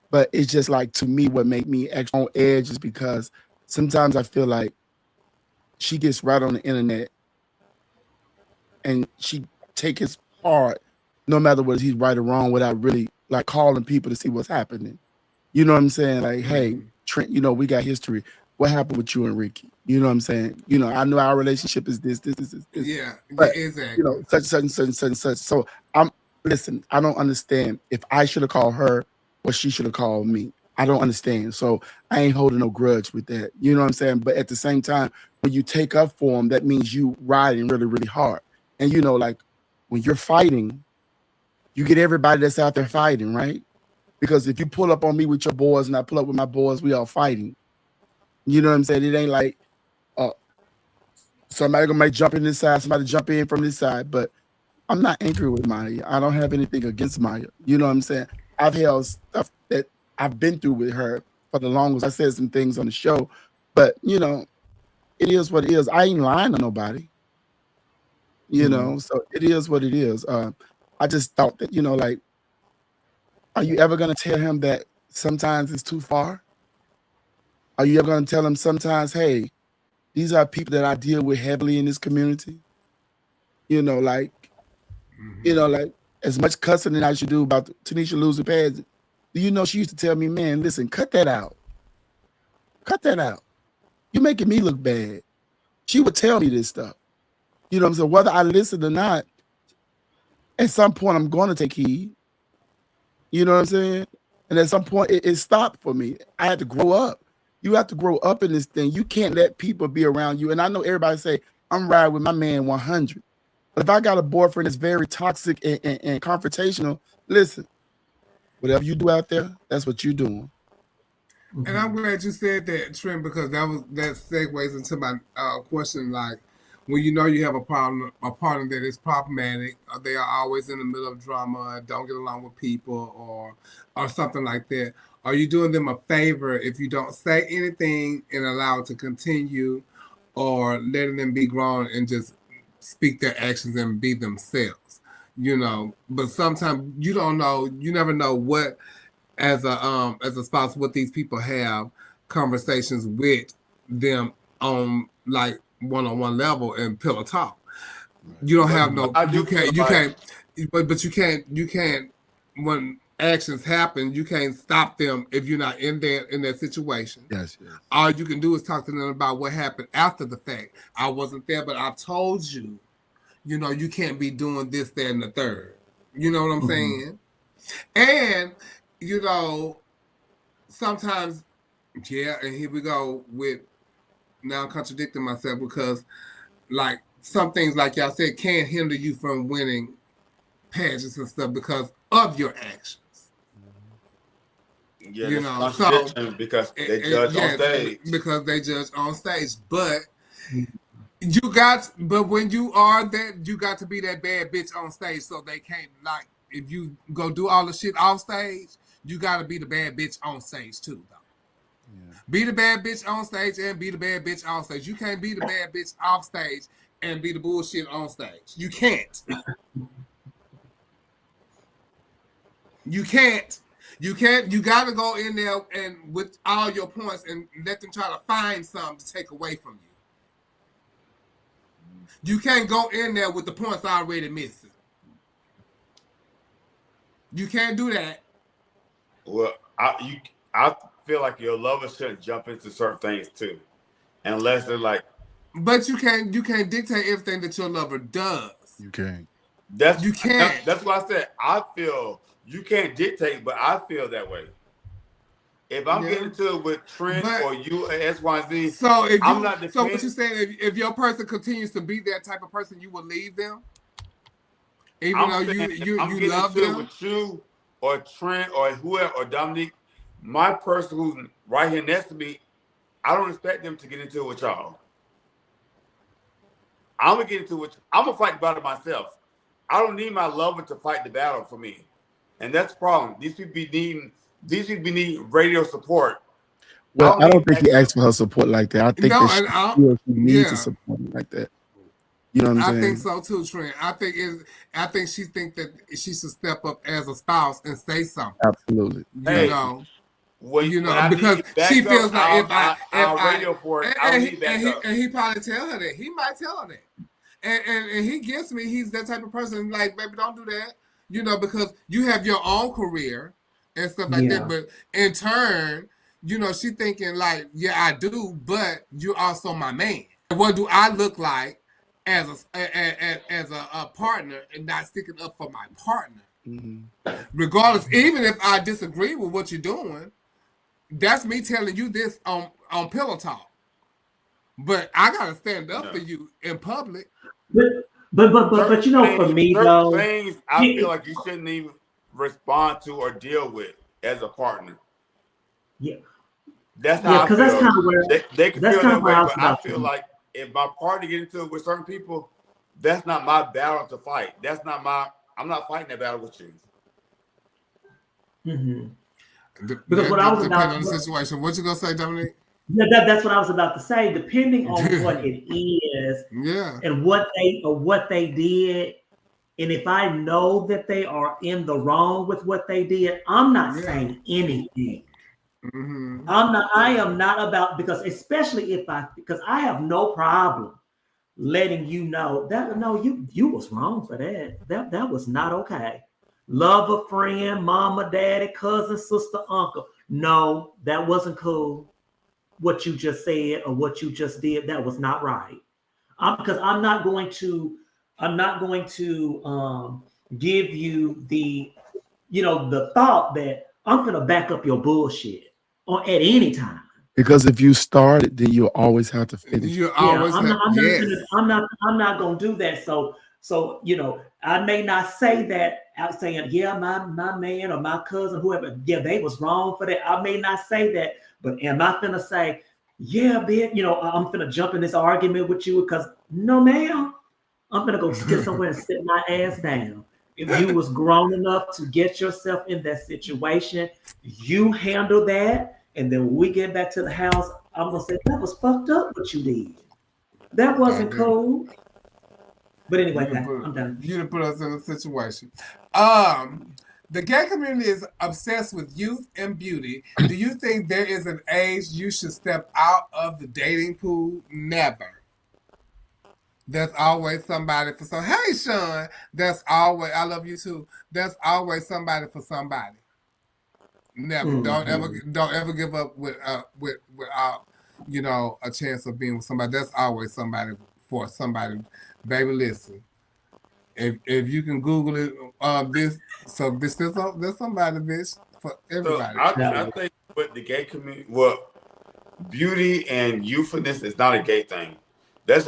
But it's just like, to me, what made me extra on edge is because sometimes I feel like she gets right on the internet and she take his part, no matter whether he's right or wrong, without really like calling people to see what's happening. You know what I'm saying? Like, hey, Trent, you know, we got history. What happened with you and Ricky? You know what I'm saying? You know, I know our relationship is this. Yeah, but, exactly. You know, such. So listen, I don't understand if I should have called her or she should have called me. I don't understand. So I ain't holding no grudge with that. You know what I'm saying? But at the same time, when you take up for them, that means you riding really, really hard. And you know, like when you're fighting, you get everybody that's out there fighting, right? Because if you pull up on me with your boys and I pull up with my boys, we all fighting. You know what I'm saying? It ain't like somebody gonna make jump in this side, somebody jump in from this side. But I'm not angry with Maya. I don't have anything against Maya. You know what I'm saying? I've held stuff that I've been through with her for the longest. I said some things on the show, but you know, it is what it is. I ain't lying to nobody. You know, so it is what it is. I just thought that, you know, like, are you ever gonna tell him that sometimes it's too far? Are you ever gonna tell him sometimes, hey, these are people that I deal with heavily in this community? You know, like, as much cussing that I should do about Tanisha losing pads. Do you know she used to tell me, man, listen, cut that out. Cut that out. You're making me look bad. She would tell me this stuff. You know what I'm saying? Whether I listen or not, at some point I'm going to take heed. You know what I'm saying? And at some point it stopped for me. I had to grow up. You have to grow up in this thing. You can't let people be around you. And I know everybody say, I'm riding with my man 100. But if I got a boyfriend that's very toxic and confrontational, listen, whatever you do out there, that's what you're doing. And I'm glad you said that, Trent, because that segues into my question. Like, when you know you have a partner that is problematic, or they are always in the middle of drama, don't get along with people, or something like that, are you doing them a favor if you don't say anything and allow it to continue, or letting them be grown and just speak their actions and be themselves? You know, but sometimes you don't know. You never know what, as a spouse, what these people have conversations with them on like one-on-one level and pillow talk. You don't have no. You can't. But you can't. When actions happen, you can't stop them if you're not in that situation. Yes. All you can do is talk to them about what happened after the fact. I wasn't there, but I've told you. You know, you can't be doing this, that, and the third. You know what I'm saying? And, you know, sometimes, and here we go with, now I'm contradicting myself because, like, some things, like y'all said, can hinder you from winning pageants and stuff because of your actions. Yeah, you know, so because they judge on stage. Because they judge on stage, but but when you are that, you got to be that bad bitch on stage, so they can't, like, if you go do all the shit off stage, you got to be the bad bitch on stage too, though. Yeah. Be the bad bitch on stage and be the bad bitch off stage. You can't be the bad bitch off stage and be the bullshit on stage. You can't. You can't. You got to go in there and with all your points and let them try to find something to take away from you. You can't go in there with the points already missing. You can't do that. Well, I feel like your lovers shouldn't jump into certain things too, unless they're like But you can't dictate everything that your lover does. You can't. That's you can't. That's what I said. I feel you can't dictate, but I feel that way. If I'm getting into it with Trent or you or XYZ, so if I'm not so what you saying? If your person continues to be that type of person, you will leave them, even though you love them. With you or Trent or whoever or Dominique, my person who's right here next to me, I don't expect them to get into it with y'all. I'm gonna get into it. I'm gonna fight the battle myself. I don't need my lover to fight the battle for me, and that's the problem. These people be needing radio support. Well, I don't think he asked for her support like that. I think that she needs to support him like that. You know what I'm saying? I think so too, Trent. I think she think that she should step up as a spouse and say something. Absolutely. You know. Because she feels like and he probably tell her that. He might tell her that. And he gets me. He's that type of person. Like, baby, don't do that. Because you have your own career and stuff like that. But in turn, she thinking like, yeah, I do, but you're also my man. What do I look like as a partner and not sticking up for my partner? Mm-hmm. Regardless, even if I disagree with what you're doing, that's me telling you this on Pillow Talk. But I gotta stand up for you in public. But for me though, things I feel like you shouldn't even respond to or deal with as a partner. Yeah, that's how. Because that's kind of where they can feel that way. But I feel like if my partner get into it with certain people, that's not my battle to fight. That's not my. I'm not fighting that battle with you. Mm-hmm. Because what I was about on the situation. What you gonna say, Dominique? Yeah, that's what I was about to say. Depending on what it is, and what they did, and if I know that they are in the wrong with what they did, I'm not saying anything. Mm-hmm. I am not about because I have no problem letting you know that you was wrong for that. That was not okay. Love a friend, mama, daddy, cousin, sister, uncle. No, that wasn't cool. What you just said or what you just did, that was not right. Because I'm not going to give you the thought that I'm gonna back up your bullshit at any time. Because if you start it, then you'll always have to finish. I'm not gonna do that. So I may not say that out saying, yeah, my man or my cousin, whoever, yeah, they was wrong for that. I may not say that, but am I finna say, yeah, bitch, I'm finna jump in this argument with you? Because no, ma'am, I'm gonna go sit somewhere and sit my ass down. If you was grown enough to get yourself in that situation, you handle that. And then when we get back to the house, I'm gonna say, that was fucked up what you did. That wasn't cool. But anyway, I'm done. You didn't put us in a situation. The gay community is obsessed with youth and beauty. Do you think there is an age you should step out of the dating pool? Never. There's always somebody for some. Hey, Sean. There's always. I love you too. There's always somebody for somebody. Never. Mm-hmm. Don't ever give up without a chance of being with somebody. There's always somebody for somebody. Baby, listen. If you can Google it, there's somebody, bitch, for everybody. So I think with the gay community, beauty and youthfulness is not a gay thing. That's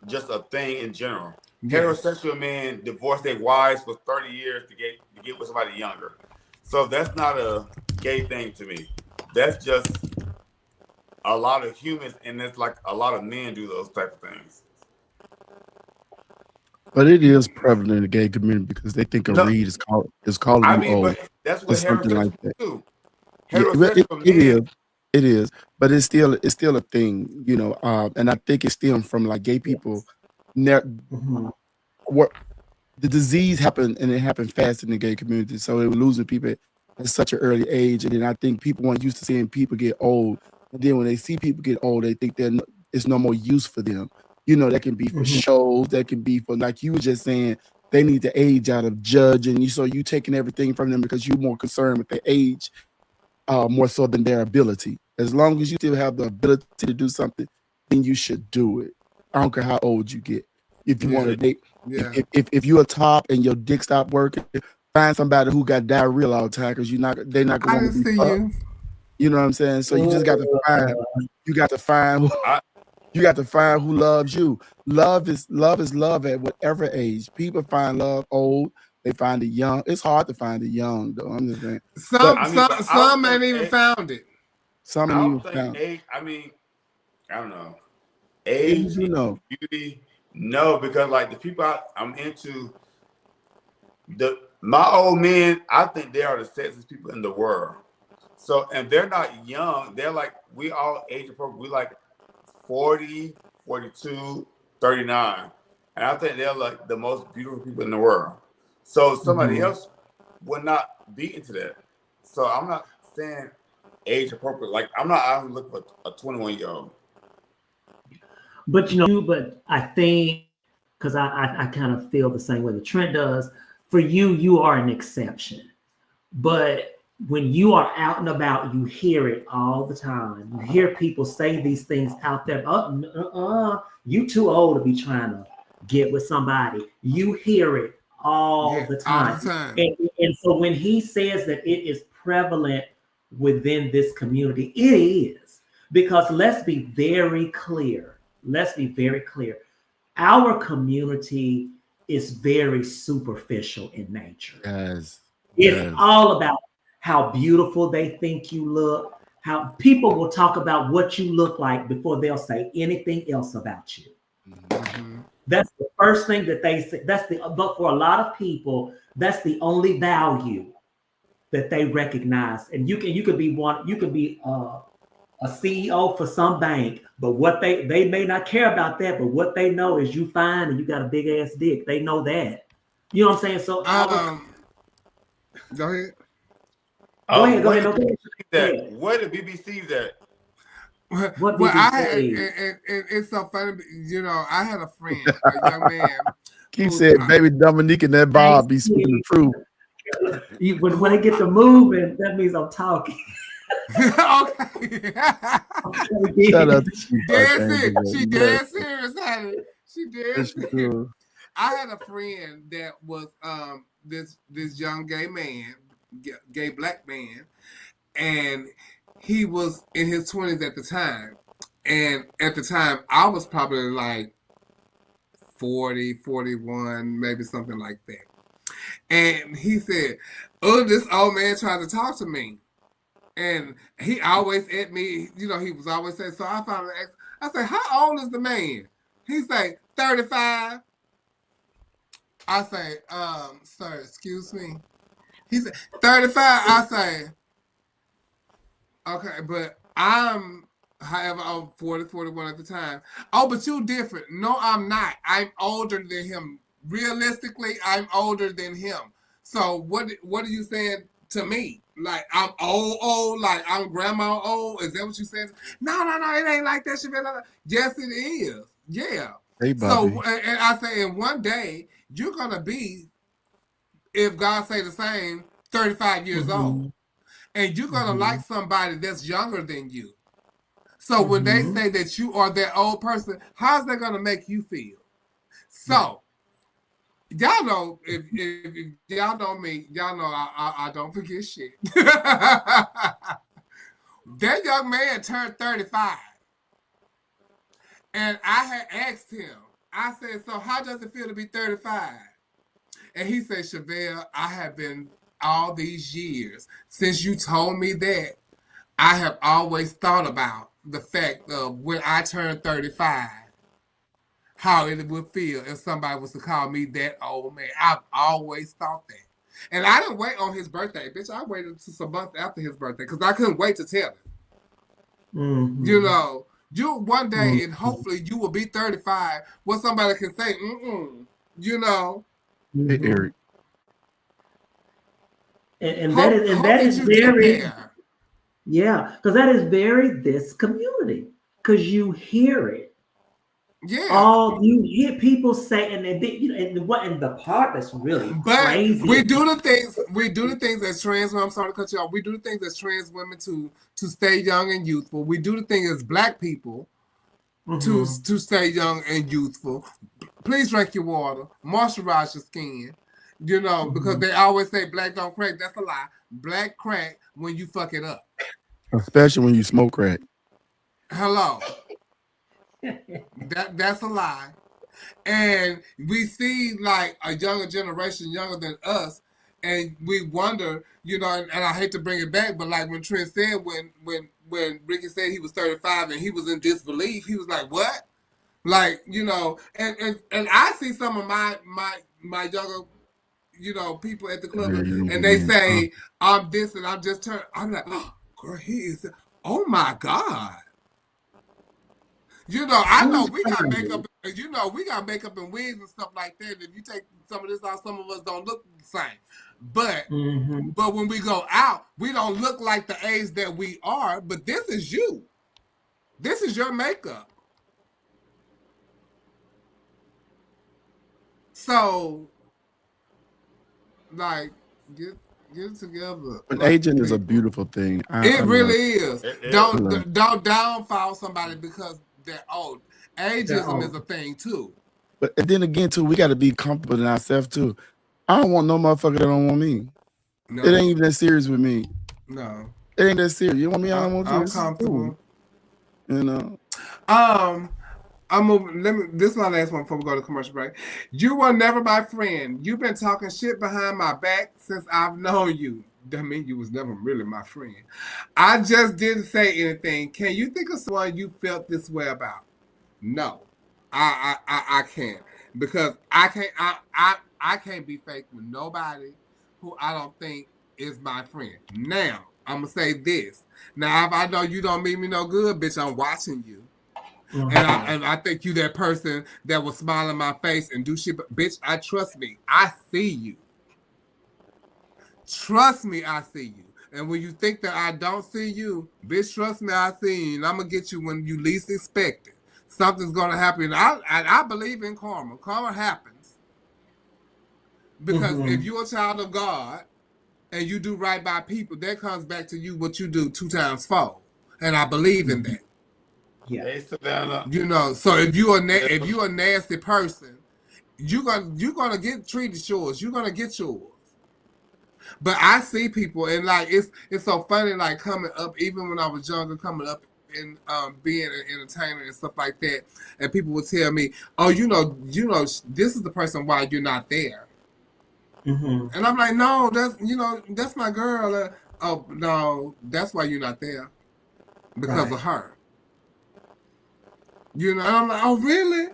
just a thing in general. Yes. Heterosexual men divorce their wives for 30 years to get with somebody younger. So that's not a gay thing to me. That's just a lot of humans, and it's like a lot of men do those type of things. But it is prevalent in the gay community because they think a read is calling them old. But that's what something like that. Do. It is, but it's still a thing, and I think it stems from like gay people. What the disease happened, and it happened fast in the gay community, so they were losing people at such an early age, and then I think people weren't used to seeing people get old, and then when they see people get old, they think there's no more use for them. That can be for shows, that can be for, like you were just saying, they need to age out of judging. So you taking everything from them because you're more concerned with their age, more so than their ability. As long as you still have the ability to do something, then you should do it. I don't care how old you get. If you want to date, Yeah. if you're a top and your dick stop working, find somebody who got diarrhea all the time because they're not I going didn't to see you. You know what I'm saying? So you just got to find. You got to find. You got to find who loves you. Love is love at whatever age. People find love old. They find it young. It's hard to find it young, though. I'm just saying. Some ain't even found it. Some ain't even found it. Age, I mean, I don't know. Age, you know, beauty, no, because like the people I'm into, my old men, I think they are the sexiest people in the world. So, and they're not young. They're like, we all age appropriate. We like 40, 42, 39. And I think they're like the most beautiful people in the world. So somebody else would not be into that. So I'm not saying age appropriate. Like I'm not out looking for a 21-year-old. But but I think because I kind of feel the same way the trend does. For you, you are an exception. But when you are out and about, you hear it all the time. You hear people say these things out there. You too old to be trying to get with somebody. You hear it all the time. And so when he says that it is prevalent within this community, it is. Because let's be very clear. Our community is very superficial in nature. It's all about how beautiful they think you look, how people will talk about what you look like before they'll say anything else about you. That's the first thing that they say. But for a lot of people, that's the only value that they recognize. And you could be a CEO for some bank, but what they may not care about that, but what they know is you fine and you got a big ass dick. They know that. You know what I'm saying? So go ahead. Go ahead. Where the BBC's at? What well, it's so funny. I had a friend, a young man. Keep saying, baby Dominique and that Bob be speaking the truth. When they get to moving, that means I'm talking. Okay. Shout out to She dead serious, honey. She dead serious. I had a friend that was this young gay black man, and he was in his 20s at the time. And at the time, I was probably like 40, 41, maybe something like that. And he said, "Oh, this old man tried to talk to me." And he always at me, he was always saying, so I finally asked, I said, how old is the man? He say, 35. I say, sir, excuse me. He said, 35. I say, okay, but I'm 40, 41 at the time. Oh, but you different. No, I'm not. I'm older than him. Realistically, I'm older than him. So what are you saying to me? Like I'm old, like I'm grandma old? Is that what you said? No, it ain't like that. Yes, it is. Yeah. Hey, Bobby. So, and I say, and one day you're gonna be, if God say the same, 35 years old, and you're gonna like somebody that's younger than you. So when they say that you are that old person, how's that gonna make you feel? So. Y'all know, if y'all know me, y'all know I don't forget shit. That young man turned 35. And I had asked him, I said, so how does it feel to be 35? And he said, Chevelle, I have been all these years, since you told me that, I have always thought about the fact of when I turned 35. How it would feel if somebody was to call me that old man. I've always thought that. And I didn't wait on his birthday, bitch. I waited until some months after his birthday because I couldn't wait to tell him. You one day, and hopefully you will be 35, where somebody can say, Hey, Eric. And that is very, because that is very this community, because you hear it. Yeah. You hear people say, and the part that's really crazy. We do the things as trans women. I'm sorry to cut you off. We do the things as trans women to stay young and youthful. We do the thing as black people to stay young and youthful. Please drink your water, moisturize your skin. You know, because they always say black don't crack. That's a lie. Black crack when you fuck it up. Especially when you smoke crack. Hello. That's a lie. And we see like a younger generation, younger than us, and we wonder, you know, and I hate to bring it back, but like when Trent said when Ricky said he was 35 and he was in disbelief, he was like, what? Like, you know, and I see some of my younger, you know, people at the club, and they say, I'm this and I'm just turned. I'm like, oh, girl, he is, oh my God. You know, I know we got makeup, you know, we got makeup and wigs and stuff like that. If you take some of this out, some of us don't look the same. But but when we go out, we don't look like the age that we are, but this is you. This is your makeup. So, like, get it together. But aging is a beautiful thing. It really is. Don't downfall somebody because they're old. Ageism is a thing too. But then again, too, we got to be comfortable in ourselves too. I don't want no motherfucker that don't want me. No. It ain't even that serious with me. No, it ain't that serious. You want me? I don't want you. I'm comfortable. You know. I'm moving. This is my last one before we go to commercial break. You were never my friend. You've been talking shit behind my back since I've known you. That means you was never really my friend. I just didn't say anything. Can you think of someone you felt this way about? No, I can't, because I can't be fake with nobody who I don't think is my friend. Now I'm gonna say this. Now if I know you don't mean me no good, bitch, I'm watching you. And I think you that person that will smile in my face and do shit. But bitch, trust me. I see you. Trust me, I see you. And when you think that I don't see you, bitch, trust me, I see you. And I'm going to get you when you least expect it. Something's going to happen. I believe in karma. Karma happens. Because if you're a child of God and you do right by people, that comes back to you what you do 2 times 4. And I believe in that. Yeah. You know, so if you a nasty person, you're gonna get treated yours. You're gonna get yours. But I see people, and like it's so funny, like coming up, even when I was younger, coming up and being an entertainer and stuff like that, and people would tell me, "Oh, you know, this is the person why you're not there." And I'm like, "No, that's my girl." Oh no, that's why you're not there, because of her. You know, and I'm like, oh really?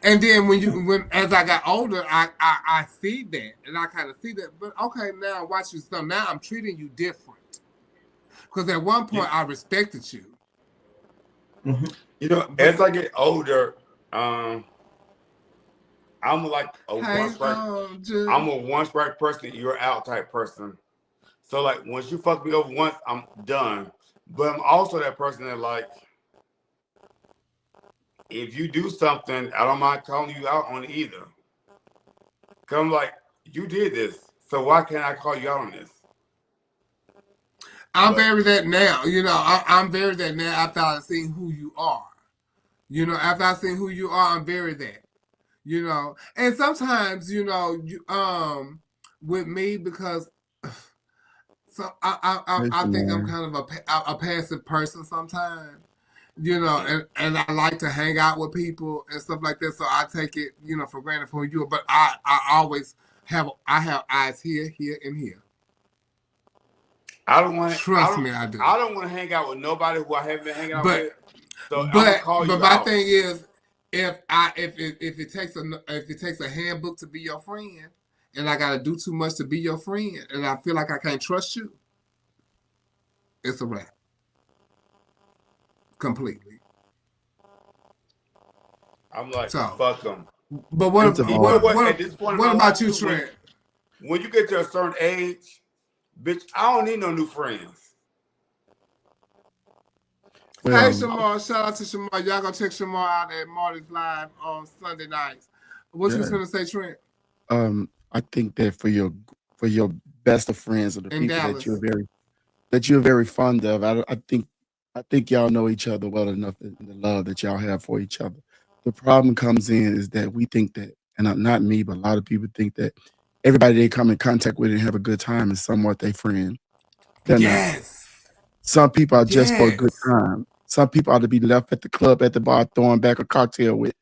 And then when as I got older, I see that, and I kind of see that. But okay, now watch you. So now I'm treating you different, because at one point I respected you. You know, as I get older, I'm like a I'm a one strike person. You're out type person. So like once you fuck me over once, I'm done. But I'm also that person that like, if you do something, I don't mind calling you out on it either. Cause I'm like, you did this, so why can't I call you out on this? I'm very that now. You know, I'm very that now after I've seen who you are. You know, after I've seen who you are, I'm very that. You know, and sometimes, you know, with me, because so I think I'm kind of a passive person sometimes. You know, and I like to hang out with people and stuff like that. So I take it, you know, for granted for you. But I always have eyes here, and here. I don't want trust me. I do. I don't want to hang out with nobody who I haven't been hanging out with. So but my out. thing is, if it takes a handbook to be your friend, and I gotta do too much to be your friend, and I feel like I can't trust you, it's a wrap. Completely. I'm like, fuck them. But what about you, Trent? When you get to a certain age, bitch, I don't need no new friends. Hey, Shamar, shout out to Shamar. Y'all gonna check Shamar out at Marty's Live on Sunday nights. What you gonna say, Trent? I think that for your best of friends or the in people Dallas. that you're very fond of, I think I think y'all know each other well enough in the love that y'all have for each other. The problem comes in is that we think that, and not me, but a lot of people think that everybody they come in contact with and have a good time is somewhat their friend. They're not. Some people are just for a good time. Some people ought to be left at the club, at the bar, throwing back a cocktail with.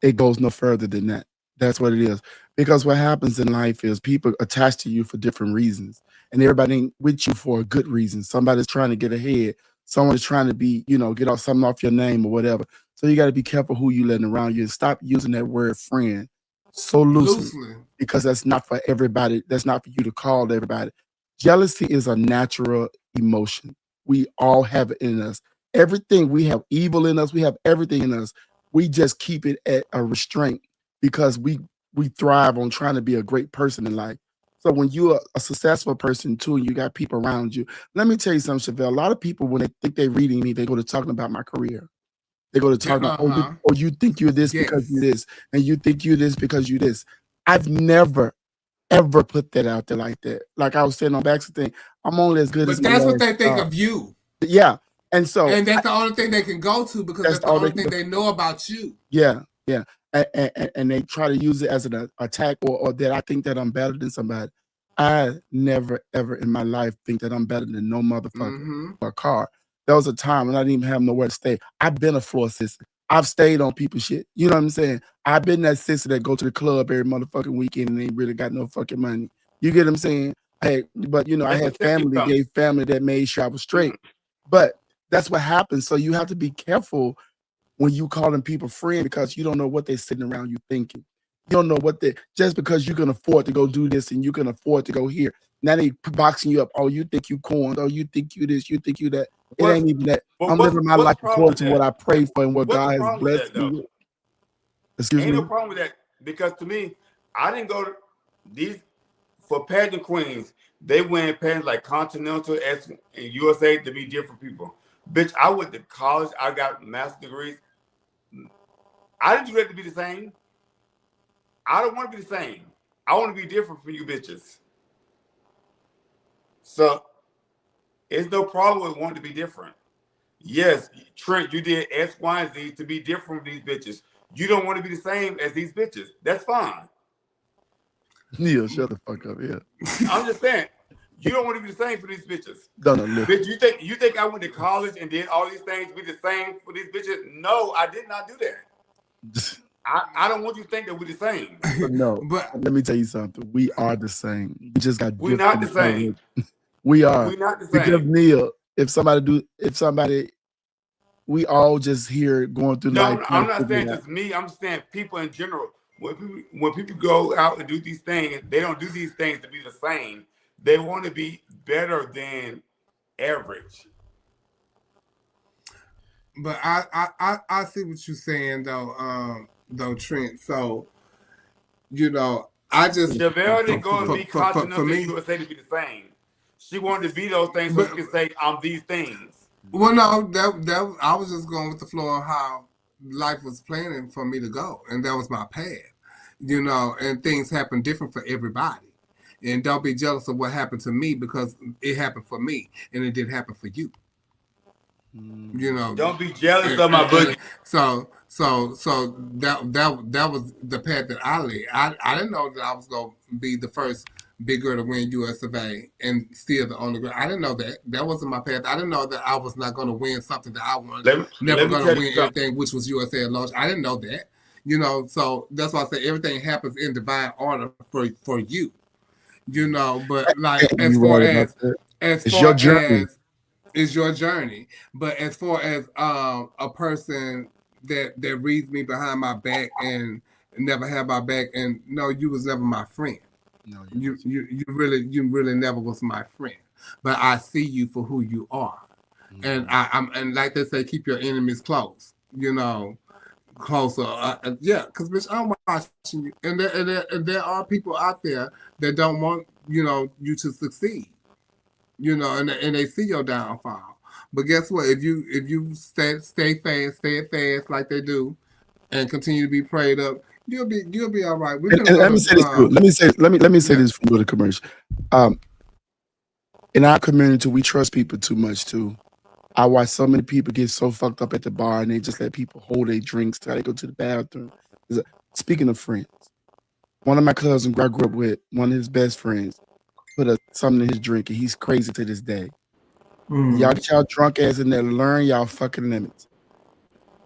It goes no further than that. That's what it is. Because what happens in life is people attach to you for different reasons. And everybody ain't with you for a good reason. Somebody's trying to get ahead. Someone's trying to be, get off something off your name or whatever. So you got to be careful who you letting around you and stop using that word friend so loosely. Because that's not for everybody. That's not for you to call everybody. Jealousy is a natural emotion. We all have it in us. Everything, we have evil in us. We have everything in us. We just keep it at a restraint because we thrive on trying to be a great person in life. So when you're a successful person too, and you got people around you, let me tell you something, Chevelle. A lot of people, when they think they're reading me, they go to talking about my career. They go to talking about, oh, you think you're this because you're this, and you think you're this because you're this. I've never, ever put that out there like that. Like I was saying on Baxter thing, I'm only as good as my But that's what last they think job. of you. Yeah. And that's the only thing they can go to because that's the only thing they know about you. Yeah. And they try to use it as an attack or that I think that I'm better than somebody. I never, ever in my life think that I'm better than no motherfucker or car. There was a time when I didn't even have nowhere to stay. I've been a floor sister. I've stayed on people's shit. You know what I'm saying? I've been that sister that go to the club every motherfucking weekend and ain't really got no fucking money. You get what I'm saying? But I had family, gave family that made sure I was straight. But that's what happens. So you have to be careful when you calling people friend because you don't know what they're sitting around you thinking. You don't know what just because you can afford to go do this and you can afford to go here. Now they boxing you up. Oh, you think you corn. Oh, you think you this. You think you that. It ain't even that. I'm living my life according to what I pray for and what God has blessed me with. Excuse me? Ain't no problem with that because to me, I didn't go to these for pageant queens. They win pageants like Continental, and USA to be different people. Bitch, I went to college. I got master's degrees. I didn't do that to be the same. I don't want to be the same. I want to be different from you bitches. So it's no problem with wanting to be different. Yes, Trent, you did X, Y, and Z to be different from these bitches. You don't want to be the same as these bitches. That's fine. Neil, shut the fuck up here. I'm just saying, you don't want to be the same for these bitches. No, listen. Bitch, you think I went to college and did all these things be the same for these bitches? No, I did not do that. I don't want you to think that we're the same. No, but let me tell you something. We are the same. We just got. We're not the same. We are. We're not the Because same. Neil, we all just here going through life. No, I'm not saying just me. I'm saying people in general. When people go out and do these things, they don't do these things to be the same. They want to be better than average. But I see what you're saying though, Trent. So, I just Chevelle didn't go and be Continental USA to be the same. She wanted to be those things so she could say, I'm these things. Well, no, that I was just going with the flow of how life was planning for me to go, and that was my path, and things happen different for everybody. And don't be jealous of what happened to me because it happened for me and it didn't happen for you. Don't be jealous of my boogie. So that was the path that I led. I didn't know that I was gonna be the first big girl to win US of A and still the only girl. I didn't know that. That wasn't my path. I didn't know that I was not gonna win something that I wanted. Never gonna win everything, which was USA at launch. I didn't know that. So that's why I say everything happens in divine order for you. But like as far as it's your journey. It's your journey. But as far as a person that reads me behind my back and never have my back, and no, you was never my friend. No, you really never was my friend. But I see you for who you are, and and like they say, keep your enemies close. Closer. Because bitch, I'm watching you, and there are people out there that don't want you to succeed. And they see your downfall. But guess what? If you stay fast like they do, and continue to be prayed up, you'll be all right. Let me say this. Let me say this for the commercial. In our community, we trust people too much too. I watch so many people get so fucked up at the bar and they just let people hold their drinks till they go to the bathroom. Speaking of friends, one of my cousins I grew up with, one of his best friends, put something in his drink and he's crazy to this day. Y'all get y'all drunk ass in there, learn y'all fucking limits.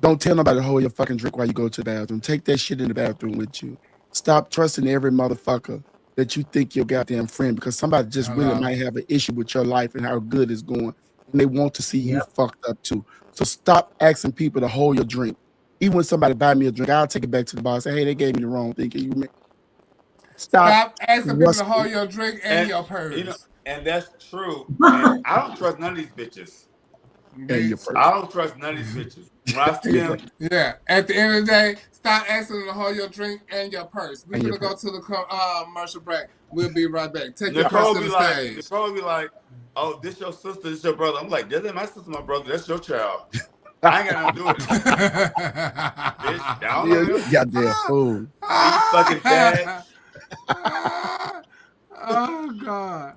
Don't tell nobody to hold your fucking drink while you go to the bathroom. Take that shit in the bathroom with you. Stop trusting every motherfucker that you think your goddamn friend, because somebody just really might have an issue with your life and how good it's going, and they want to see you fucked up too. So stop asking people to hold your drink. Even when somebody buy me a drink, I'll take it back to the bar and say, hey, they gave me the wrong thing. Can you Stop asking people to hold your drink and your purse. You know, and that's true. And I don't trust none of these bitches. I don't trust none of these bitches. When I see them, at the end of the day, stop asking them to hold your drink and your purse. We're going to go to the commercial break. We'll be right back. Take your purse to the stage. Nicole be like, oh, this your sister, this your brother. I'm like, this ain't my sister, my brother. That's your child. I ain't got nothing to do with it. Bitch, y'all know you goddamn fool. You fucking fag. Oh, God.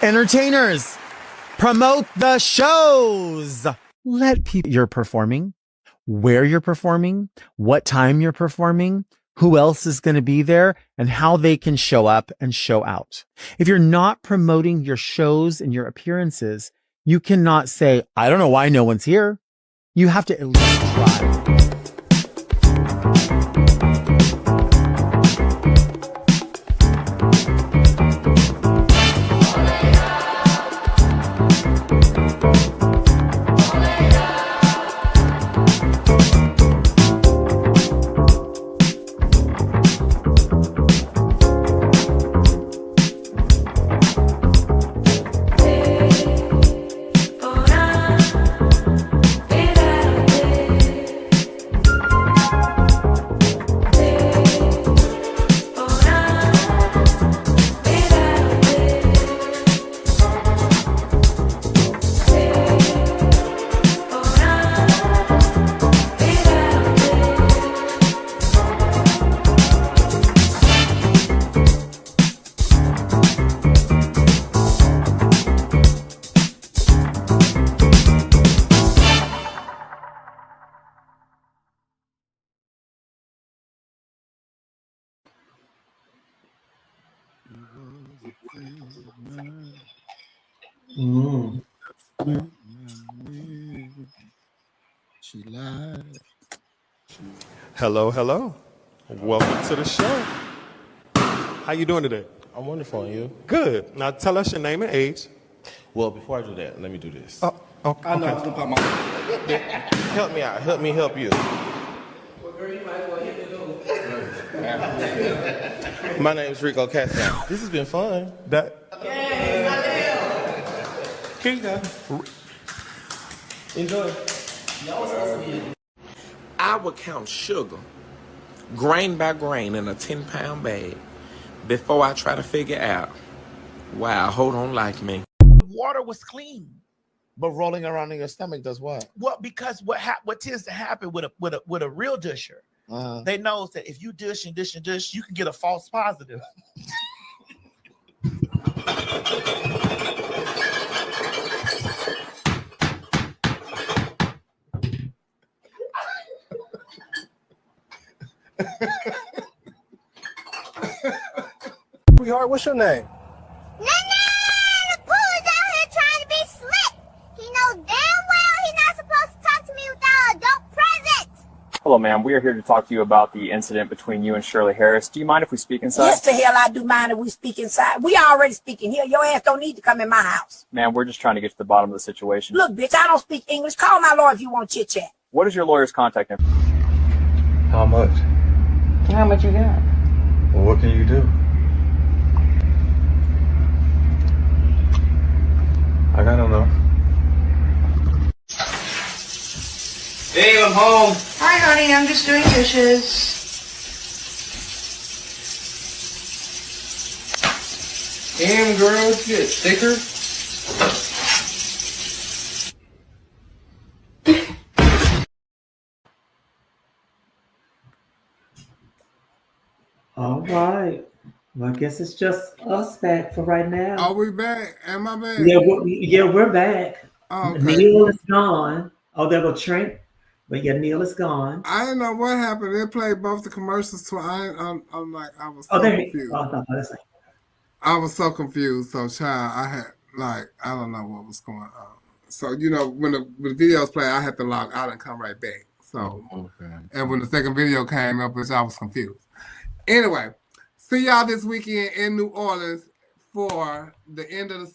Entertainers, promote the shows. Let people you're performing, where you're performing, what time you're performing, who else is going to be there, and how they can show up and show out. If you're not promoting your shows and your appearances, you cannot say, I don't know why no one's here. You have to at least try. She lied. Hello, hello. Welcome to the show. How you doing today? I'm wonderful, and you? Good. Now tell us your name and age. Well, before I do that, let me do this. Oh, okay. I know I was gonna pop my help me out. Help me help you. Well, girl, you might as well hit the My name is Rico Casson. This has been fun. Enjoy. I would count sugar, grain by grain, in a 10-pound bag before I try to figure out why I don't like me. The water was clean. But rolling around in your stomach does what? Well, because what tends to happen with a real disher, they knows that if you dish and dish and dish, you can get a false positive. Sweetheart, what's your name? The pool is out here trying to be slick. He knows damn well he's not supposed to talk to me without an adult present. Hello, ma'am. We are here to talk to you about the incident between you and Shirley Harris. Do you mind if we speak inside? Yes, the hell I do mind if we speak inside. We already speaking here. Your ass don't need to come in my house. Ma'am, we're just trying to get to the bottom of the situation. Look, bitch, I don't speak English. Call my lawyer if you want chit-chat. What is your lawyer's contact information? How much? How much you got? Well, what can you do? I got enough. Babe, I'm home. Hi, honey. I'm just doing dishes. Damn, girl, it's get thicker. All right. Well, I guess it's just us back for right now. Are we back? Am I back? Yeah, we're back. Okay. Neil is gone. Oh, there go Trent. But yeah, Neil is gone. I didn't know what happened. They played both the commercials twice. I'm like, I was so confused. I was so confused. So, child, I had I don't know what was going on. So, when the videos played, I had to log out and come right back. So, and when the second video came up, which I was confused. Anyway, see y'all this weekend in New Orleans for the end of the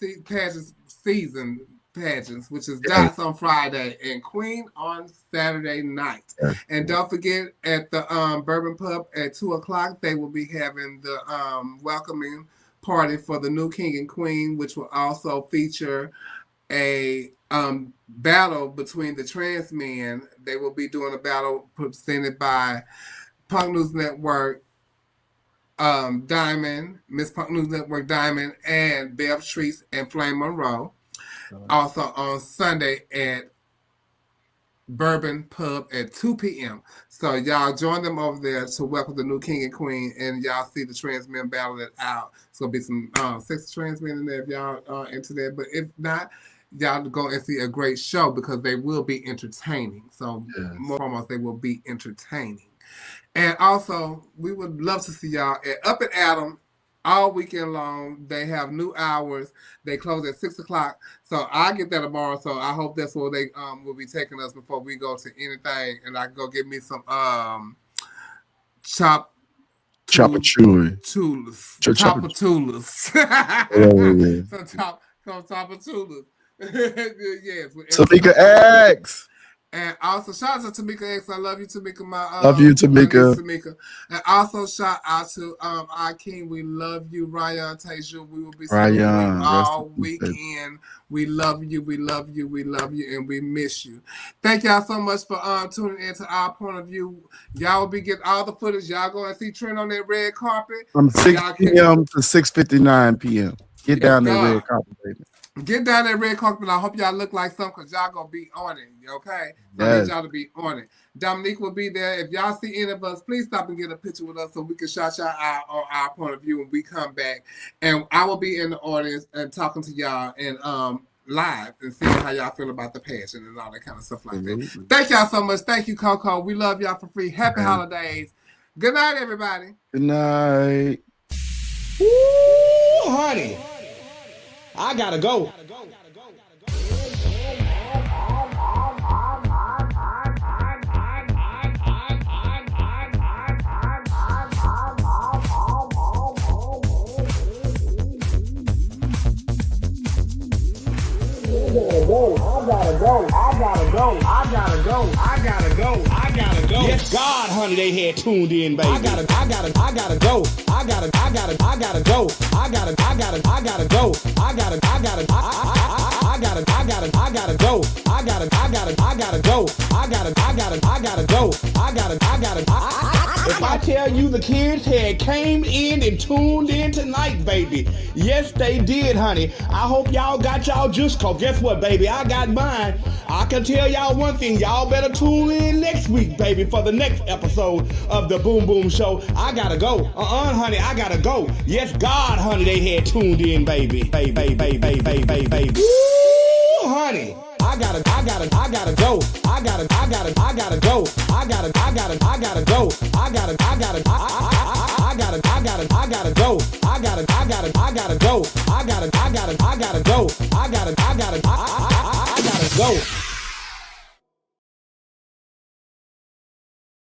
season pageants, which is Dots on Friday and Queen on Saturday night. And don't forget, at the Bourbon Pub at 2:00, they will be having the welcoming party for the new King and Queen, which will also feature a battle between the trans men. They will be doing a battle presented by Punk News Network, Diamond, Miss Punk News Network Diamond, and Bev Treese and Flame Monroe. Also on Sunday at Bourbon Pub at 2 p.m. So y'all join them over there to welcome the new King and Queen, and y'all see the trans men battle it out. It's gonna be some sexy trans men in there if y'all are into that. But if not, y'all go and see a great show because they will be entertaining. So more almost they will be entertaining. And also, we would love to see y'all at Up and Adam all weekend long. They have new hours. They close at 6:00. So I get that tomorrow. So I hope that's where they will be taking us before we go to anything. And I can go get me some Chopatulas. Some Chopatulas. Yes. Tamika X. And also, shout out to Tamika X. I love you, Tamika. Love you, Tamika. Tamika. And also, shout out to our king. We love you, Ryan Tasia. We will be seeing you all weekend. We love you. We love you. We love you. And we miss you. Thank y'all so much for tuning in to Our Point of View. Y'all will be getting all the footage. Y'all go and see Trent on that red carpet. From 6 p.m. to 6:59 p.m. Get down that red carpet, baby. Get down that red carpet. I hope y'all look like something because y'all going to be on it, okay? So I need y'all to be on it. Dominique will be there. If y'all see any of us, please stop and get a picture with us so we can shout y'all out on Our Point of View when we come back. And I will be in the audience and talking to y'all and live and seeing how y'all feel about the passion and all that kind of stuff like that. Thank y'all so much. Thank you, Coco. We love y'all for free. Happy holidays. Good night, everybody. Good night. Ooh, honey. I gotta go. I gotta go. Yes, God, honey, they had tuned in, baby. I gotta go. I gotta go. I gotta go. I gotta go. I gotta go. I gotta go. If I tell you the kids had came in and tuned in tonight, baby. Yes, they did, honey. I hope y'all got y'all juice, cause guess what, baby? I got mine. I can tell y'all one thing. Y'all better tune in next week, baby, for the next episode of the Boom Boom Show. I gotta go. Honey, I gotta go. Yes, God, honey, they had tuned in, baby. Baby. Ooh, honey. I gotta go. I gotta go. I gotta go. I gotta go. I gotta go.